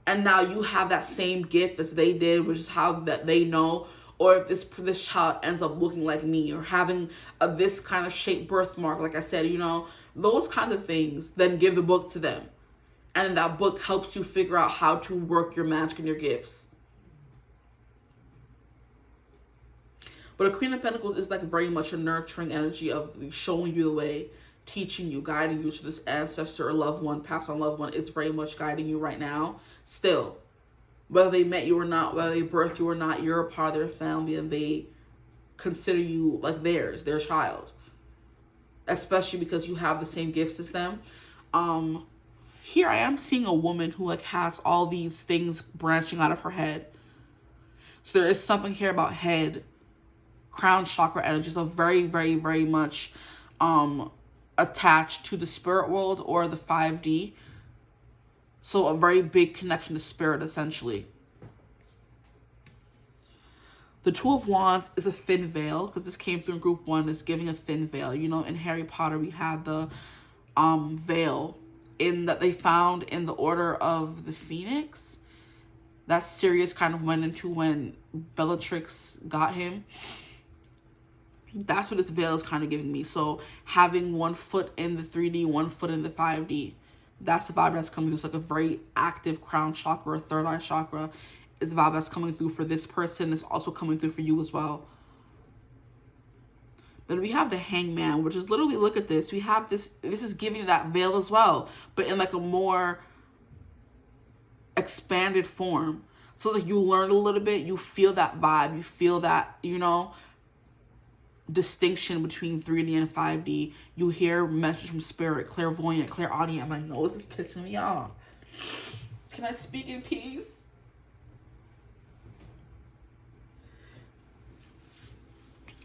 And now you have that same gift as they did, which is how that they know. Or if this child ends up looking like me, or having this kind of shaped birthmark, like I said, those kinds of things, then give the book to them. And that book helps you figure out how to work your magic and your gifts. But a Queen of Pentacles is like very much a nurturing energy of showing you the way, teaching you, guiding you to this ancestor or loved one, past on loved one. Is very much guiding you right now. Still, whether they met you or not, whether they birthed you or not, you're a part of their family and they consider you like their child. Especially because you have the same gifts as them. Here I am seeing a woman who like has all these things branching out of her head. So there is something here about head, crown chakra energy, so very, very, very much attached to the spirit world or the 5D. So a very big connection to spirit, essentially. The Two of Wands is a thin veil, because this came through in group 1, is giving a thin veil. In Harry Potter we had the veil that they found in the Order of the Phoenix. That Sirius kind of went into when Bellatrix got him. That's what this veil is kind of giving me. So having one foot in the 3D, one foot in the 5D. That's the vibe that's coming through. It's like a very active crown chakra, third eye chakra. It's a vibe that's coming through for this person. It's also coming through for you as well. Then we have the Hangman, which is literally, look at this. We have this is giving that veil as well, but in like a more expanded form. So it's like you learn a little bit, you feel that vibe, you feel that, distinction between 3D and 5D. You hear message from spirit, clairvoyant, clairaudient. My nose is pissing me off. Can I speak in peace?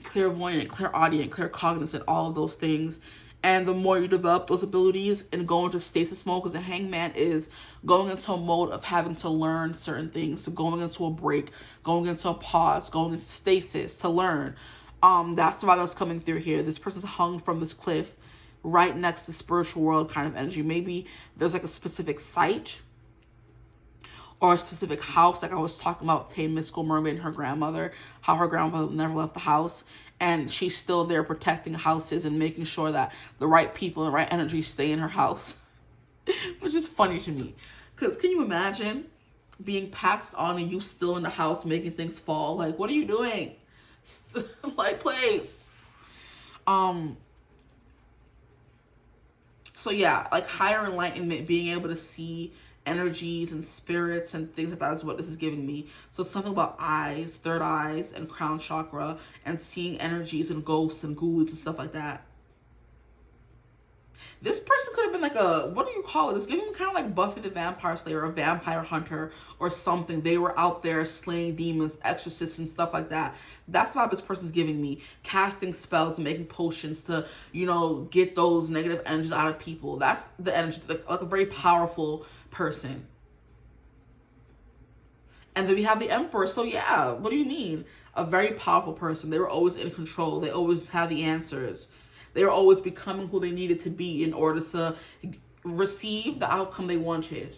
Clairvoyant, clairaudient, claircognizant, all of those things. And the more you develop those abilities and go into stasis mode, because the Hangman is going into a mode of having to learn certain things. So going into a break, going into a pause, going into stasis to learn. That's why that's coming through here. This person's hung from this cliff right next to spiritual world kind of energy. Maybe there's like a specific site or a specific house, like I was talking about Tay Mystical Mermaid and her grandmother, how her grandmother never left the house. and she's still there protecting houses and making sure that the right people and the right energy stay in her house. Which is funny to me. Because can you imagine being passed on and you still in the house making things fall? Like, what are you doing? Like, please. So yeah, like higher enlightenment, being able to see energies and spirits and things like that is what this is giving me. So something about eyes, third eyes, and crown chakra, and seeing energies and ghosts and ghouls and stuff like that. This person could have been like a, what do you call it? It's giving me kind of like Buffy the Vampire Slayer, a vampire hunter or something. They were out there slaying demons, exorcists and stuff like that. That's what this person's giving me. Casting spells and making potions to, you know, get those negative energies out of people. That's the energy, like a very powerful person. And then we have the Emperor. So yeah, what do you mean? A very powerful person. They were always in control. They always had the answers. They were always becoming who they needed to be in order to receive the outcome they wanted.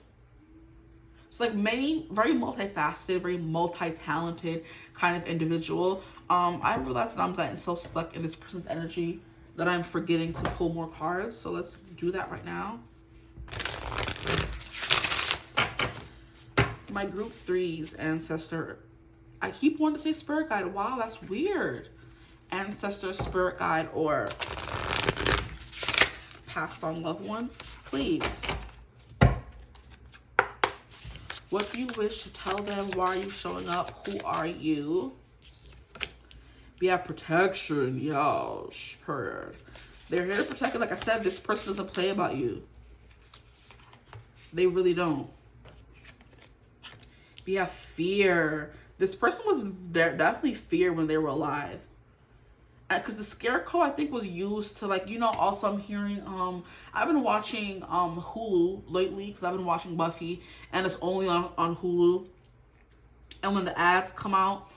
It's like many, very multifaceted, very multi-talented kind of individual. I realized that I'm getting so stuck in this person's energy that I'm forgetting to pull more cards. So let's do that right now. My group 3's Ancestor. I keep wanting to say Spirit Guide. Wow, that's weird. Ancestor, Spirit Guide, or passed on loved one, please. What do you wish to tell them? Why are you showing up? Who are you? We have protection. Yes, period. They're here to protect you. Like I said, this person doesn't play about you. They really don't. We have fear. This person was definitely fear when they were alive. Because the scarecrow, I think, was used to, like, you know, also I'm hearing, I've been watching Hulu lately because I've been watching Buffy, and it's only on Hulu. And when the ads come out,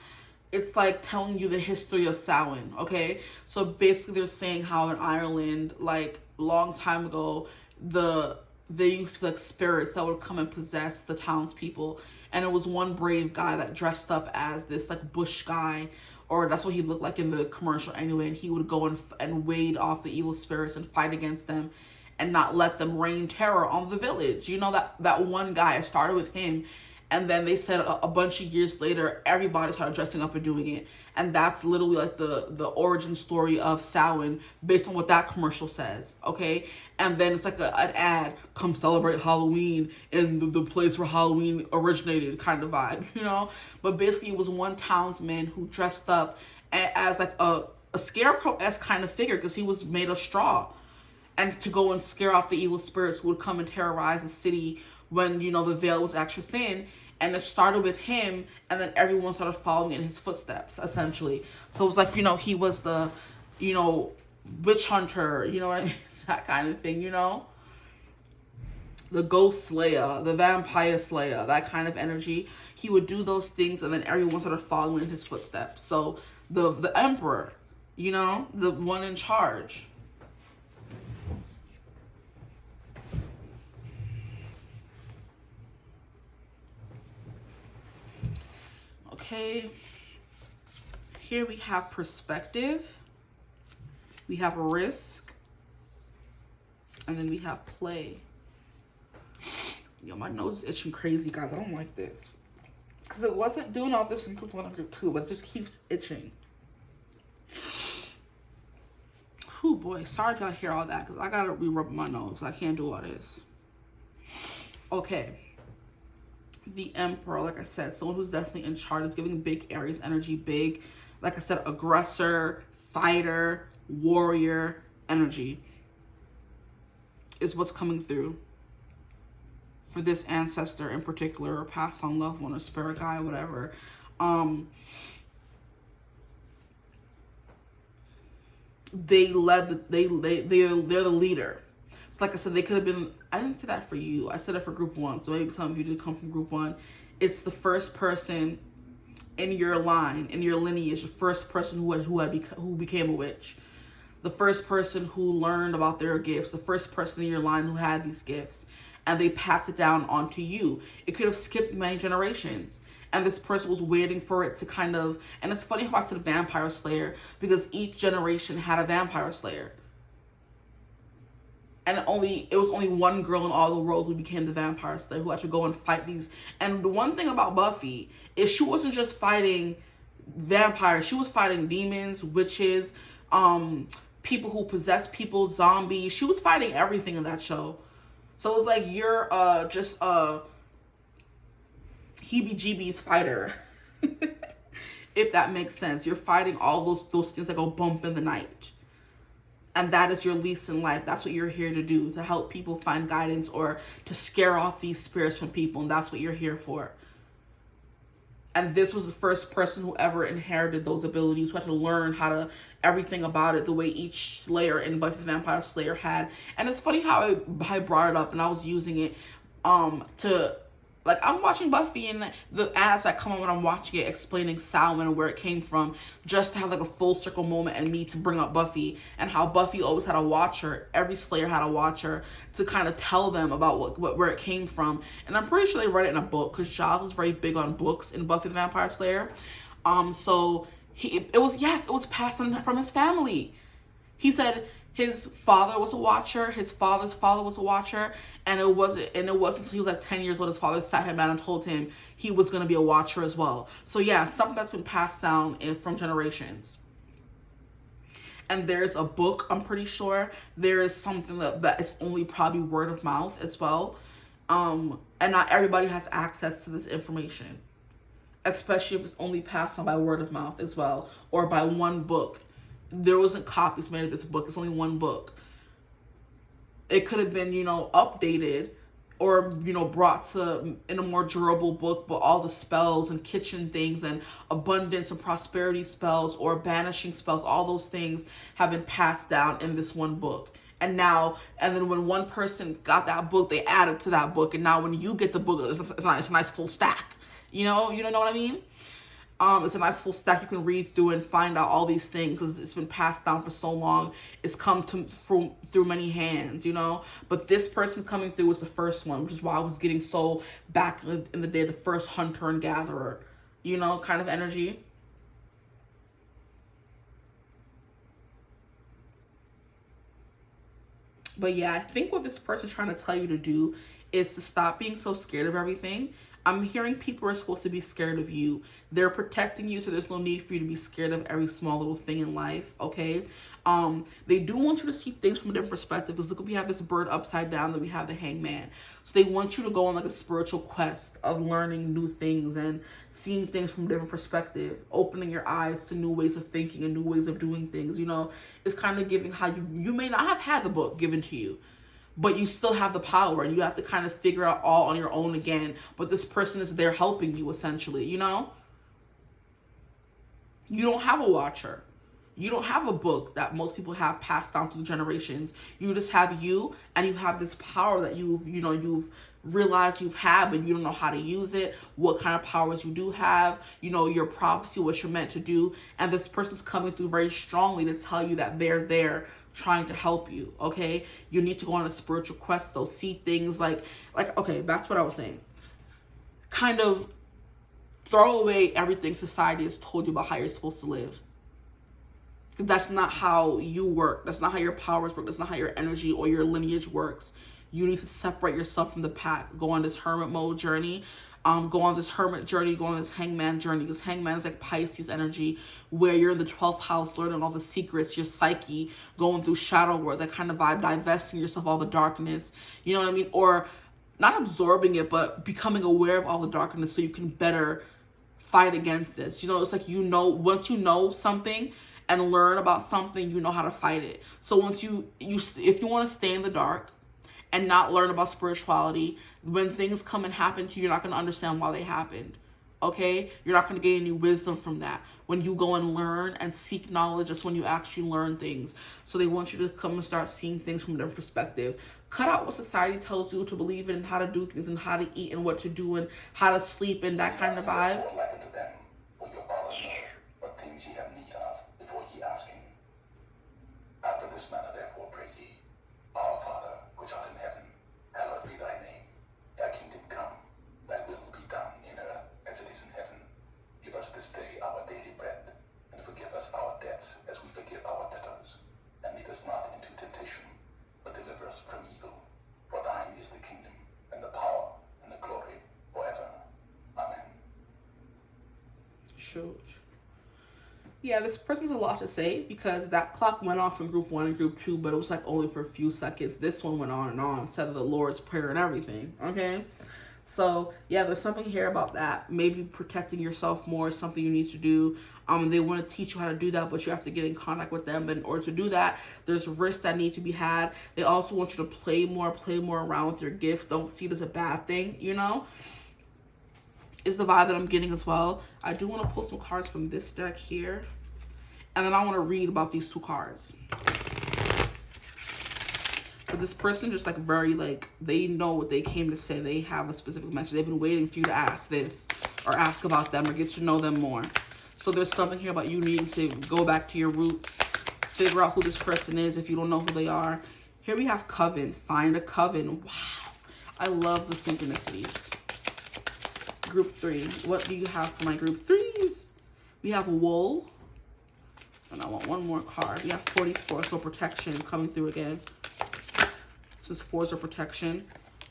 it's like telling you the history of Samhain, okay? So basically they're saying how in Ireland, like, long time ago, they used to be like spirits that would come and possess the townspeople. And it was one brave guy that dressed up as this, like, bush guy, or that's what he looked like in the commercial anyway, and he would go and wade off the evil spirits and fight against them and not let them rain terror on the village. You know, that one guy, it started with him, and then they said a bunch of years later, everybody started dressing up and doing it. And that's literally like the origin story of Samhain based on what that commercial says, okay? And then it's like an ad, come celebrate Halloween in the place where Halloween originated kind of vibe, you know? But basically it was one townsman who dressed up as like a scarecrow-esque kind of figure because he was made of straw. And to go and scare off the evil spirits who would come and terrorize the city when, you know, the veil was extra thin. And it started with him, and then everyone started following in his footsteps, essentially. So it was like, you know, he was the, you know, witch hunter, you know what I mean? That kind of thing, you know? The ghost slayer, the vampire slayer, that kind of energy. He would do those things, and then everyone started following in his footsteps. So the emperor, you know, the one in charge. Okay, here we have perspective, we have risk, and then we have play. Yo, my nose is itching crazy, guys. I don't like this. Because it wasn't doing all this in group 1 and group 2, but it just keeps itching. Oh boy, sorry if y'all hear all that, because I gotta re-rub my nose. I can't do all this. Okay. The Emperor, like I said, someone who's definitely in charge, is giving big Aries energy, big, like I said, aggressor, fighter, warrior energy is what's coming through for this ancestor in particular, or passed on loved one, or spirit guy, whatever. They're the leader. It's like I said, they could have been, I didn't say that for you. I said it for group 1. So maybe some of you did come from group 1. It's the first person in your line, in your lineage, the first person who became a witch. The first person who learned about their gifts. The first person in your line who had these gifts. And they passed it down onto you. It could have skipped many generations. and this person was waiting for it to kind of, and it's funny how I said vampire slayer, because each generation had a vampire slayer. And it was only one girl in all the world who became the vampire slayer, who had to go and fight these. And the one thing about Buffy is she wasn't just fighting vampires. She was fighting demons, witches, people who possess people, zombies. She was fighting everything in that show. So it was like, you're just a heebie-jeebies fighter. If that makes sense. You're fighting all those things that go bump in the night. And that is your lease in life. That's what you're here to do, to help people find guidance or to scare off these spirits from people. And that's what you're here for. And this was the first person who ever inherited those abilities, who had to learn everything about it, the way each Slayer in Buffy the Vampire Slayer had. And it's funny how I brought it up and I was using it to, like, I'm watching Buffy and the ads that come on when I'm watching it explaining Samhain and where it came from, just to have like a full circle moment and me to bring up Buffy and how Buffy always had a watcher. Every Slayer had a watcher to kind of tell them about where it came from. And I'm pretty sure they read it in a book, because Giles was very big on books in Buffy the Vampire Slayer. So it was passed on from his family. He said his father was a watcher, his father's father was a watcher, and it wasn't until he was like 10 years old his father sat him down and told him he was going to be a watcher as well. So yeah, something that's been passed down from generations. And there's a book, I'm pretty sure. There is something that is only probably word of mouth as well. And not everybody has access to this information, especially if it's only passed on by word of mouth as well, or by one book. There wasn't copies made of this book. It's only one book. It could have been, updated or, brought to in a more durable book, but all the spells and kitchen things and abundance and prosperity spells or banishing spells, all those things have been passed down in this one book. And then when one person got that book, they added to that book. And now when you get the book, it's a nice full stack. You know what I mean? It's a nice full stack you can read through and find out all these things, because it's been passed down for so long. It's come through many hands, But this person coming through was the first one, which is why I was getting so back in the day, the first hunter and gatherer, kind of energy. But yeah, I think what this person's trying to tell you to do is to stop being so scared of everything. I'm hearing people are supposed to be scared of you. They're protecting you, so there's no need for you to be scared of every small little thing in life, okay? They do want you to see things from a different perspective, because look, we have this bird upside down, then we have the hangman. So they want you to go on like a spiritual quest of learning new things and seeing things from a different perspective, opening your eyes to new ways of thinking and new ways of doing things, It's kind of giving how you may not have had the book given to you, but you still have the power, and you have to kind of figure out all on your own again. But this person is there helping you, essentially, You don't have a watcher. You don't have a book that most people have passed down through generations. You just have you, and you have this power that you've realized you've had, but you don't know how to use it, what kind of powers you do have, your prophecy, what you're meant to do. And this person's coming through very strongly to tell you that they're there trying to help you, okay? You need to go on a spiritual quest, though. See things like, okay, that's what I was saying. Kind of throw away everything society has told you about how you're supposed to live. Because that's not how you work. That's not how your powers work. That's not how your energy or your lineage works. You need to separate yourself from the pack. Go on this hermit mode journey. Go on this hermit journey, go on this hangman journey, because hangman is like Pisces energy, where you're in the 12th house learning all the secrets, your psyche, going through shadow work, that kind of vibe, divesting yourself of all the darkness, you know what I mean? Or not absorbing it, but becoming aware of all the darkness so you can better fight against this. It's like, once you know something and learn about something, you know how to fight it. So once if you want to stay in the dark and not learn about spirituality, when things come and happen to you, you're not going to understand why they happened, okay? You're not going to gain any wisdom from that. When you go and learn and seek knowledge, that's when you actually learn things. So they want you to come and start seeing things from a different perspective. Cut out what society tells you to believe in, how to do things and how to eat and what to do and how to sleep and that kind of vibe. What things ye have need of before ye ask him. After this manner therefore pray ye, Our Father, which art in heaven, hallowed be thy name. Thy kingdom come, thy will be done in earth as it is in heaven. shoot. Yeah, this person has a lot to say because that clock went off in group 1 and group 2, but it was like only for a few seconds. This one went on and on, said the Lord's Prayer and everything, okay? So, yeah, there's something here about that. Maybe protecting yourself more is something you need to do. They want to teach you how to do that, but you have to get in contact with them. But in order to do that, there's risks that need to be had. They also want you to play more around with your gifts. Don't see it as a bad thing, you know? Is the vibe that I'm getting as well. I do want to pull some cards from this deck here. And then I want to read about these 2 cards. But this person just like very like, they know what they came to say. They have a specific message. They've been waiting for you to ask this or ask about them or get to know them more. So there's something here about you needing to go back to your roots, figure out who this person is if you don't know who they are. Here we have coven. Find a coven. Wow. I love the synchronicities. Group 3. What do you have for my group 3s? We have wool. And I want one more card. We have 44, so protection coming through again. This is 4s of protection.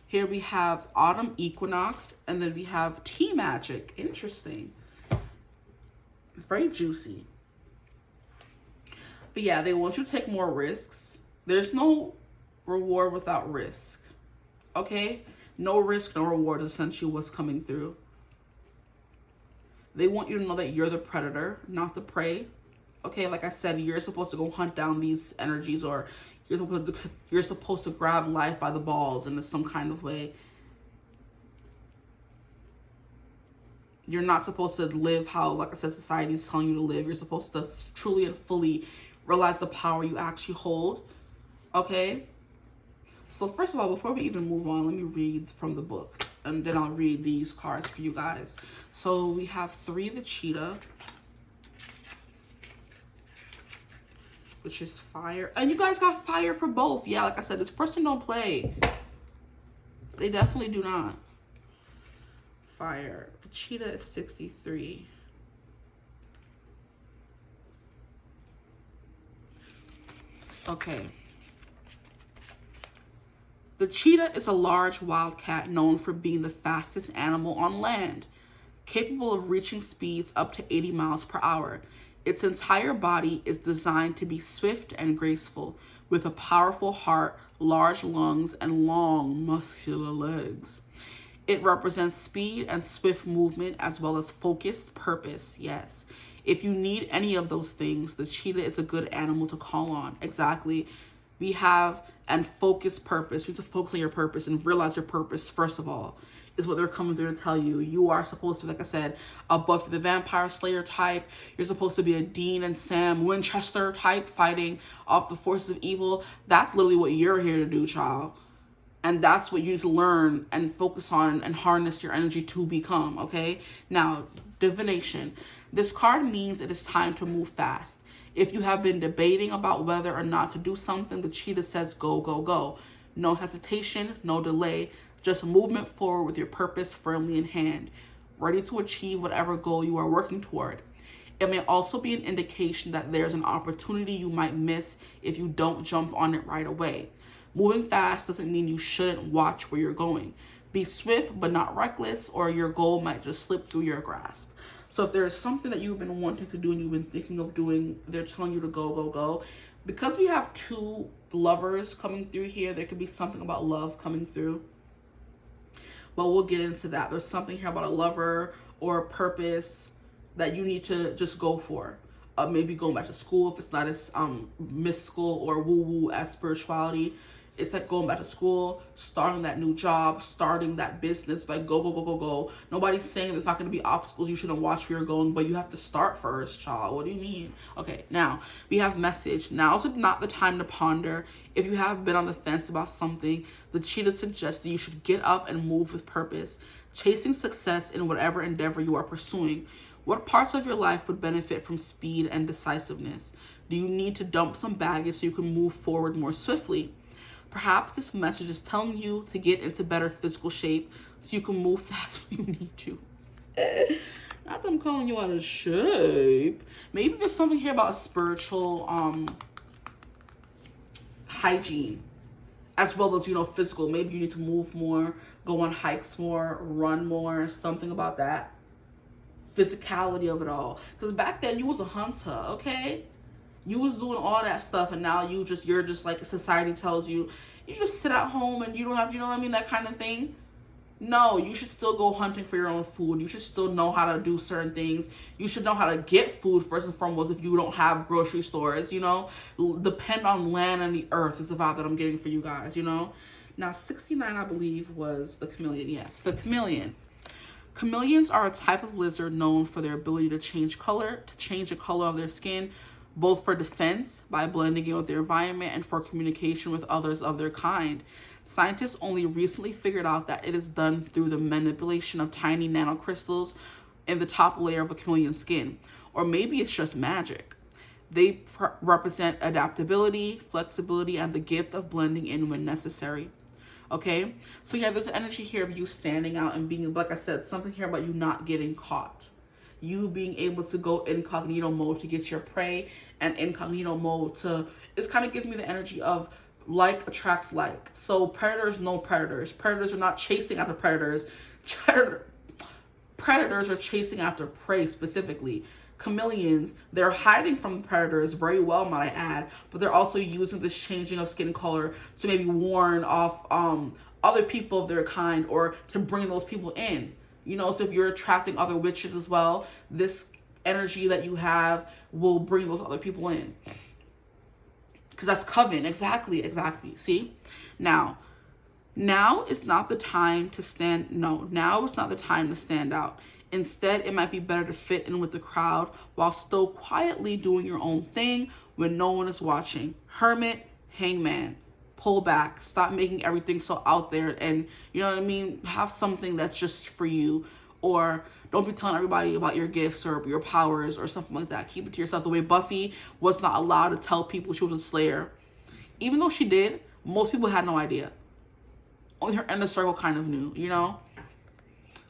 Here we have autumn equinox, and then we have tea magic. Interesting. Very juicy. But yeah, they want you to take more risks. There's no reward without risk. Okay? No risk, no reward is essentially what's coming through. They want you to know that you're the predator, not the prey. Okay, like I said, you're supposed to go hunt down these energies, or you're supposed to grab life by the balls in some kind of way. You're not supposed to live how, like I said, society is telling you to live. You're supposed to truly and fully realize the power you actually hold. Okay? So first of all, before we even move on, let me read from the book. And then I'll read these cards for you guys. So we have 3, the cheetah. Which is fire. And you guys got fire for both. Yeah, like I said, this person don't play. They definitely do not. Fire. The cheetah is 63. Okay. The cheetah is a large wild cat known for being the fastest animal on land, capable of reaching speeds up to 80 miles per hour. Its entire body is designed to be swift and graceful, with a powerful heart, large lungs, and long, muscular legs. It represents speed and swift movement as well as focused purpose, yes. If you need any of those things, the cheetah is a good animal to call on. Exactly. We have and focused purpose. You have to focus on your purpose and realize your purpose, first of all, is what they're coming through to tell you. You are supposed to be, like I said, a Buffy the Vampire Slayer type. You're supposed to be a Dean and Sam Winchester type, fighting off the forces of evil. That's literally what you're here to do, child. And that's what you need to learn and focus on and harness your energy to become, okay? Now, divination. This card means it is time to move fast. If you have been debating about whether or not to do something, the cheetah says go, go, go. No hesitation, no delay, just movement forward with your purpose firmly in hand, ready to achieve whatever goal you are working toward. It may also be an indication that there's an opportunity you might miss if you don't jump on it right away. Moving fast doesn't mean you shouldn't watch where you're going. Be swift but not reckless, or your goal might just slip through your grasp. So if there is something that you've been wanting to do and you've been thinking of doing, they're telling you to go, go, go. Because we have 2 lovers coming through here, there could be something about love coming through. But we'll get into that. There's something here about a lover or a purpose that you need to just go for. Maybe going back to school if it's not as mystical or woo-woo as spirituality. It's like going back to school, starting that new job, starting that business, like go, go, go, go, go. Nobody's saying there's not going to be obstacles. You shouldn't watch where you're going, but you have to start first, child. What do you mean? Okay, now we have message. Now's not the time to ponder. If you have been on the fence about something, the cheetah suggests that you should get up and move with purpose, chasing success in whatever endeavor you are pursuing. What parts of your life would benefit from speed and decisiveness? Do you need to dump some baggage so you can move forward more swiftly? Perhaps this message is telling you to get into better physical shape so you can move fast when you need to. Not that I'm calling you out of shape. Maybe there's something here about spiritual hygiene as well as, physical. Maybe you need to move more, go on hikes more, run more, something about that. physicality of it all. Because back then you was a hunter, okay? You was doing all that stuff, and now you're just like society tells you, you just sit at home and you don't have, you know what I mean, that kind of thing. No, you should still go hunting for your own food. You should still know how to do certain things. You should know how to get food first and foremost if you don't have grocery stores, you know. Depend on land and the earth is the vibe that I'm getting for you guys, you know. Now, 69, I believe, was the chameleon. Yes, the chameleon. Chameleons are a type of lizard known for their ability to change the color of their skin, both for defense by blending in with their environment and for communication with others of their kind. Scientists only recently figured out that it is done through the manipulation of tiny nanocrystals in the top layer of a chameleon's skin. Or maybe it's just magic. They represent adaptability, flexibility, and the gift of blending in when necessary. Okay? So yeah, there's energy here of you standing out and being, like I said, something here about you not getting caught. You being able to go incognito mode to get your prey, and incognito mode to, it's kind of giving me the energy of like attracts like. So predators know predators. Predators are not chasing after predators. Predators are chasing after prey specifically. Chameleons, they're hiding from predators very well, might I add, but they're also using this changing of skin color to maybe warn off other people of their kind, or to bring those people in. You know, so if you're attracting other witches as well, this energy that you have will bring those other people in. Because that's coven. Exactly. See? Now is not the time to stand. No, now is not the time to stand out. Instead, it might be better to fit in with the crowd while still quietly doing your own thing when no one is watching. Hermit, hangman. Pull back. Stop making everything so out there, and you know what I mean? Have something that's just for you. Or don't be telling everybody about your gifts or your powers or something like that. Keep it to yourself. The way Buffy was not allowed to tell people she was a slayer. Even though she did, most people had no idea. Only her inner circle kind of knew, you know?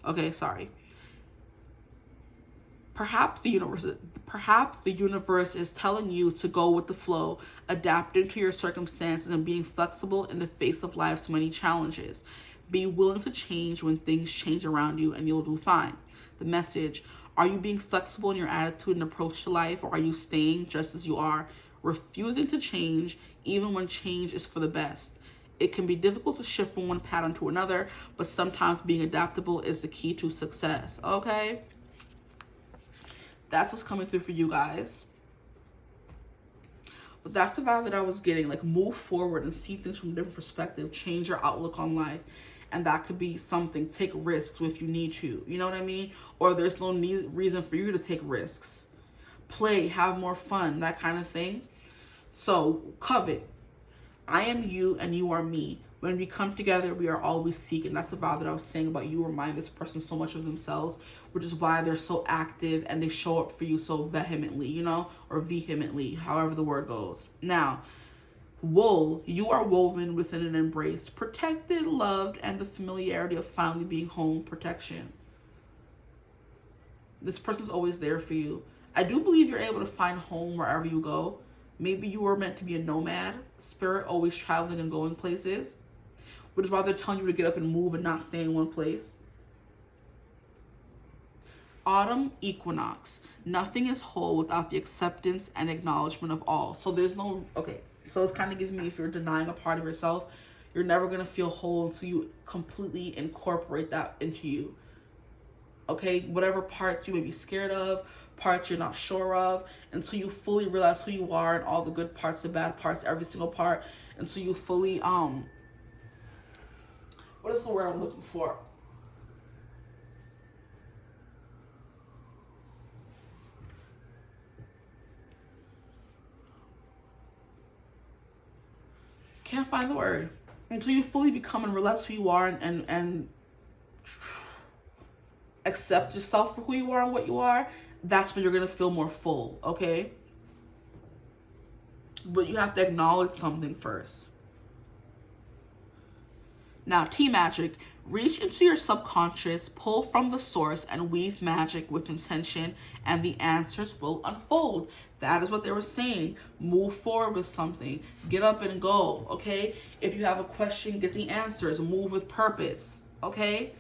Okay, sorry. Perhaps the universe is telling you to go with the flow, adapting to your circumstances and being flexible in the face of life's many challenges. Be willing to change when things change around you, and you'll do fine. The message: are you being flexible in your attitude and approach to life, or are you staying just as you are, refusing to change even when change is for the best? It can be difficult to shift from one pattern to another, but sometimes being adaptable is the key to success. Okay? That's what's coming through for you guys. But that's the vibe that I was getting. Like, move forward and see things from a different perspective. Change your outlook on life. And that could be something. Take risks if you need to. You know what I mean? Or there's no reason for you to take risks. Play, have more fun, that kind of thing. So, covet. I am you and you are me. When we come together, we are always seeking. That's the vow that I was saying about you remind this person so much of themselves, which is why they're so active and they show up for you so vehemently, you know, or vehemently, however the word goes. Now, wool, you are woven within an embrace, protected, loved, and the familiarity of finally being home. Protection. This person's always there for you. I do believe you're able to find home wherever you go. Maybe you were meant to be a nomad, spirit, always traveling and going places, which is why they're telling you to get up and move and not stay in one place. Autumn equinox. Nothing is whole without the acceptance and acknowledgement of all. So there's no, okay, so it's kind of giving me, if you're denying a part of yourself, you're never going to feel whole until you completely incorporate that into you. Okay, whatever parts you may be scared of, parts you're not sure of, until you fully realize who you are and all the good parts, the bad parts, every single part, until you fully, what is the word I'm looking for? Can't find the word. Until you fully become and realize who you are and accept yourself for who you are and what you are, that's when you're going to feel more full, okay? But you have to acknowledge something first. Now, tea magic. Reach into your subconscious, pull from the source, and weave magic with intention, and the answers will unfold. That is what they were saying. Move forward with something. Get up and go, okay? If you have a question, get the answers. Move with purpose, okay?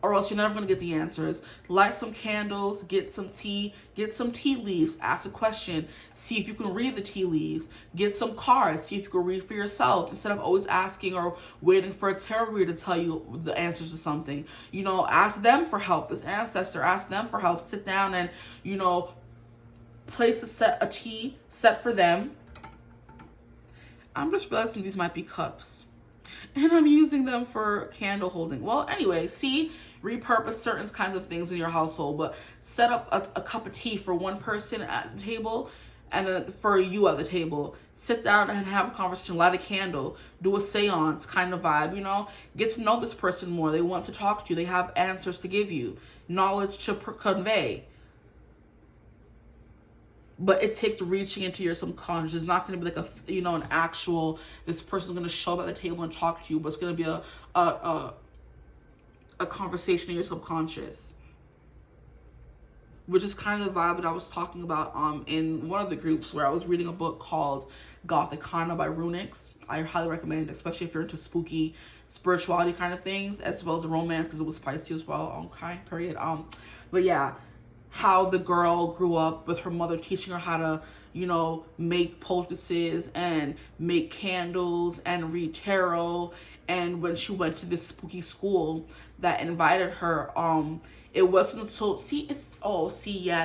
or else you're never going to get the answers. Light some candles, get some tea leaves, ask a question, see if you can read the tea leaves, get some cards, see if you can read for yourself instead of always asking or waiting for a tarot reader to tell you the answers to something. You know, ask them for help. This ancestor, ask them for help. Sit down and, you know, place a tea set for them. I'm just realizing these might be cups, and I'm using them for candle holding. Well, anyway, see, repurpose certain kinds of things in your household, but set up a cup of tea for one person at the table, and then for you at the table. Sit down and have a conversation, light a candle, do a seance kind of vibe, you know? Get to know this person more. They want to talk to you. They have answers to give you, knowledge to convey. But it takes reaching into your subconscious. It's not going to be like an actual, this person's going to show up at the table and talk to you, but it's going to be a conversation in your subconscious. Which is kind of the vibe that I was talking about in one of the groups where I was reading a book called Kdrama by Runix. I highly recommend it, especially if you're into spooky spirituality kind of things, as well as romance, because it was spicy as well. Okay, period. But yeah, how the girl grew up with her mother teaching her how to, you know, make poultices and make candles and read tarot. And when she went to this spooky school that invited her, it wasn't until,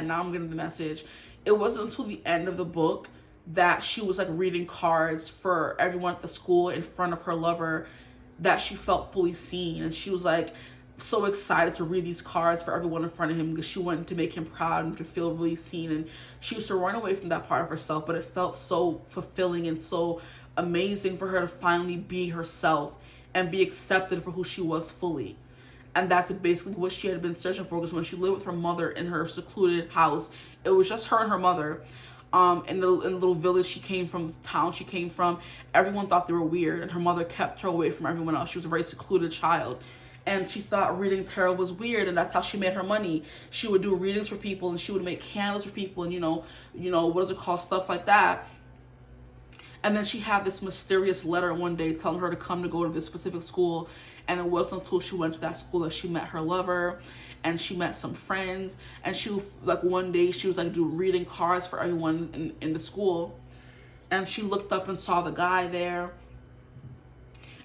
now I'm getting the message. It wasn't until the end of the book that she was like reading cards for everyone at the school in front of her lover that she felt fully seen. And she was like, so excited to read these cards for everyone in front of him because she wanted to make him proud and to feel really seen. And she used to run away from that part of herself, but it felt so fulfilling and so amazing for her to finally be herself and be accepted for who she was fully. And that's basically what she had been searching for, because when she lived with her mother in her secluded house, it was just her and her mother. In the little village she came from, the town she came from, everyone thought they were weird, and her mother kept her away from everyone else. She was a very secluded child. And she thought reading tarot was weird, and that's how she made her money. She would do readings for people, and she would make candles for people, and you know, what is it called, stuff like that. And then she had this mysterious letter one day telling her to come to go to this specific school. And it wasn't until she went to that school that she met her lover, and she met some friends. And she, like, one day she was like reading cards for everyone in the school. And she looked up and saw the guy there.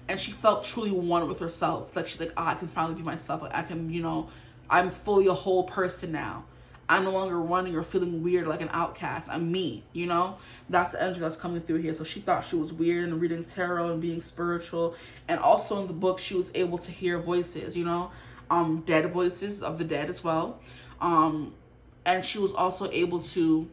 And she felt truly one with herself. Like, she's like, I can finally be myself. Like, I can, you know, I'm fully a whole person now. I'm no longer running or feeling weird like an outcast. I'm me, you know? That's the energy that's coming through here. So she thought she was weird and reading tarot and being spiritual. And also in the book, she was able to hear voices, you know? Dead voices of the dead as well. And she was also able to,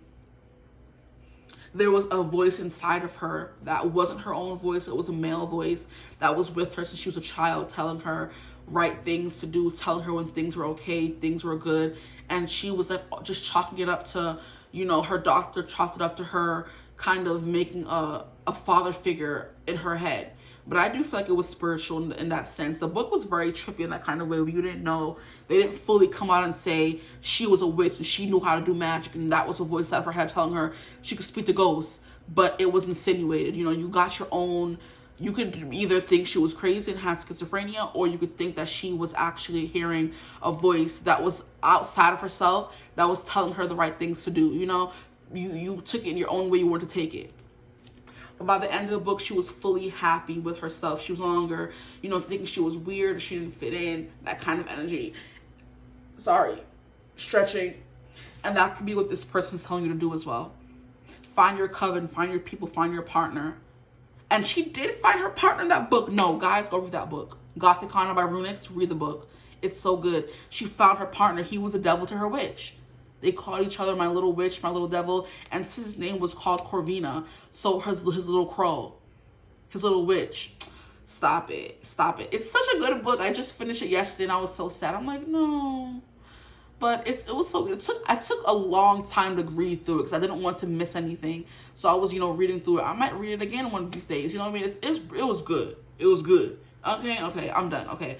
there was a voice inside of her that wasn't her own voice. It was a male voice that was with her since she was a child, telling her right things to do, telling her when things were okay, things were good. And she was like just chalking it up to, you know, her doctor chalked it up to her kind of making a father figure in her head. But I do feel like it was spiritual in that sense. The book was very trippy in that kind of way where you didn't know, they didn't fully come out and say she was a witch and she knew how to do magic, and that was a voice out of her head telling her she could speak to ghosts. But it was insinuated, you know, you got your own. You could either think she was crazy and had schizophrenia, or you could think that she was actually hearing a voice that was outside of herself that was telling her the right things to do. You know, you took it in your own way you wanted to take it. But by the end of the book, she was fully happy with herself. She was no longer, you know, thinking she was weird or she didn't fit in, that kind of energy. Stretching. And that could be what this person's telling you to do as well. Find your coven, find your people, find your partner. And she did find her partner in that book. No, guys, go read that book. Kdrama by Runix, read the book. It's so good. She found her partner. He was a devil to her witch. They called each other my little witch, my little devil. And his name was called Corvina. So his little crow. His little witch. Stop it. Stop it. It's such a good book. I just finished it yesterday and I was so sad. I'm like, no. But it was so good. I took a long time to read through it because I didn't want to miss anything. So I was, you know, reading through it. I might read it again one of these days. You know what I mean? It was good. It was good. Okay, I'm done. Okay.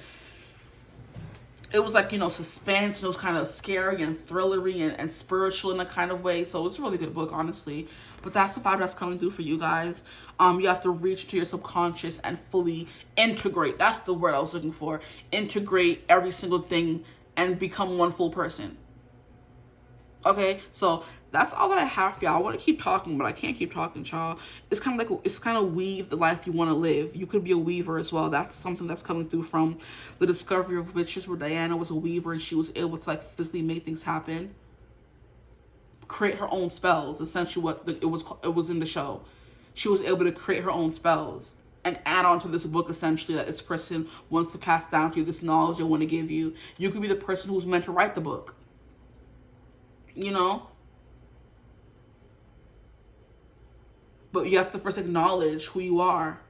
it was like, you know, suspense, and it was kind of scary and thrillery and spiritual in a kind of way. So it's a really good book, honestly. But that's the vibe that's coming through for you guys. You have to reach into your subconscious and fully integrate. That's the word I was looking for. Integrate every single thing and become one full person. Okay, so that's all that I have for y'all. I want to keep talking, but I can't keep talking, y'all. It's kind of like, it's kind of weave the life you want to live. You could be a weaver as well. That's something that's coming through from the Discovery of Witches, where Diana was a weaver and she was able to like physically make things happen, create her own spells. Essentially, what it was in the show. She was able to create her own spells and add on to this book, essentially, that this person wants to pass down to you, this knowledge they want to give you. You could be the person who's meant to write the book. You know? But you have to first acknowledge who you are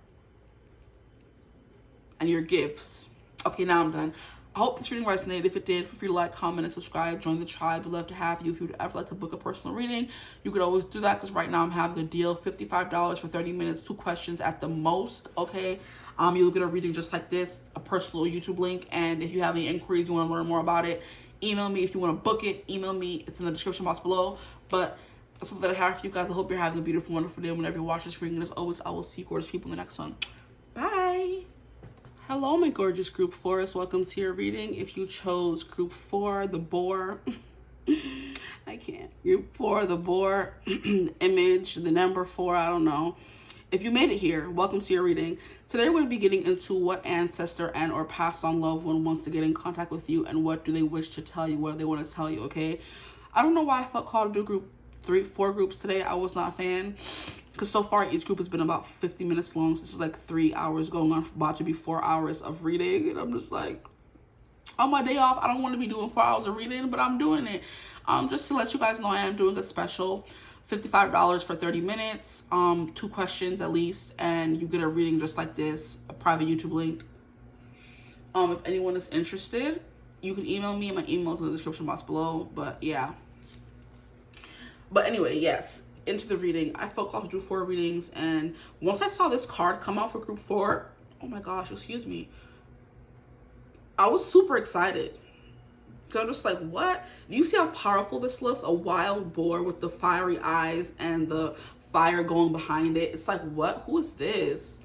and your gifts. Okay, now I'm done. I hope this reading resonated. If it did, feel free to like, comment, and subscribe. Join the tribe. We'd love to have you. If you'd ever like to book a personal reading, you could always do that, because right now I'm having a deal. $55 for 30 minutes, 2 questions at the most, okay? You'll get a reading just like this, a personal YouTube link. And if you have any inquiries, you want to learn more about it, email me. If you want to book it, email me. It's in the description box below. But that's all that I have for you guys. I hope you're having a beautiful, wonderful day whenever you watch this reading. And as always, I will see you gorgeous people in the next one. Bye. Hello, my gorgeous group 4s. Welcome to your reading. If you chose group 4, the boar, I can't. Group 4, the boar, image, the number 4, I don't know. If you made it here, welcome to your reading. Today we're going to be getting into what ancestor and or passed on loved one wants to get in contact with you, and what do they wish to tell you, what do they want to tell you, okay? I don't know why I felt called to do 4 groups today. I was not a fan, because so far each group has been about 50 minutes long. So this is like 3 hours going on, about to be 4 hours of reading, and I'm just like, on my day off, I don't want to be doing 4 hours of reading, but I'm doing it. Just to let you guys know, I am doing a special, $55 for 30 minutes, 2 questions at least, and you get a reading just like this, a private YouTube link. If anyone is interested, you can email me. My email's in the description box below. But yeah. But anyway, yes, into the reading. I felt called to do 4 readings, and once I saw this card come out for group 4, oh my gosh, excuse me, I was super excited. So I'm just like, what? Do you see how powerful this looks? A wild boar with the fiery eyes and the fire going behind it. It's like, what? Who is this?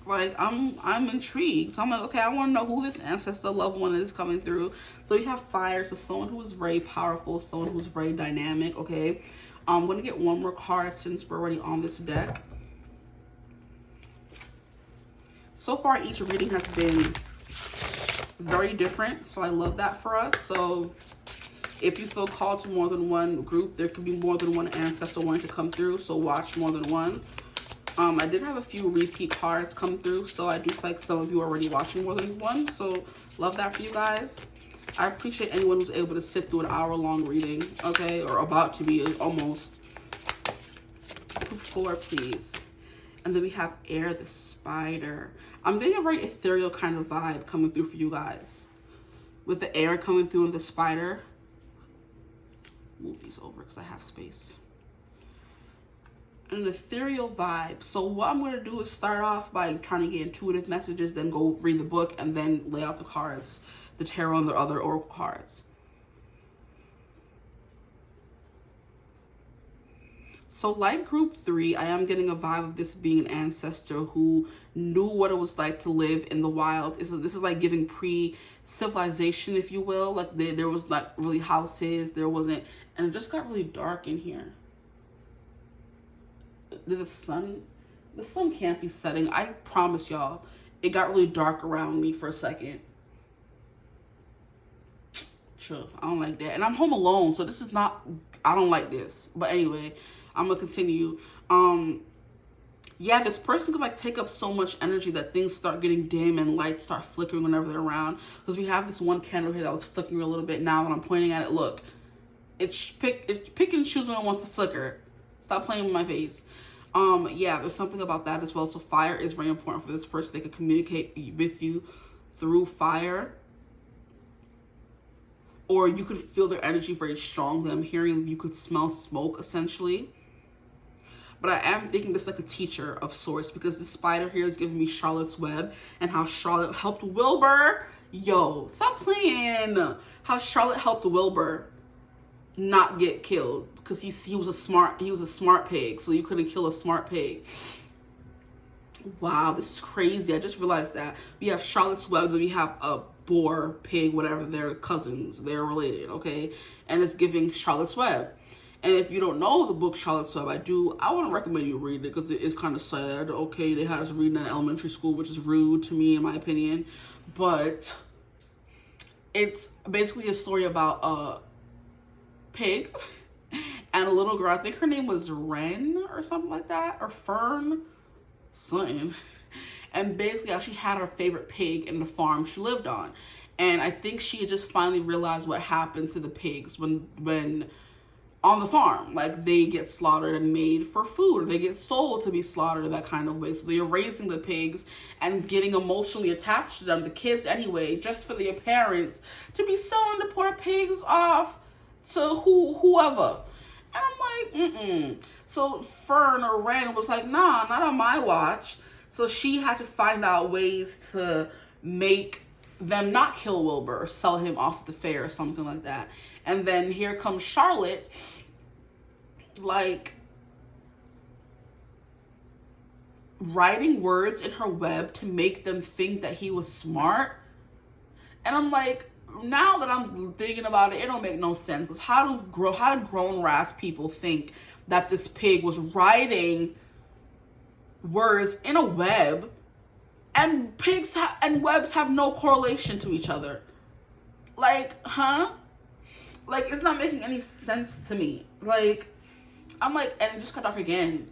Like, I'm intrigued. So I'm like, okay, I want to know who this ancestor loved one is coming through. So you have fire, so someone who is very powerful, someone who's very dynamic, okay? I'm going to get one more card since we're already on this deck. So far, each reading has been very different, so I love that for us. So if you feel called to more than one group, there could be more than one ancestor wanting to come through, so watch more than one. I did have a few repeat cards come through, so I do feel like some of you are already watching more than one, so love that for you guys. I appreciate anyone who's able to sit through an hour-long reading, okay, or about to be, almost. Group 4, please. And then we have Air the Spider. I'm getting a very ethereal kind of vibe coming through for you guys. With the air coming through and the spider. Move these over because I have space. An ethereal vibe. So what I'm going to do is start off by trying to get intuitive messages, then go read the book, and then lay out the cards, the tarot and the other oracle cards. So like group 3, I am getting a vibe of this being an ancestor who knew what it was like to live in the wild. This is like giving pre-civilization, if you will. Like there was not really houses, there wasn't, and it just got really dark in here. The sun can't be setting. I promise y'all, it got really dark around me for a second. Sure, I don't like that. And I'm home alone, so this is not, I don't like this. But anyway, I'm gonna continue. Yeah, this person could like take up so much energy that things start getting dim and lights start flickering whenever they're around. Because we have this one candle here that was flickering a little bit. Now that I'm pointing at it, look, it's pick and choose when it wants to flicker. Stop playing with my face. Yeah, there's something about that as well. So fire is very important for this person. They could communicate with you through fire. Or you could feel their energy very strongly. I'm hearing you could smell smoke, essentially. But I am thinking this like a teacher of sorts, because the spider here is giving me Charlotte's Web and how Charlotte helped Wilbur Yo, stop playing. How Charlotte helped Wilbur not get killed because he was a smart pig, so you couldn't kill a smart pig. Wow, this is crazy. I just realized that we have Charlotte's Web, then we have a boar, pig, whatever. They're cousins. They're related, okay? And it's giving Charlotte's Web. And if you don't know the book Charlotte's Web, I want to recommend you read it because it is kind of sad. Okay, they had us reading in elementary school, which is rude to me, in my opinion. But it's basically a story about a pig and a little girl. I think her name was Wren or something like that, or Fern, something. And basically how she had her favorite pig in the farm she lived on. And I think she had just finally realized what happened to the pigs when on the farm. Like, they get slaughtered and made for food, or they get sold to be slaughtered in that kind of way. So they're raising the pigs and getting emotionally attached to them, the kids anyway, just for their parents to be selling the poor pigs off to whoever. And I'm like, So Fern or Wren was like, nah, not on my watch. So she had to find out ways to make them not kill Wilbur or sell him off at the fair or something like that. And then here comes Charlotte, like, writing words in her web to make them think that he was smart. And I'm like, now that I'm thinking about it, it don't make no sense. Because how did grown ass people think that this pig was writing words in a web, and pigs and webs have no correlation to each other? Like, huh? Like, it's not making any sense to me. Like, I'm like, and it just got dark again.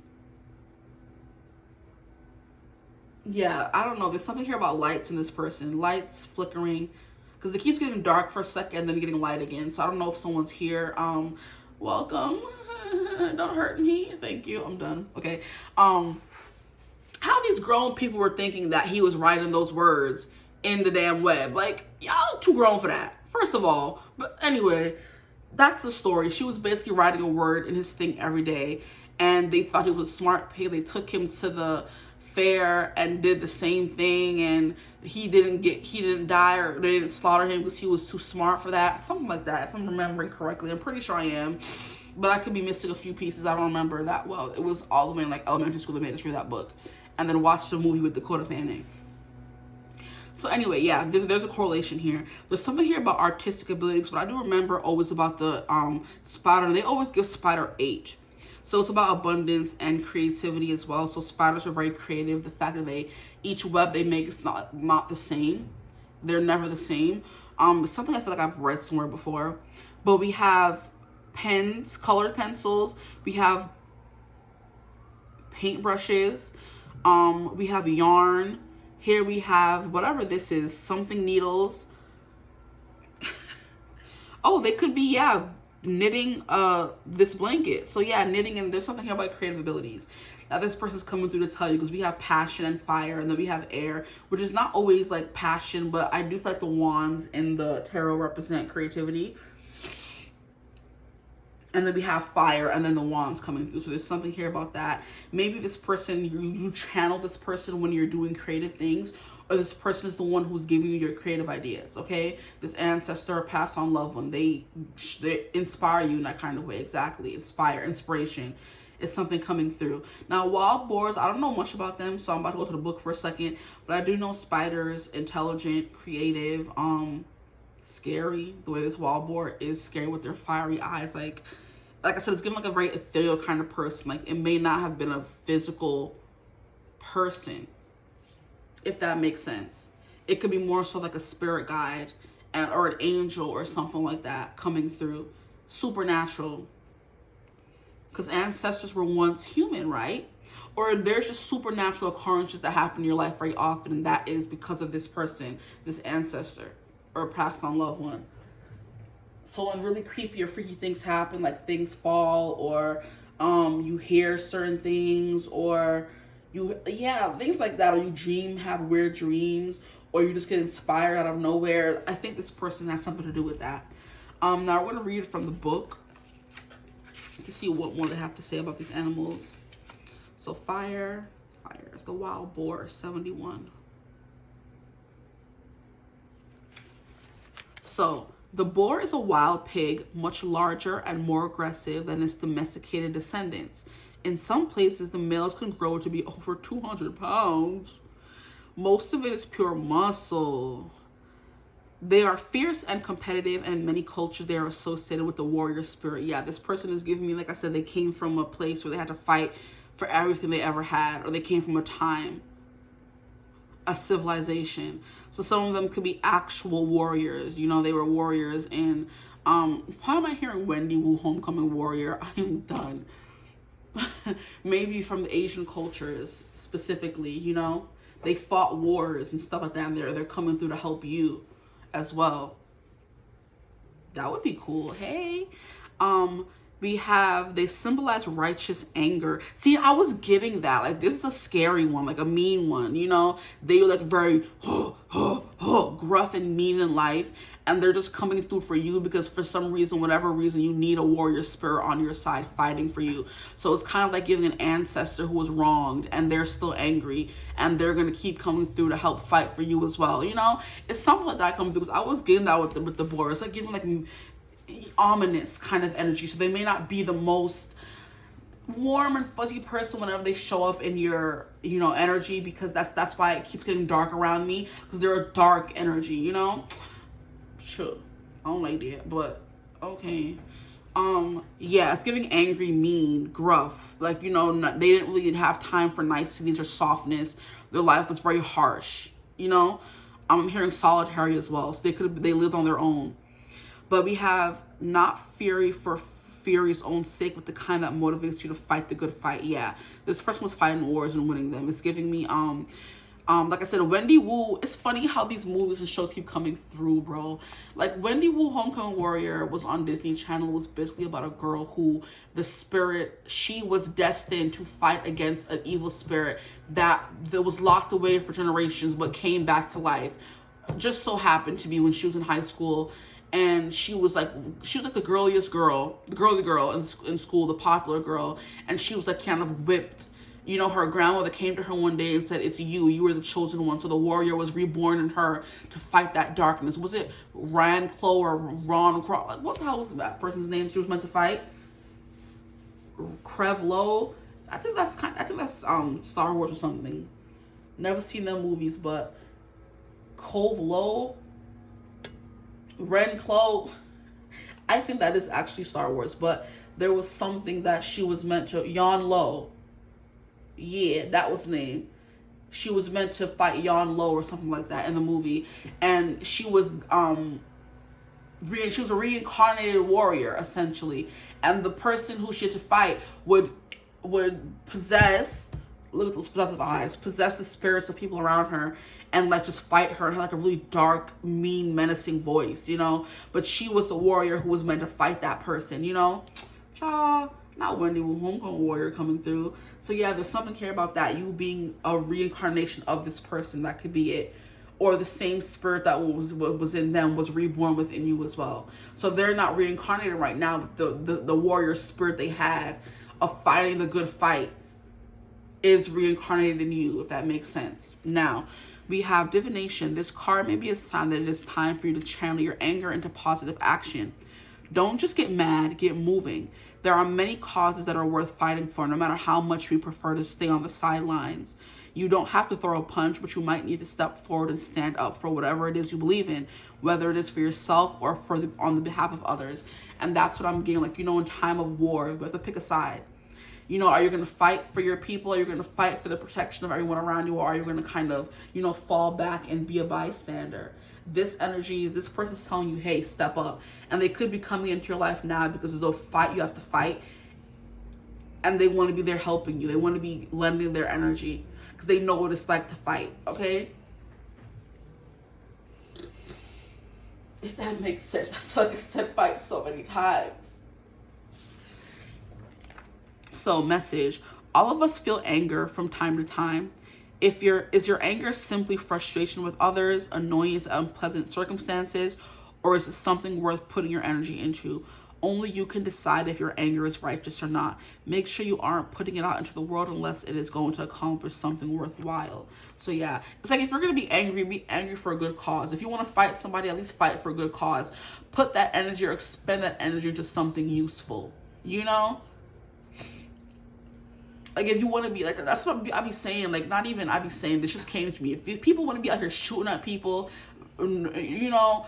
Yeah, I don't know. There's something here about lights in this person. Lights flickering. Because it keeps getting dark for a second and then getting light again. So I don't know if someone's here. Welcome. Don't hurt me. Thank you. I'm done. Okay. How these grown people were thinking that he was writing those words in the damn web. Like, y'all too grown for that, first of all. But anyway, that's the story. She was basically writing a word in his thing every day, and they thought he was a smart pig. They took him to the fair and did the same thing, and he didn't die, or they didn't slaughter him because he was too smart for that. Something like that, if I'm remembering correctly. I'm pretty sure I am, but I could be missing a few pieces. I don't remember that well. It was all the way in like elementary school that made us read that book and then watch the movie with Dakota Fanning. So anyway, yeah, there's a correlation here. There's something here about artistic abilities, but I do remember always about the spider. They always give spider 8. So it's about abundance and creativity as well. So spiders are very creative. The fact that each web they make is not the same. They're never the same. Something I feel like I've read somewhere before. But we have pens, colored pencils. We have paintbrushes. We have yarn. Here we have whatever this is, something needles. Oh, they could be, yeah, knitting this blanket. So yeah, knitting, and there's something here about creative abilities. Now this person's coming through to tell you, because we have passion and fire, and then we have air, which is not always like passion, but I do feel like the wands in the tarot represent creativity. And then we have fire, and then the wands coming through. So there's something here about that. Maybe this person, you channel this person when you're doing creative things, or this person is the one who's giving you your creative ideas, okay? This ancestor, passed on loved one, they inspire you in that kind of way. Exactly. Inspiration is something coming through. Now, wild boars, I don't know much about them, so I'm about to go to the book for a second. But I do know spiders, intelligent, creative, scary. The way this wild boar is scary with their fiery eyes, like I said, it's giving like a very ethereal kind of person. Like, it may not have been a physical person, if that makes sense. It could be more so like a spirit guide or an angel or something like that coming through. Supernatural. Because ancestors were once human, right? Or there's just supernatural occurrences that happen in your life very often, and that is because of this person, this ancestor, or passed on loved one. So when really creepy or freaky things happen, like things fall, or you hear certain things, or things like that, or you have weird dreams, or you just get inspired out of nowhere. I think this person has something to do with that. Now I'm going to read from the book to see what more they have to say about these animals. So fire is the wild boar, 71. So the boar is a wild pig, much larger and more aggressive than its domesticated descendants. In some places, the males can grow to be over 200 pounds. Most of it is pure muscle. They are fierce and competitive, and in many cultures, they are associated with the warrior spirit. Yeah, this person is giving me, like I said, they came from a place where they had to fight for everything they ever had, or they came from a time, a civilization. So some of them could be actual warriors. You know, they were warriors in, why am I hearing Wendy Wu, homecoming warrior? I am done. Maybe from the Asian cultures specifically, you know, they fought wars and stuff like that, and they're coming through to help you as well. That would be cool. Hey, they symbolize righteous anger. See, I was getting that. Like, this is a scary one, like a mean one, you know? They were like very gruff and mean in life, and they're just coming through for you because for some reason, whatever reason, you need a warrior spirit on your side fighting for you. So it's kind of like giving an ancestor who was wronged and they're still angry, and they're going to keep coming through to help fight for you as well. You know, it's something like that coming through. I was getting that with the boar. It's like giving like ominous kind of energy. So they may not be the most warm and fuzzy person whenever they show up in your, you know, energy, because that's why it keeps getting dark around me, because they're a dark energy, you know. Sure, I don't like that, but okay. Yeah, it's giving angry, mean, gruff. Like, you know, they didn't really have time for niceties or softness. Their life was very harsh, you know. I'm hearing solitary as well, so they lived on their own. But we have not fury for fury's own sake, but the kind that motivates you to fight the good fight. Yeah, this person was fighting wars and winning them. It's giving me like I said, Wendy Wu. It's funny how these movies and shows keep coming through, bro. Like Wendy Wu, Homecoming Warrior was on Disney Channel. It was basically about a girl who she was destined to fight against an evil spirit that was locked away for generations but came back to life. Just so happened to be when she was in high school. And she was like the girliest girl, the girly girl in school, the popular girl. And she was like kind of whipped. You know, her grandmother came to her one day and said, "It's you. You were the chosen one." So the warrior was reborn in her to fight that darkness. Was it Ran Clo or Ron Cro? Like, what the hell was that person's name she was meant to fight? Krevlo. I think that's Star Wars or something. Never seen them movies, but Cove Lo. Ren Clo, I think that is actually Star Wars, but there was something that she was meant to, Yon Lo. Yeah, that was the name. She was meant to fight Yon Lo or something like that in the movie, and she was a reincarnated warrior essentially, and the person who she had to fight would possess. Look at those possessive eyes. Possess the spirits of people around her and like just fight her in like a really dark, mean, menacing voice, you know. But she was the warrior who was meant to fight that person, you know. Not Wendy Wu, Homecoming Warrior coming through. So yeah, there's something here about that. You being a reincarnation of this person, that could be it. Or the same spirit that was in them was reborn within you as well. So they're not reincarnated right now, but the warrior spirit they had of fighting the good fight is reincarnated in you, if that makes sense. Now, we have divination. This card may be a sign that it is time for you to channel your anger into positive action. Don't just get mad, get moving. There are many causes that are worth fighting for, no matter how much we prefer to stay on the sidelines. You don't have to throw a punch, but you might need to step forward and stand up for whatever it is you believe in, whether it is for yourself or on the behalf of others. And that's what I'm getting. Like, you know, in time of war, we have to pick a side. You know, are you going to fight for your people? Are you going to fight for the protection of everyone around you? Or are you going to kind of, you know, fall back and be a bystander? This energy, this person's telling you, hey, step up. And they could be coming into your life now because they'll fight, you have to fight. And they want to be there helping you. They want to be lending their energy because they know what it's like to fight, okay? If that makes sense. I feel like I said fight so many times. So, message. All of us feel anger from time to time. Is your anger simply frustration with others, annoyance at unpleasant circumstances, or is it something worth putting your energy into? Only you can decide if your anger is righteous or not. Make sure you aren't putting it out into the world unless it is going to accomplish something worthwhile. So yeah, it's like if you're going to be angry for a good cause. If you want to fight somebody, at least fight for a good cause. Put that energy or expend that energy into something useful, you know? Like, if you want to be like, that's what I be saying. Like, not even I be saying, this just came to me. If these people want to be out here shooting at people, you know,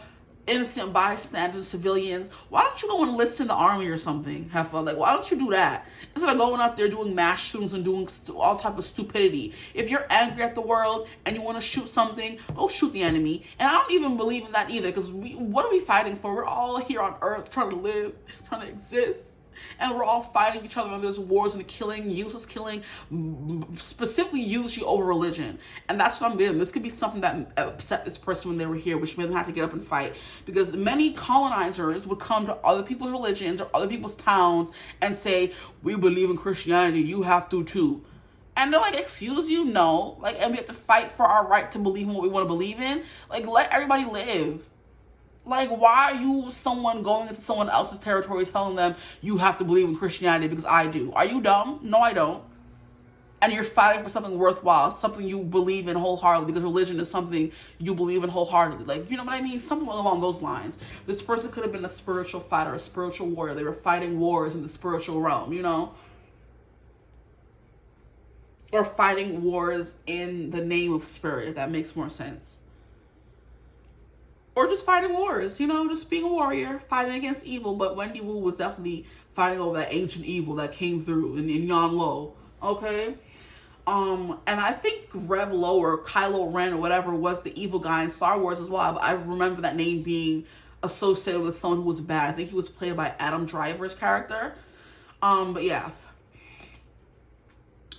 innocent bystanders, civilians, why don't you go and enlist in the army or something? Have fun. Like, why don't you do that? Instead of going out there doing mass shootings and doing all type of stupidity. If you're angry at the world and you want to shoot something, go shoot the enemy. And I don't even believe in that either, because what are we fighting for? We're all here on earth trying to live, trying to exist. And we're all fighting each other, and there's wars and killing, useless killing, specifically usually over religion. And that's what I'm getting. This could be something that upset this person when they were here, which made them have to get up and fight. Because many colonizers would come to other people's religions or other people's towns and say, we believe in Christianity, you have to too. And they're like, excuse you? No. Like, and we have to fight for our right to believe in what we want to believe in? Like, let everybody live. Like, why are you someone going into someone else's territory telling them you have to believe in Christianity because I do? Are you dumb? No, I don't. And you're fighting for something worthwhile, something you believe in wholeheartedly, because religion is something you believe in wholeheartedly. Like, you know what I mean? Something along those lines. This person could have been a spiritual fighter, a spiritual warrior. They were fighting wars in the spiritual realm, you know? Or fighting wars in the name of spirit, if that makes more sense. Or just fighting wars, you know, just being a warrior, fighting against evil. But Wendy Wu was definitely fighting over that ancient evil that came through in Yan Lo, okay? And I think Rev Lo or Kylo Ren or whatever was the evil guy in Star Wars as well. But I remember that name being associated with someone who was bad. I think he was played by Adam Driver's character. But yeah.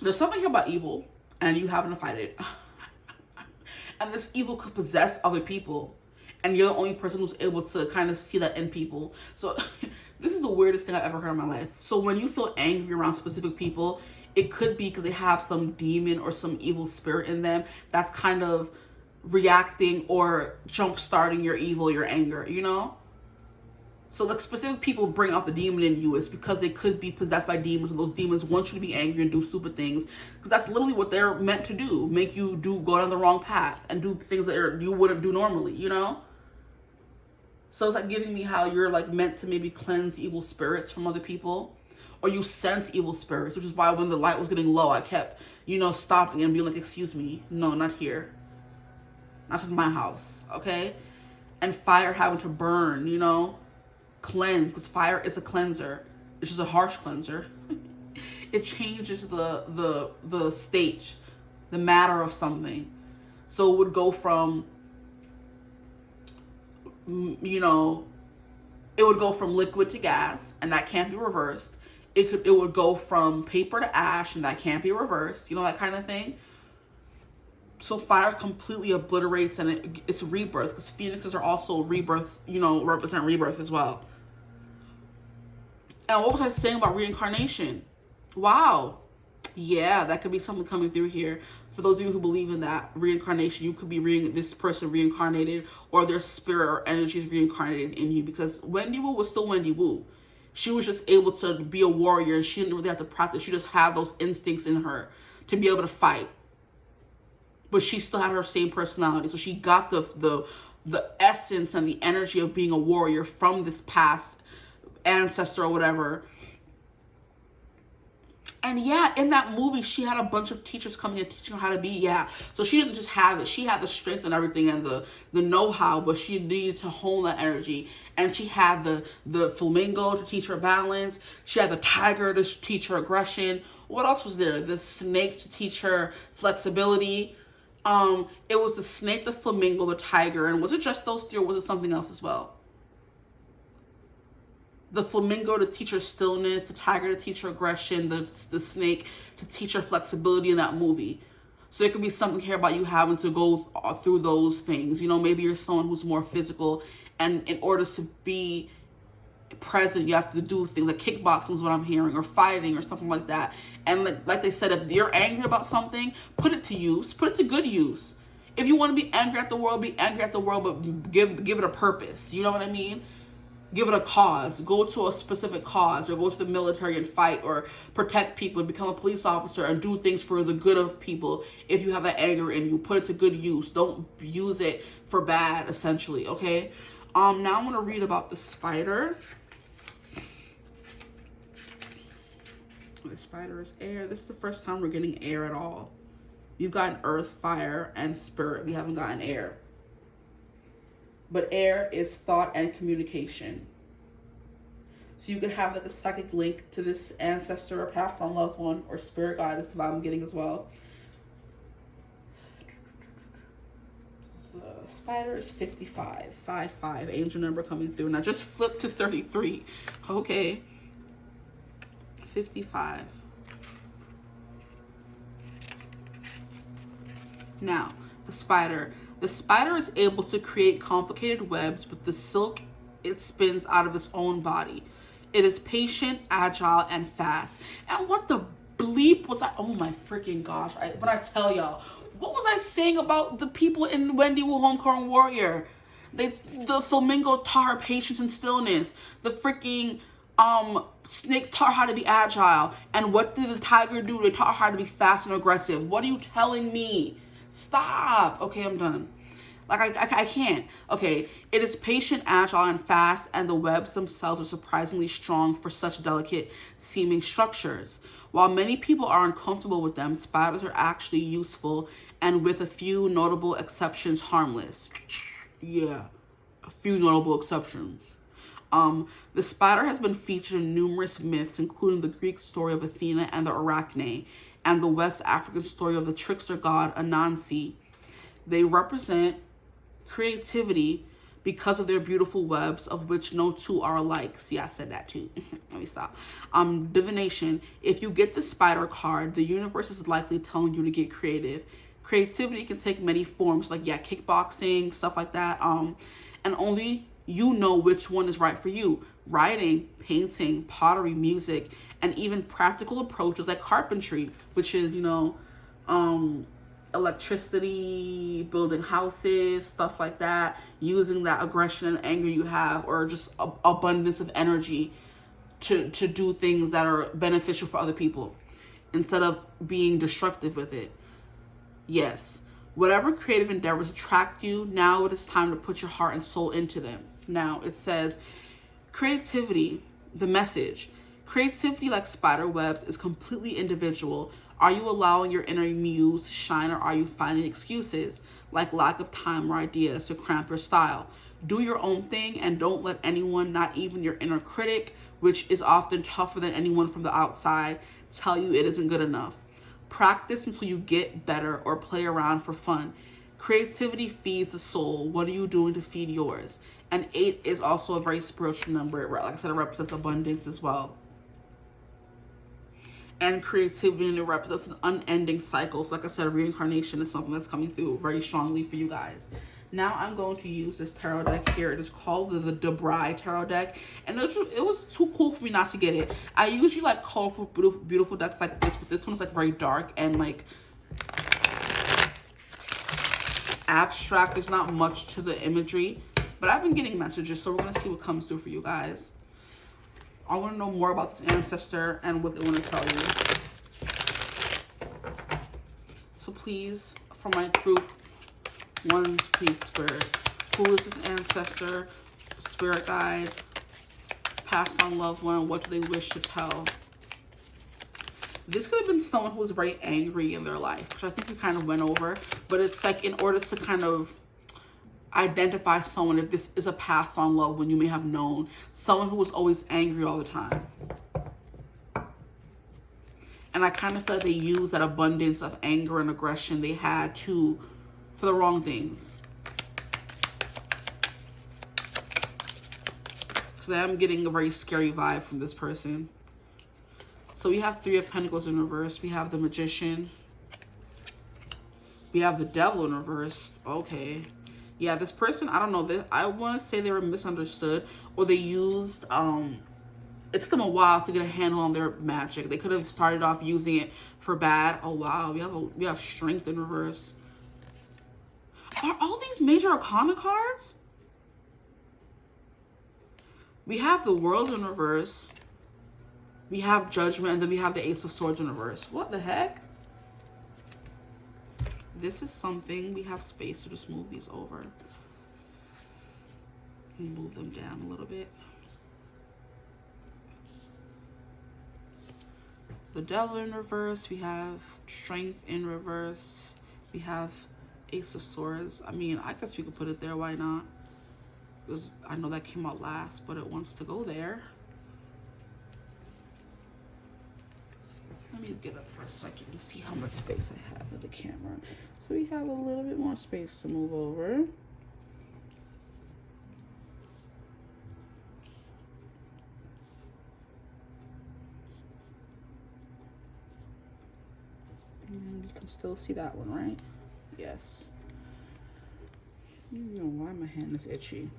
There's something here about evil, and you having to fight it. And this evil could possess other people. And you're the only person who's able to kind of see that in people. So this is the weirdest thing I've ever heard in my life. So when you feel angry around specific people, it could be because they have some demon or some evil spirit in them that's kind of reacting or jump-starting your evil, your anger, you know? So the specific people bring out the demon in you is because they could be possessed by demons, and those demons want you to be angry and do stupid things, because that's literally what they're meant to do, make you go down the wrong path and do things that you wouldn't do normally, you know? So it's like giving me how you're like meant to maybe cleanse evil spirits from other people, or you sense evil spirits, which is why when the light was getting low, I kept, you know, stopping and being like, excuse me, no, not here, not in my house, okay? And fire having to burn, you know, cleanse, because fire is a cleanser. It's just a harsh cleanser. It changes the state, the matter of something. So it would go from, you know, it would go from liquid to gas, and that can't be reversed. It would go from paper to ash, and that can't be reversed, you know, that kind of thing. So fire completely obliterates, and it's rebirth, because phoenixes are also rebirth, you know, represent rebirth as well. And what was I saying about reincarnation? Wow. Yeah, that could be something coming through here. For those of you who believe in that reincarnation, you could be this person reincarnated, or their spirit or energy is reincarnated in you, because Wendy Wu was still Wendy Wu. She was just able to be a warrior, and she didn't really have to practice. She just had those instincts in her to be able to fight. But she still had her same personality. So she got the essence and the energy of being a warrior from this past ancestor or whatever. And yeah, in that movie, she had a bunch of teachers coming and teaching her how to be. Yeah, so she didn't just have it. She had the strength and everything and the know-how, but she needed to hone that energy. And she had the flamingo to teach her balance. She had the tiger to teach her aggression. What else was there? The snake to teach her flexibility. It was the snake, the flamingo, the tiger. And was it just those three, or was it something else as well? The flamingo to teach her stillness, the tiger to teach her aggression, the snake to teach her flexibility in that movie. So there could be something here about you having to go through those things. You know, maybe you're someone who's more physical, and in order to be present, you have to do things like kickboxing is what I'm hearing, or fighting or something like that. And like they said, if you're angry about something, put it to use, put it to good use. If you want to be angry at the world, be angry at the world, but give it a purpose. You know what I mean? give it a cause, go to a specific cause, or go to the military and fight, or protect people, and become a police officer and do things for the good of people. If you have that anger in you, put it to good use. Don't use it for bad, essentially, okay? Now I'm gonna read about the spider. The spider is air. This is the first time we're getting air at all. You've gotten earth, fire, and spirit. We haven't gotten air. But air is thought and communication. So you could have like a psychic link to this ancestor or past on loved one or spirit guide. That's the vibe I'm getting as well. The spider is 55. 55. Angel number coming through. Now just flip to 33. Okay. 55. Now, the spider. The spider is able to create complicated webs with the silk it spins out of its own body. It is patient, agile, and fast. And what the bleep was I? Oh my freaking gosh. When I tell y'all, what was I saying about the people in Wendy Wu Homegrown Warrior? The flamingo taught her patience and stillness. The freaking snake taught her how to be agile. And what did the tiger do? They taught her how to be fast and aggressive. What are you telling me? Stop. Okay, I'm done. Like, I can't. Okay, it is patient, agile, and fast, and the webs themselves are surprisingly strong for such delicate seeming structures. While many people are uncomfortable with them, spiders are actually useful and, with a few notable exceptions, harmless. Yeah, a few notable exceptions. The spider has been featured in numerous myths, including the Greek story of Athena and the Arachne, and the West African story of the trickster god Anansi. They represent creativity because of their beautiful webs, of which no two are alike. See, I said that too. Let me stop. Divination. If you get the spider card, the universe is likely telling you to get creative. Creativity can take many forms, like, yeah, kickboxing, stuff like that. And only you know which one is right for you. Writing, painting, pottery, music, and even practical approaches like carpentry, which is, you know, electricity, building houses, stuff like that, using that aggression and anger you have, or just abundance of energy to do things that are beneficial for other people instead of being destructive with it. Yes, whatever creative endeavors attract you, now it is time to put your heart and soul into them. Now it says, creativity, the message. Creativity, like spider webs, is completely individual. Are you allowing your inner muse to shine, or are you finding excuses, like lack of time or ideas, to cramp your style? Do your own thing and don't let anyone, not even your inner critic, which is often tougher than anyone from the outside, tell you it isn't good enough. Practice until you get better, or play around for fun. Creativity feeds the soul. What are you doing to feed yours? And 8 is also a very spiritual number. Like I said, it represents abundance as well. And creativity, and it represents an unending cycle. So like I said, reincarnation is something that's coming through very strongly for you guys. Now I'm going to use this tarot deck here. It is called the Debray tarot deck. And it was too cool for me not to get it. I usually like colorful, beautiful decks like this, but this one's like very dark and like abstract. There's not much to the imagery, but I've been getting messages, so we're going to see what comes through for you guys. I want to know more about this ancestor and what they want to tell you. So please, for my group, one's peace spirit. Who is this ancestor, spirit guide, passed on loved one, and what do they wish to tell? This could have been someone who was very angry in their life, which I think we kind of went over. But it's like, in order to kind of identify someone, if this is a passed on loved one you may have known, someone who was always angry all the time. And I kind of feel like they used that abundance of anger and aggression they had for the wrong things. So I'm getting a very scary vibe from this person. So we have 3 of Pentacles in reverse. We have the Magician. We have the Devil in reverse. Okay. Yeah, this person, I don't know, I want to say they were misunderstood, or they used, it took them a while to get a handle on their magic. They could have started off using it for bad. Oh, wow, we have Strength in reverse. Are all these major arcana cards? We have the World in reverse. We have Judgment, and then we have the Ace of Swords in reverse. What the heck? This is something. We have space to just move these over. And move them down a little bit. The Devil in reverse. We have Strength in reverse. We have Ace of Swords. I mean, I guess we could put it there. Why not? Because I know that came out last, but it wants to go there. Let me get up for a second and see how much space I have in the camera. So we have a little bit more space to move over. And you can still see that one, right? Yes. I don't know why my hand is itchy.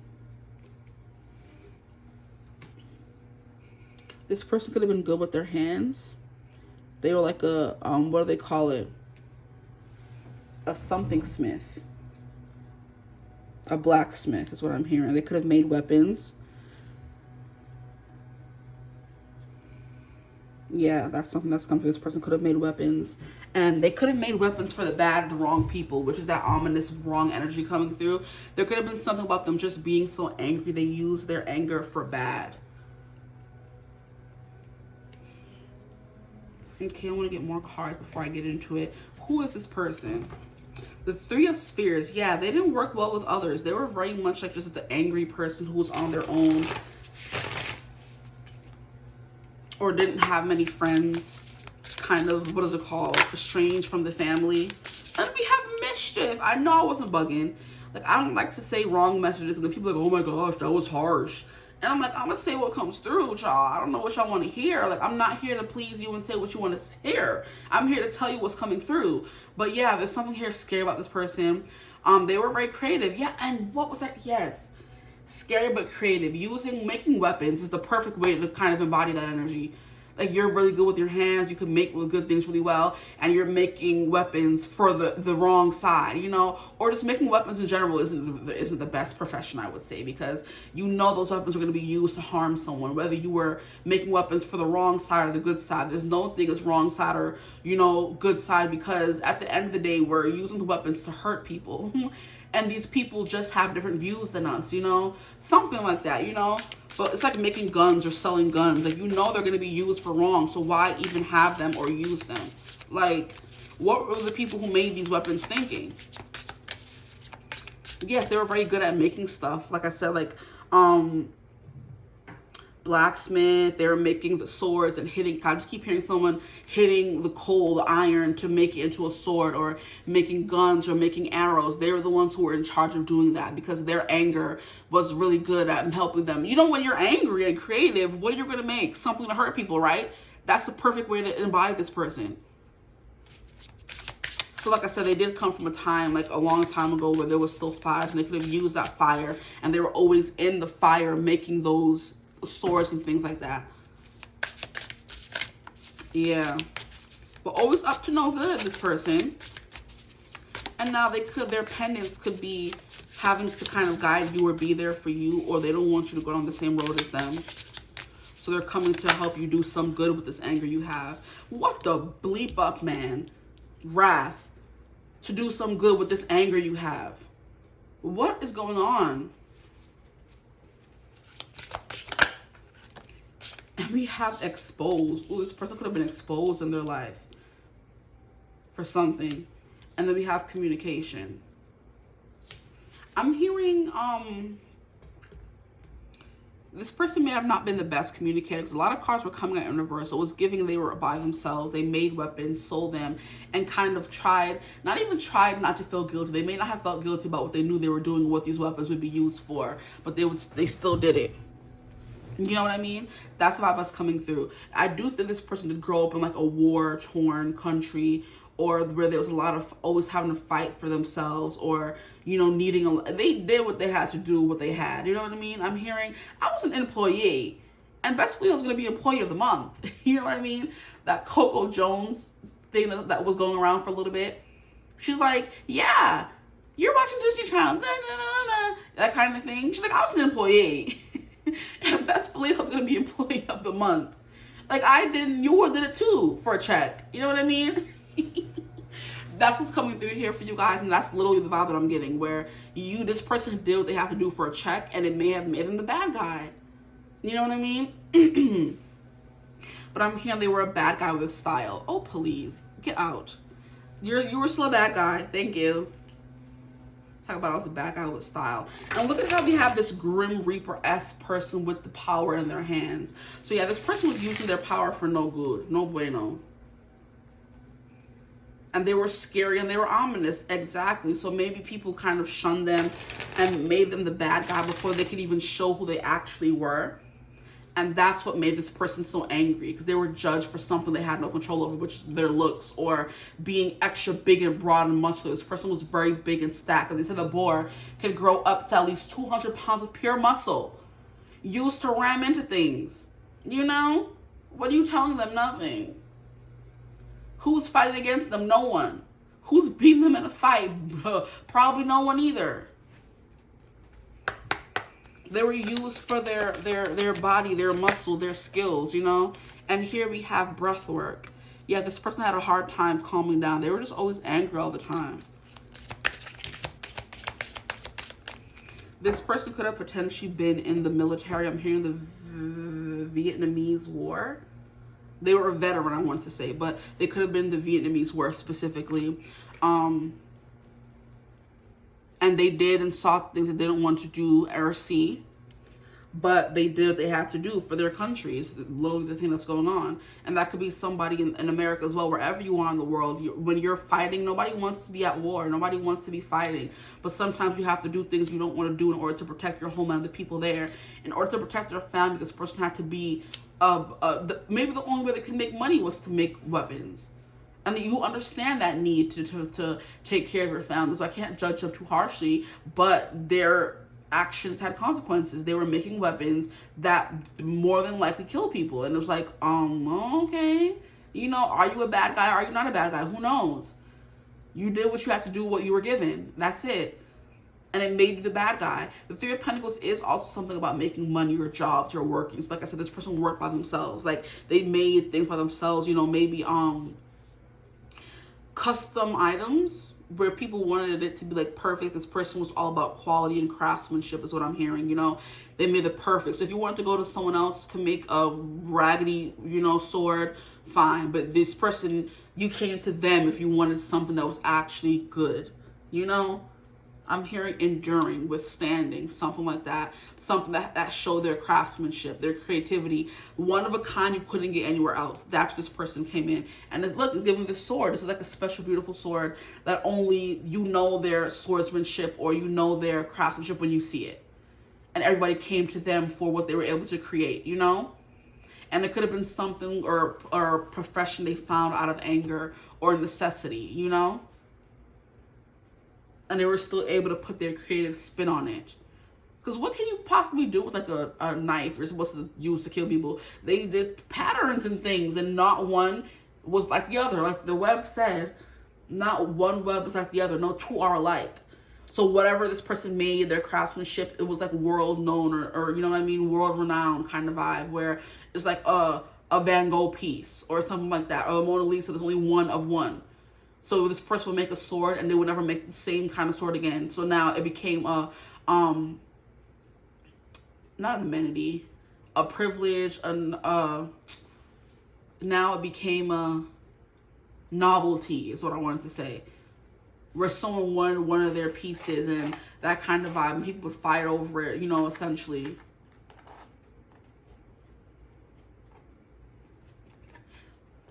This person could have been good with their hands. They were like a, what do they call it? A something smith. A blacksmith is what I'm hearing. They could have made weapons. Yeah, that's something that's come through. This person could have made weapons. And they could have made weapons for the bad, the wrong people, which is that ominous wrong energy coming through. There could have been something about them just being so angry. They used their anger for bad. Okay, I want to get more cards before I get into it. Who is this person? The Three of Spheres. Yeah, they didn't work well with others. They were very much like just the angry person who was on their own. Or didn't have many friends. Kind of, what is it called? Estranged from the family. And we have Mischief. I know I wasn't bugging. Like, I don't like to say wrong messages. And then people are like, oh my gosh, that was harsh. And I'm like, I'm going to say what comes through with y'all. I don't know what y'all want to hear. Like, I'm not here to please you and say what you want to hear. I'm here to tell you what's coming through. But yeah, there's something here scary about this person. They were very creative. Yeah, and what was that? Yes. Scary but creative. Making weapons is the perfect way to kind of embody that energy. Like, you're really good with your hands. You can make good things really well. And you're making weapons for the wrong side, you know? Or just making weapons in general isn't the best profession, I would say. Because you know those weapons are going to be used to harm someone. Whether you were making weapons for the wrong side or the good side. There's no thing as wrong side or, you know, good side. Because at the end of the day, we're using the weapons to hurt people. And these people just have different views than us, you know? Something like that, you know? But it's like making guns or selling guns. Like, you know they're going to be used for wrong, so why even have them or use them? Like, what were the people who made these weapons thinking? Yes, they were very good at making stuff. Like I said, like, blacksmith, they were making the swords and hitting. I just keep hearing someone hitting the coal, the iron, to make it into a sword, or making guns or making arrows. They were the ones who were in charge of doing that because their anger was really good at helping them. You know, when you're angry and creative, what are you going to make? Something to hurt people, right? That's the perfect way to embody this person. So like I said, they did come from a time, like a long time ago, where there was still fires, and they could have used that fire, and they were always in the fire making those swords and things like that. Yeah, but always up to no good, this person. And now their pendants could be having to kind of guide you or be there for you, or they don't want you to go down the same road as them. So they're coming to help you do some good with this anger you have. What the bleep up, man? Wrath. To do some good with this anger you have. What is going on? And we have exposed. Oh, this person could have been exposed in their life for something. And then we have communication. I'm hearing this person may have not been the best communicator, because a lot of cards were coming out in reverse. It was giving they were by themselves. They made weapons, sold them, and kind of tried not to feel guilty. They may not have felt guilty about what they knew they were doing, what these weapons would be used for, but they still did it. You know what I mean? That's the vibe that's coming through. I do think this person did grow up in like a war-torn country, or where there was a lot of always having to fight for themselves, or, you know, they did what they had to do, what they had. You know what I mean? I'm hearing, I was an employee, and Best Wheel is going to be Employee of the Month. You know what I mean? That Coco Jones thing that was going around for a little bit. She's like, yeah, you're watching Disney Channel, that kind of thing. She's like, I was an employee. And best believe I was going to be employee of the month. Like, I didn't, you would did it too for a check. You know what I mean? That's what's coming through here for you guys, and that's literally the vibe that I'm getting, where this person did what they have to do for a check, and it may have made them the bad guy. You know what I mean? But I'm hearing they were a bad guy with style. Oh, please, get out. You were still a bad guy. Thank you. Talk about I was a bad guy with style. And look at how we have this Grim Reaper-esque person with the power in their hands. So yeah, this person was using their power for no good. No bueno. And they were scary and they were ominous. Exactly. So maybe people kind of shunned them and made them the bad guy before they could even show who they actually were. And that's what made this person so angry, because they were judged for something they had no control over, which is their looks or being extra big and broad and muscular. This person was very big and stacked. And they said the boar could grow up to at least 200 pounds of pure muscle used to ram into things. You know? What are you telling them? Nothing. Who's fighting against them? No one. Who's beating them in a fight? Probably no one either. They were used for their body, their muscle, their skills, you know? And here we have breath work. Yeah, this person had a hard time calming down. They were just always angry all the time. This person could have potentially been in the military. I'm hearing the Vietnamese War. They were a veteran, I want to say, but they could have been the Vietnamese War specifically. And they did and saw things that they didn't want to do or see, but they did what they had to do for their countries, literally the thing that's going on. And that could be somebody in America as well, wherever you are in the world. When you're fighting, nobody wants to be at war. Nobody wants to be fighting. But sometimes you have to do things you don't want to do in order to protect your homeland, the people there. In order to protect their family, this person had to be, maybe the only way they could make money was to make weapons. And you understand that need to take care of your family. So I can't judge them too harshly, but their actions had consequences. They were making weapons that more than likely kill people. And it was like, okay, you know, are you a bad guy? Are you not a bad guy? Who knows? You did what you have to do, what you were given. That's it. And it made you the bad guy. The Three of Pentacles is also something about making money or jobs or working. So like I said, this person worked by themselves. Like they made things by themselves, you know, maybe, custom items where people wanted it to be like perfect. This person was all about quality and craftsmanship is what I'm hearing, you know. They made it perfect. So if you wanted to go to someone else to make a raggedy, you know, sword, fine. But this person, you came to them if you wanted something that was actually good, you know. I'm hearing enduring, withstanding, something like that. Something that showed their craftsmanship, their creativity. One of a kind you couldn't get anywhere else. That's what this person came in. And look, it's giving this sword. This is like a special, beautiful sword that only you know their swordsmanship or you know their craftsmanship when you see it. And everybody came to them for what they were able to create, you know? And it could have been something or a profession they found out of anger or necessity, you know? And they were still able to put their creative spin on it. Because what can you possibly do with like a knife you're supposed to use to kill people? They did patterns and things, and not one was like the other. Like the web said, not one web was like the other. No two are alike. So whatever this person made, their craftsmanship, it was like world known or you know what I mean, world renowned kind of vibe, where it's like a Van Gogh piece or something like that, or a Mona Lisa. There's only one of one. So this person would make a sword and they would never make the same kind of sword again. So now it became a, not an amenity, a privilege, now it became a novelty is what I wanted to say. Where someone wanted one of their pieces and that kind of vibe, and people would fight over it, you know, essentially.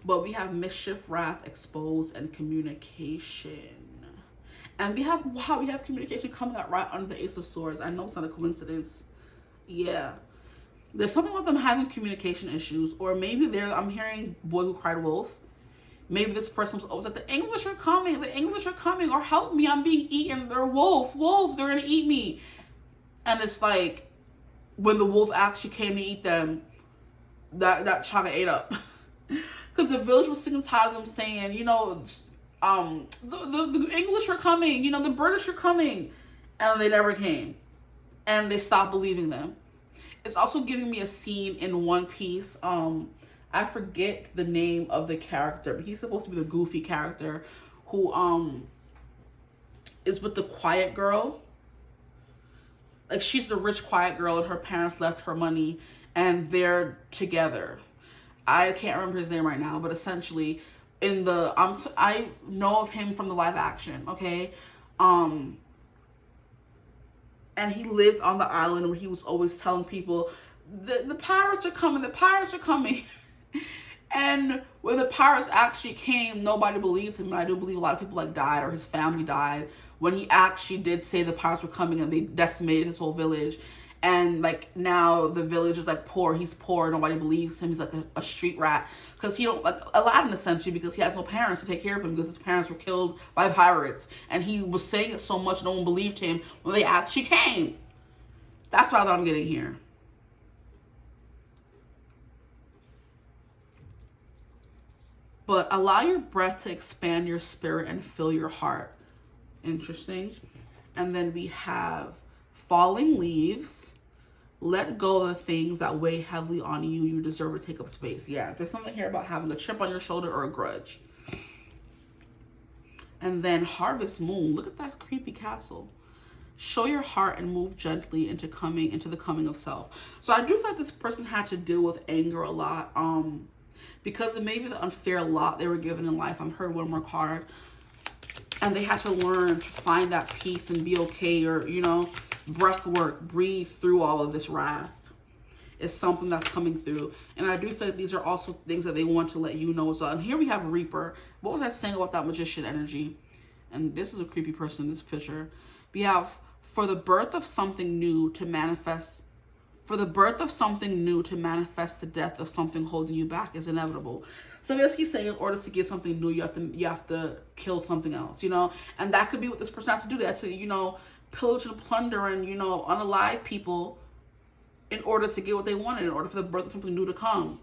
But we have mischief, wrath, expose, and communication. And we have, wow, we have communication coming out right under the Ace of Swords. I know it's not a coincidence. Yeah. There's something with them having communication issues. Or maybe I'm hearing Boy Who Cried Wolf. Maybe this person was always like, the English are coming, or help me, I'm being eaten. They're wolf, they're gonna eat me. And it's like, when the wolf actually came to eat them, that child got ate up. Because the village was sick and tired of them saying, you know, the English are coming, you know, the British are coming. And they never came. And they stopped believing them. It's also giving me a scene in One Piece. I forget the name of the character, but he's supposed to be the goofy character who is with the quiet girl. Like, she's the rich quiet girl and her parents left her money and they're together. I can't remember his name right now, but essentially in the I know of him from the live action, okay? And he lived on the island where he was always telling people the pirates are coming, the pirates are coming. And when the pirates actually came, nobody believes him. And I do believe a lot of people like died or his family died when he actually did say the pirates were coming and they decimated his whole village. And like now the village is like poor. He's poor. Nobody believes him. He's like a street rat because he don't like Aladdin essentially because he has no parents to take care of him because his parents were killed by pirates. And he was saying it so much no one believed him when they actually came. That's what I'm getting here. But allow your breath to expand your spirit and fill your heart. Interesting. And then we have falling leaves. Let go of the things that weigh heavily on you. You deserve to take up space. Yeah, there's something here about having a chip on your shoulder or a grudge. And then harvest moon. Look at that creepy castle. Show your heart and move gently into the coming of self. So I do feel like this person had to deal with anger a lot. Because of maybe the unfair lot they were given in life. I'm heard one more card. And they had to learn to find that peace and be okay, or, you know, breath work, breathe through all of this wrath. Is something that's coming through. And I do feel like these are also things that they want to let you know as well. And here we have Reaper. What was I saying about that magician energy? And this is a creepy person in this picture. We have for the birth of something new to manifest. For the birth of something new to manifest, the death of something holding you back is inevitable. So basically saying in order to get something new, you have to kill something else, you know? And that could be what this person has to do. They have to, you know, pillage and plunder and, you know, unalive people in order to get what they wanted, in order for the birth of something new to come.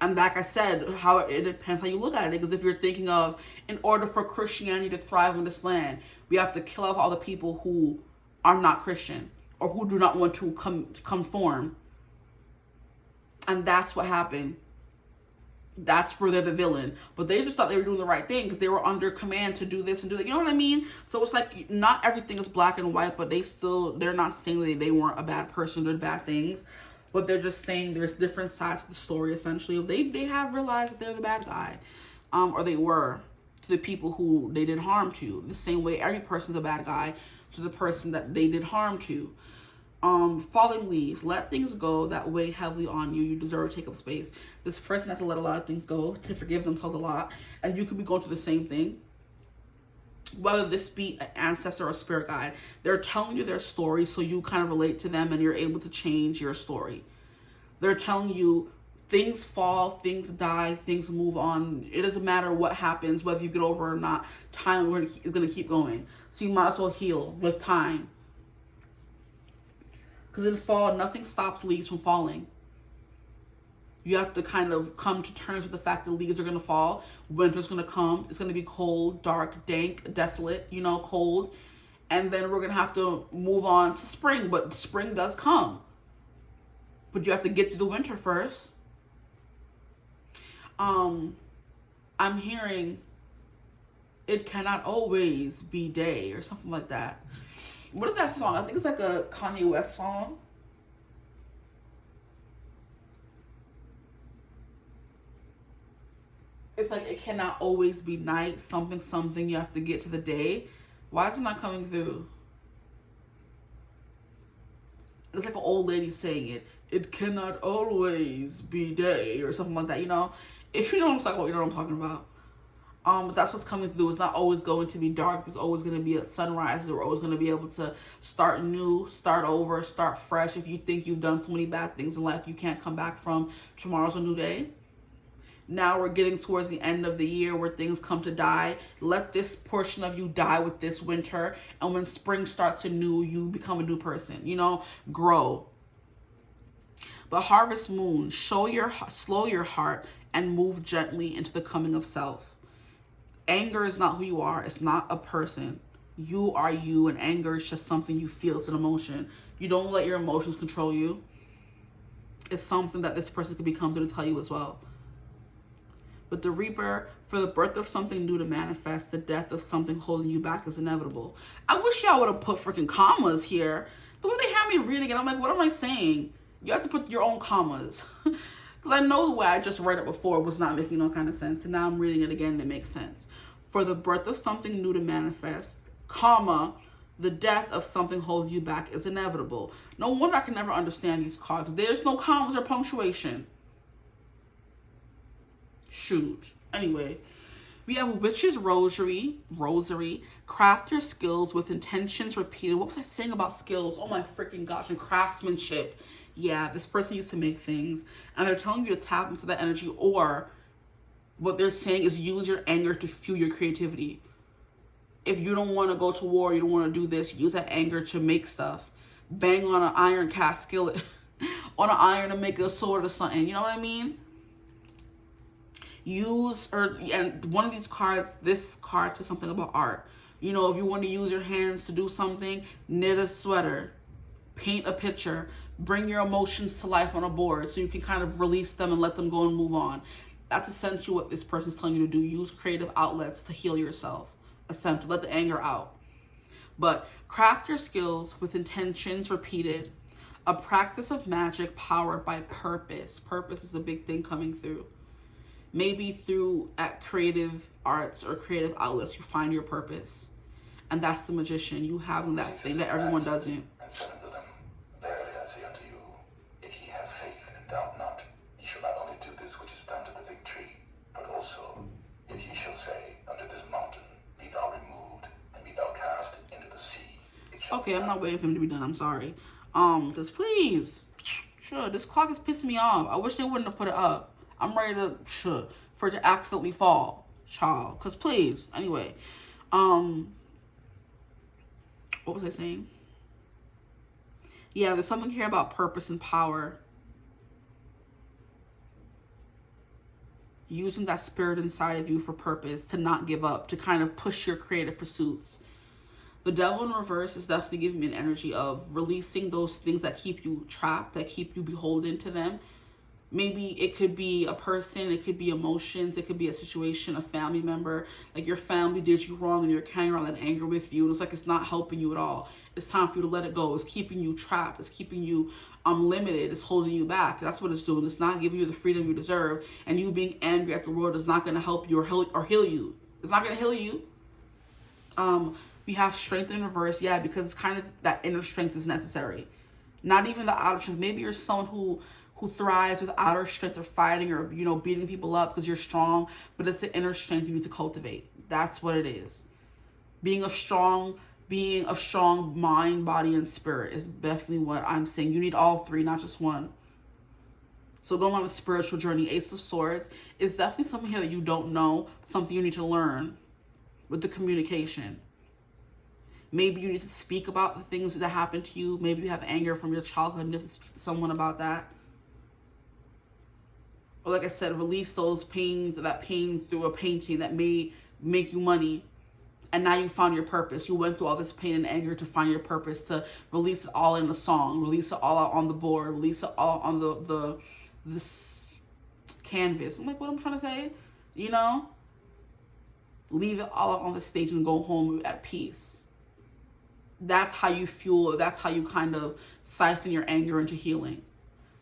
And like I said, how it depends how you look at it. Because if you're thinking of, in order for Christianity to thrive on this land, we have to kill off all the people who are not Christian or who do not want to conform. And that's what happened. That's where they're the villain. But they just thought they were doing the right thing because they were under command to do this and do that. You know what I mean? So it's like not everything is black and white, but they're not saying that they weren't a bad person, did bad things. But they're just saying there's different sides to the story, essentially. They have realized that they're the bad guy. Or they were to the people who they did harm to. The same way every person's a bad guy to the person that they did harm to. Falling leaves. Let things go that weigh heavily on you. You deserve to take up space. This person has to let a lot of things go, to forgive themselves a lot. And you could be going through the same thing. Whether this be an ancestor or a spirit guide, they're telling you their story so you kind of relate to them and you're able to change your story. They're telling you things fall, things die, things move on. It doesn't matter what happens, whether you get over it or not. Time is going to keep going. So you might as well heal with time. Because in fall, nothing stops leaves from falling. You have to kind of come to terms with the fact that leaves are going to fall. Winter's going to come. It's going to be cold, dark, dank, desolate, you know, cold. And then we're going to have to move on to spring. But spring does come. But you have to get through the winter first. I'm hearing it cannot always be day or something like that. What is that song? I think it's like a Kanye West song. It's like it cannot always be night. Something. You have to get to the day. Why is it not coming through? It's like an old lady saying it. It cannot always be day or something like that. You know, if you know what I'm talking about, you know what I'm talking about. But that's what's coming through. It's not always going to be dark. There's always going to be a sunrise. We're always going to be able to start new, start over, start fresh. If you think you've done so many bad things in life you can't come back from, tomorrow's a new day. Now we're getting towards the end of the year where things come to die. Let this portion of you die with this winter. And when spring starts anew, you become a new person. You know, grow. But harvest moon, slow your heart and move gently into the coming of self. Anger is not who you are. It's not a person. You are you, and anger is just something you feel. It's an emotion. You don't let your emotions control you. is something that this person could become to tell you as well. But the Reaper, for the birth of something new to manifest, the death of something holding you back is inevitable. I wish y'all would have put freaking commas here. The way they have me reading it, I'm like, what am I saying? You have to put your own commas. Because I know the way I just read it before was not making no kind of sense. And now I'm reading it again and it makes sense. For the birth of something new to manifest, comma, the death of something holding you back is inevitable. No wonder I can never understand these cards. There's no commas or punctuation. Shoot. Anyway, we have Witch's Rosary. Craft your skills with intentions repeated. What was I saying about skills? Oh my freaking gosh. And craftsmanship. Yeah, this person used to make things. And they're telling you to tap into that energy. Or what they're saying is use your anger to fuel your creativity. If you don't want to go to war, you don't want to do this, use that anger to make stuff. Bang on an iron cast skillet. On an iron to make a sword or something. You know what I mean? And one of these cards, this card says something about art. You know, if you want to use your hands to do something, knit a sweater, paint a picture, bring your emotions to life on a board so you can kind of release them and let them go and move on. That's essentially what this person's telling you to do. Use creative outlets to heal yourself. Essentially, let the anger out. But craft your skills with intentions repeated. A practice of magic powered by purpose. Purpose is a big thing coming through. Maybe through at creative arts or creative outlets, you find your purpose. And that's the magician, you having that thing that everyone doesn't. And said unto them, Verily I say unto you, if ye have faith and doubt not, ye shall not only do this which is done to the fig tree, but also, if ye shall say unto this mountain, be thou removed, and be thou cast into the sea. Okay, I'm not waiting for him to be done, I'm sorry. Just please, sure, this clock is pissing me off. I wish they wouldn't have put it up. I'm ready to, for it to accidentally fall, child. Because please, anyway. What was I saying? Yeah, there's something here about purpose and power. Using that spirit inside of you for purpose, to not give up, to kind of push your creative pursuits. The Devil in reverse is definitely giving me an energy of releasing those things that keep you trapped, that keep you beholden to them. Maybe it could be a person, it could be emotions, it could be a situation, a family member. Like your family did you wrong and you're carrying around that anger with you. And it's like it's not helping you at all. It's time for you to let it go. It's keeping you trapped. It's keeping you limited. It's holding you back. That's what it's doing. It's not giving you the freedom you deserve. And you being angry at the world is not going to help you or heal you. It's not going to heal you. We have strength in reverse. Yeah, because it's kind of that inner strength is necessary. Not even the outer strength. Maybe you're someone who thrives with outer strength of fighting or, you know, beating people up because you're strong, but it's the inner strength you need to cultivate. That's what it is. Being of strong mind, body, and spirit is definitely what I'm saying. You need all three, not just one. So going on a spiritual journey, Ace of Swords is definitely something here that you don't know, something you need to learn with the communication. Maybe you need to speak about the things that happened to you. Maybe you have anger from your childhood and you have to speak to someone about that. Or like I said, release those pains, that pain through a painting that may make you money. And now you found your purpose. You went through all this pain and anger to find your purpose, to release it all in a song, release it all out on the board, release it all on this canvas. I'm like, what I'm trying to say? You know? Leave it all out on the stage and go home at peace. That's how you fuel, that's how you kind of siphon your anger into healing.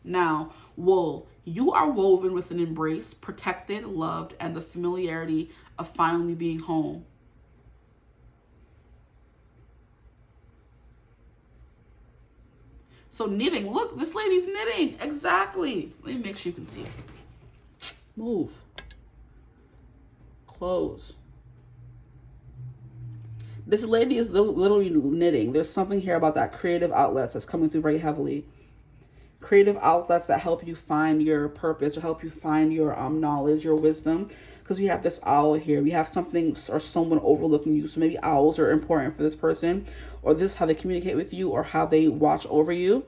Now, wool. You are woven with an embrace, protected, loved, and the familiarity of finally being home. So knitting, look, this lady's knitting. Exactly. Let me make sure you can see it. Move. Close. This lady is literally knitting. There's something here about that creative outlets that's coming through very heavily. Creative outlets that help you find your purpose or help you find your knowledge, your wisdom. Because we have this owl here. We have something or someone overlooking you. So maybe owls are important for this person. Or this is how they communicate with you or how they watch over you.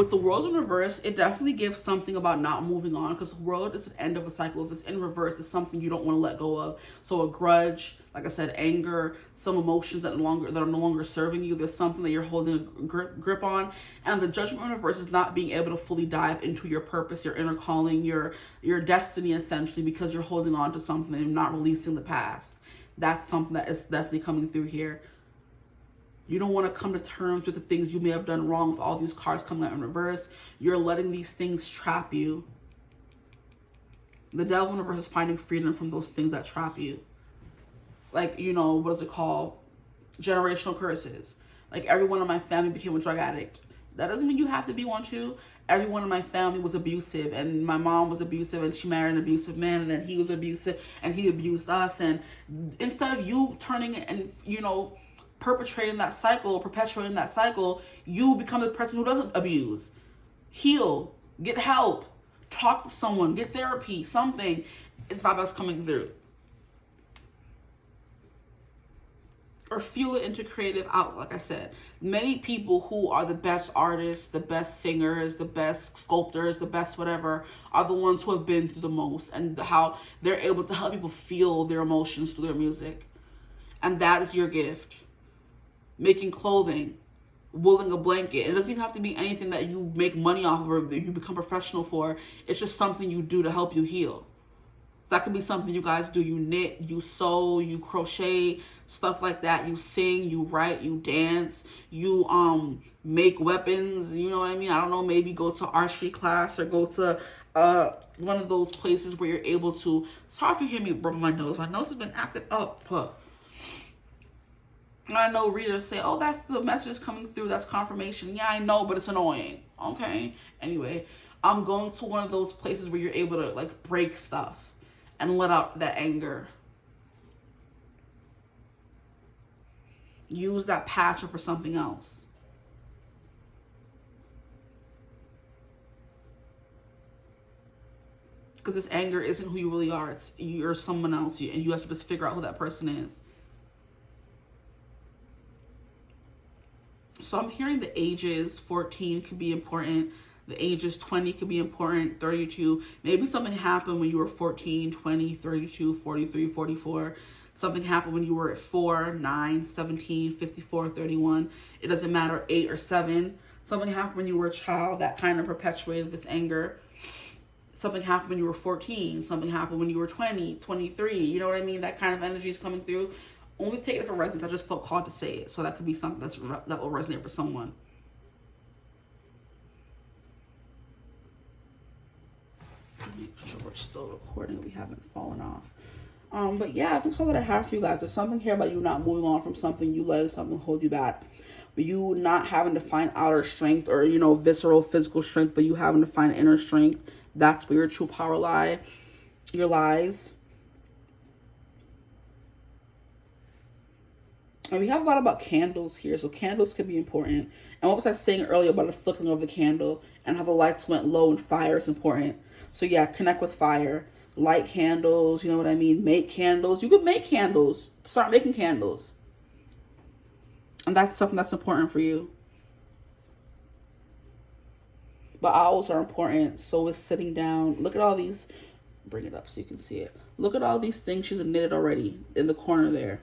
With the world in reverse, it definitely gives something about not moving on, because the world is the end of a cycle. If it's in reverse, it's something you don't want to let go of. So a grudge, like I said, anger, some emotions that are no longer serving you. There's something that you're holding a grip on. And the judgment in reverse is not being able to fully dive into your purpose, your inner calling, your destiny, essentially, because you're holding on to something and not releasing the past. That's something that is definitely coming through here. You don't want to come to terms with the things you may have done wrong with all these cards coming out in reverse. You're letting these things trap you. The devil in reverse is finding freedom from those things that trap you. Like, you know, what is it called? Generational curses. Like, everyone in my family became a drug addict. That doesn't mean you have to be one too. Everyone in my family was abusive, and my mom was abusive, and she married an abusive man, and then he was abusive, and he abused us. And instead of you turning and, you know, perpetrating that cycle, perpetuating that cycle, you become the person who doesn't abuse. Heal, get help, talk to someone, get therapy, something. It's vibe that's coming through. Or fuel it into creative outlet. Like I said, many people who are the best artists, the best singers, the best sculptors, the best whatever, are the ones who have been through the most, and how they're able to help people feel their emotions through their music. And that is your gift. Making clothing, wooling a blanket. It doesn't even have to be anything that you make money off of or that you become professional for. It's just something you do to help you heal. That could be something you guys do. You knit, you sew, you crochet, stuff like that. You sing, you write, you dance, you make weapons. You know what I mean? I don't know, maybe go to archery class or go to one of those places where you're able to. Sorry if you hear me rubbing my nose. My nose has been acting up. I know readers say, oh, that's the messages coming through. That's confirmation. Yeah, I know, but it's annoying. Okay. Anyway, I'm going to one of those places where you're able to like break stuff and let out that anger. Use that passion for something else. Because this anger isn't who you really are. It's you're someone else, and you have to just figure out who that person is. So I'm hearing the ages 14 could be important. The ages 20 could be important. 32. Maybe something happened when you were 14, 20, 32, 43, 44. Something happened when you were at 4, 9, 17, 54, 31. It doesn't matter, 8 or 7. Something happened when you were a child that kind of perpetuated this anger. Something happened when you were 14. Something happened when you were 20, 23. You know what I mean? That kind of energy is coming through. Only take it for resonance. I just felt called to say it. So that could be something that will resonate for someone. Make sure we're still recording. We haven't fallen off. But yeah, I think that's all that I have for you guys. There's something here about you not moving on from something, you letting something hold you back. But you not having to find outer strength or, you know, visceral, physical strength, but you having to find inner strength. That's where your true power your lies. And we have a lot about candles here, so candles can be important. And what was I saying earlier about the flickering of the candle and how the lights went low and fire is important. So yeah, connect with fire. Light candles, you know what I mean? Make candles. You could make candles. Start making candles. And that's something that's important for you. But owls are important. So is sitting down. Look at all these. Bring it up so you can see it. Look at all these things she's knitted already in the corner there.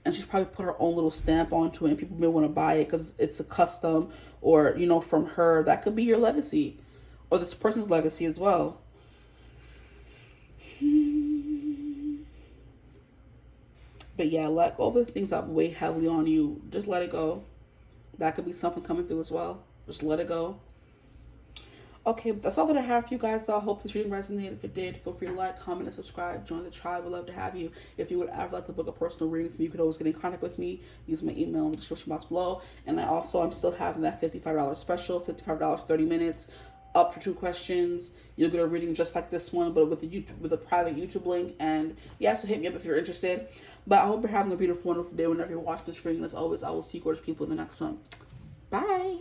And she's probably put her own little stamp onto it, and people may want to buy it because it's a custom or, you know, from her. That could be your legacy or this person's legacy as well. But yeah, let go of the things that weigh heavily on you. Just let it go. That could be something coming through as well. Just let it go. Okay, that's all that I have for you guys, though. I hope this reading resonated. If it did, feel free to like, comment, and subscribe. Join the tribe. We'd love to have you. If you would ever like to book a personal reading with me, you could always get in contact with me. Use my email in the description box below. And I'm still having that $55 special, $55, 30 minutes, up to 2 questions. You'll get a reading just like this one, but with a private YouTube link. And yeah, so hit me up if you're interested. But I hope you're having a beautiful, wonderful day whenever you're watching the screen. As always, I will see you gorgeous people in the next one. Bye.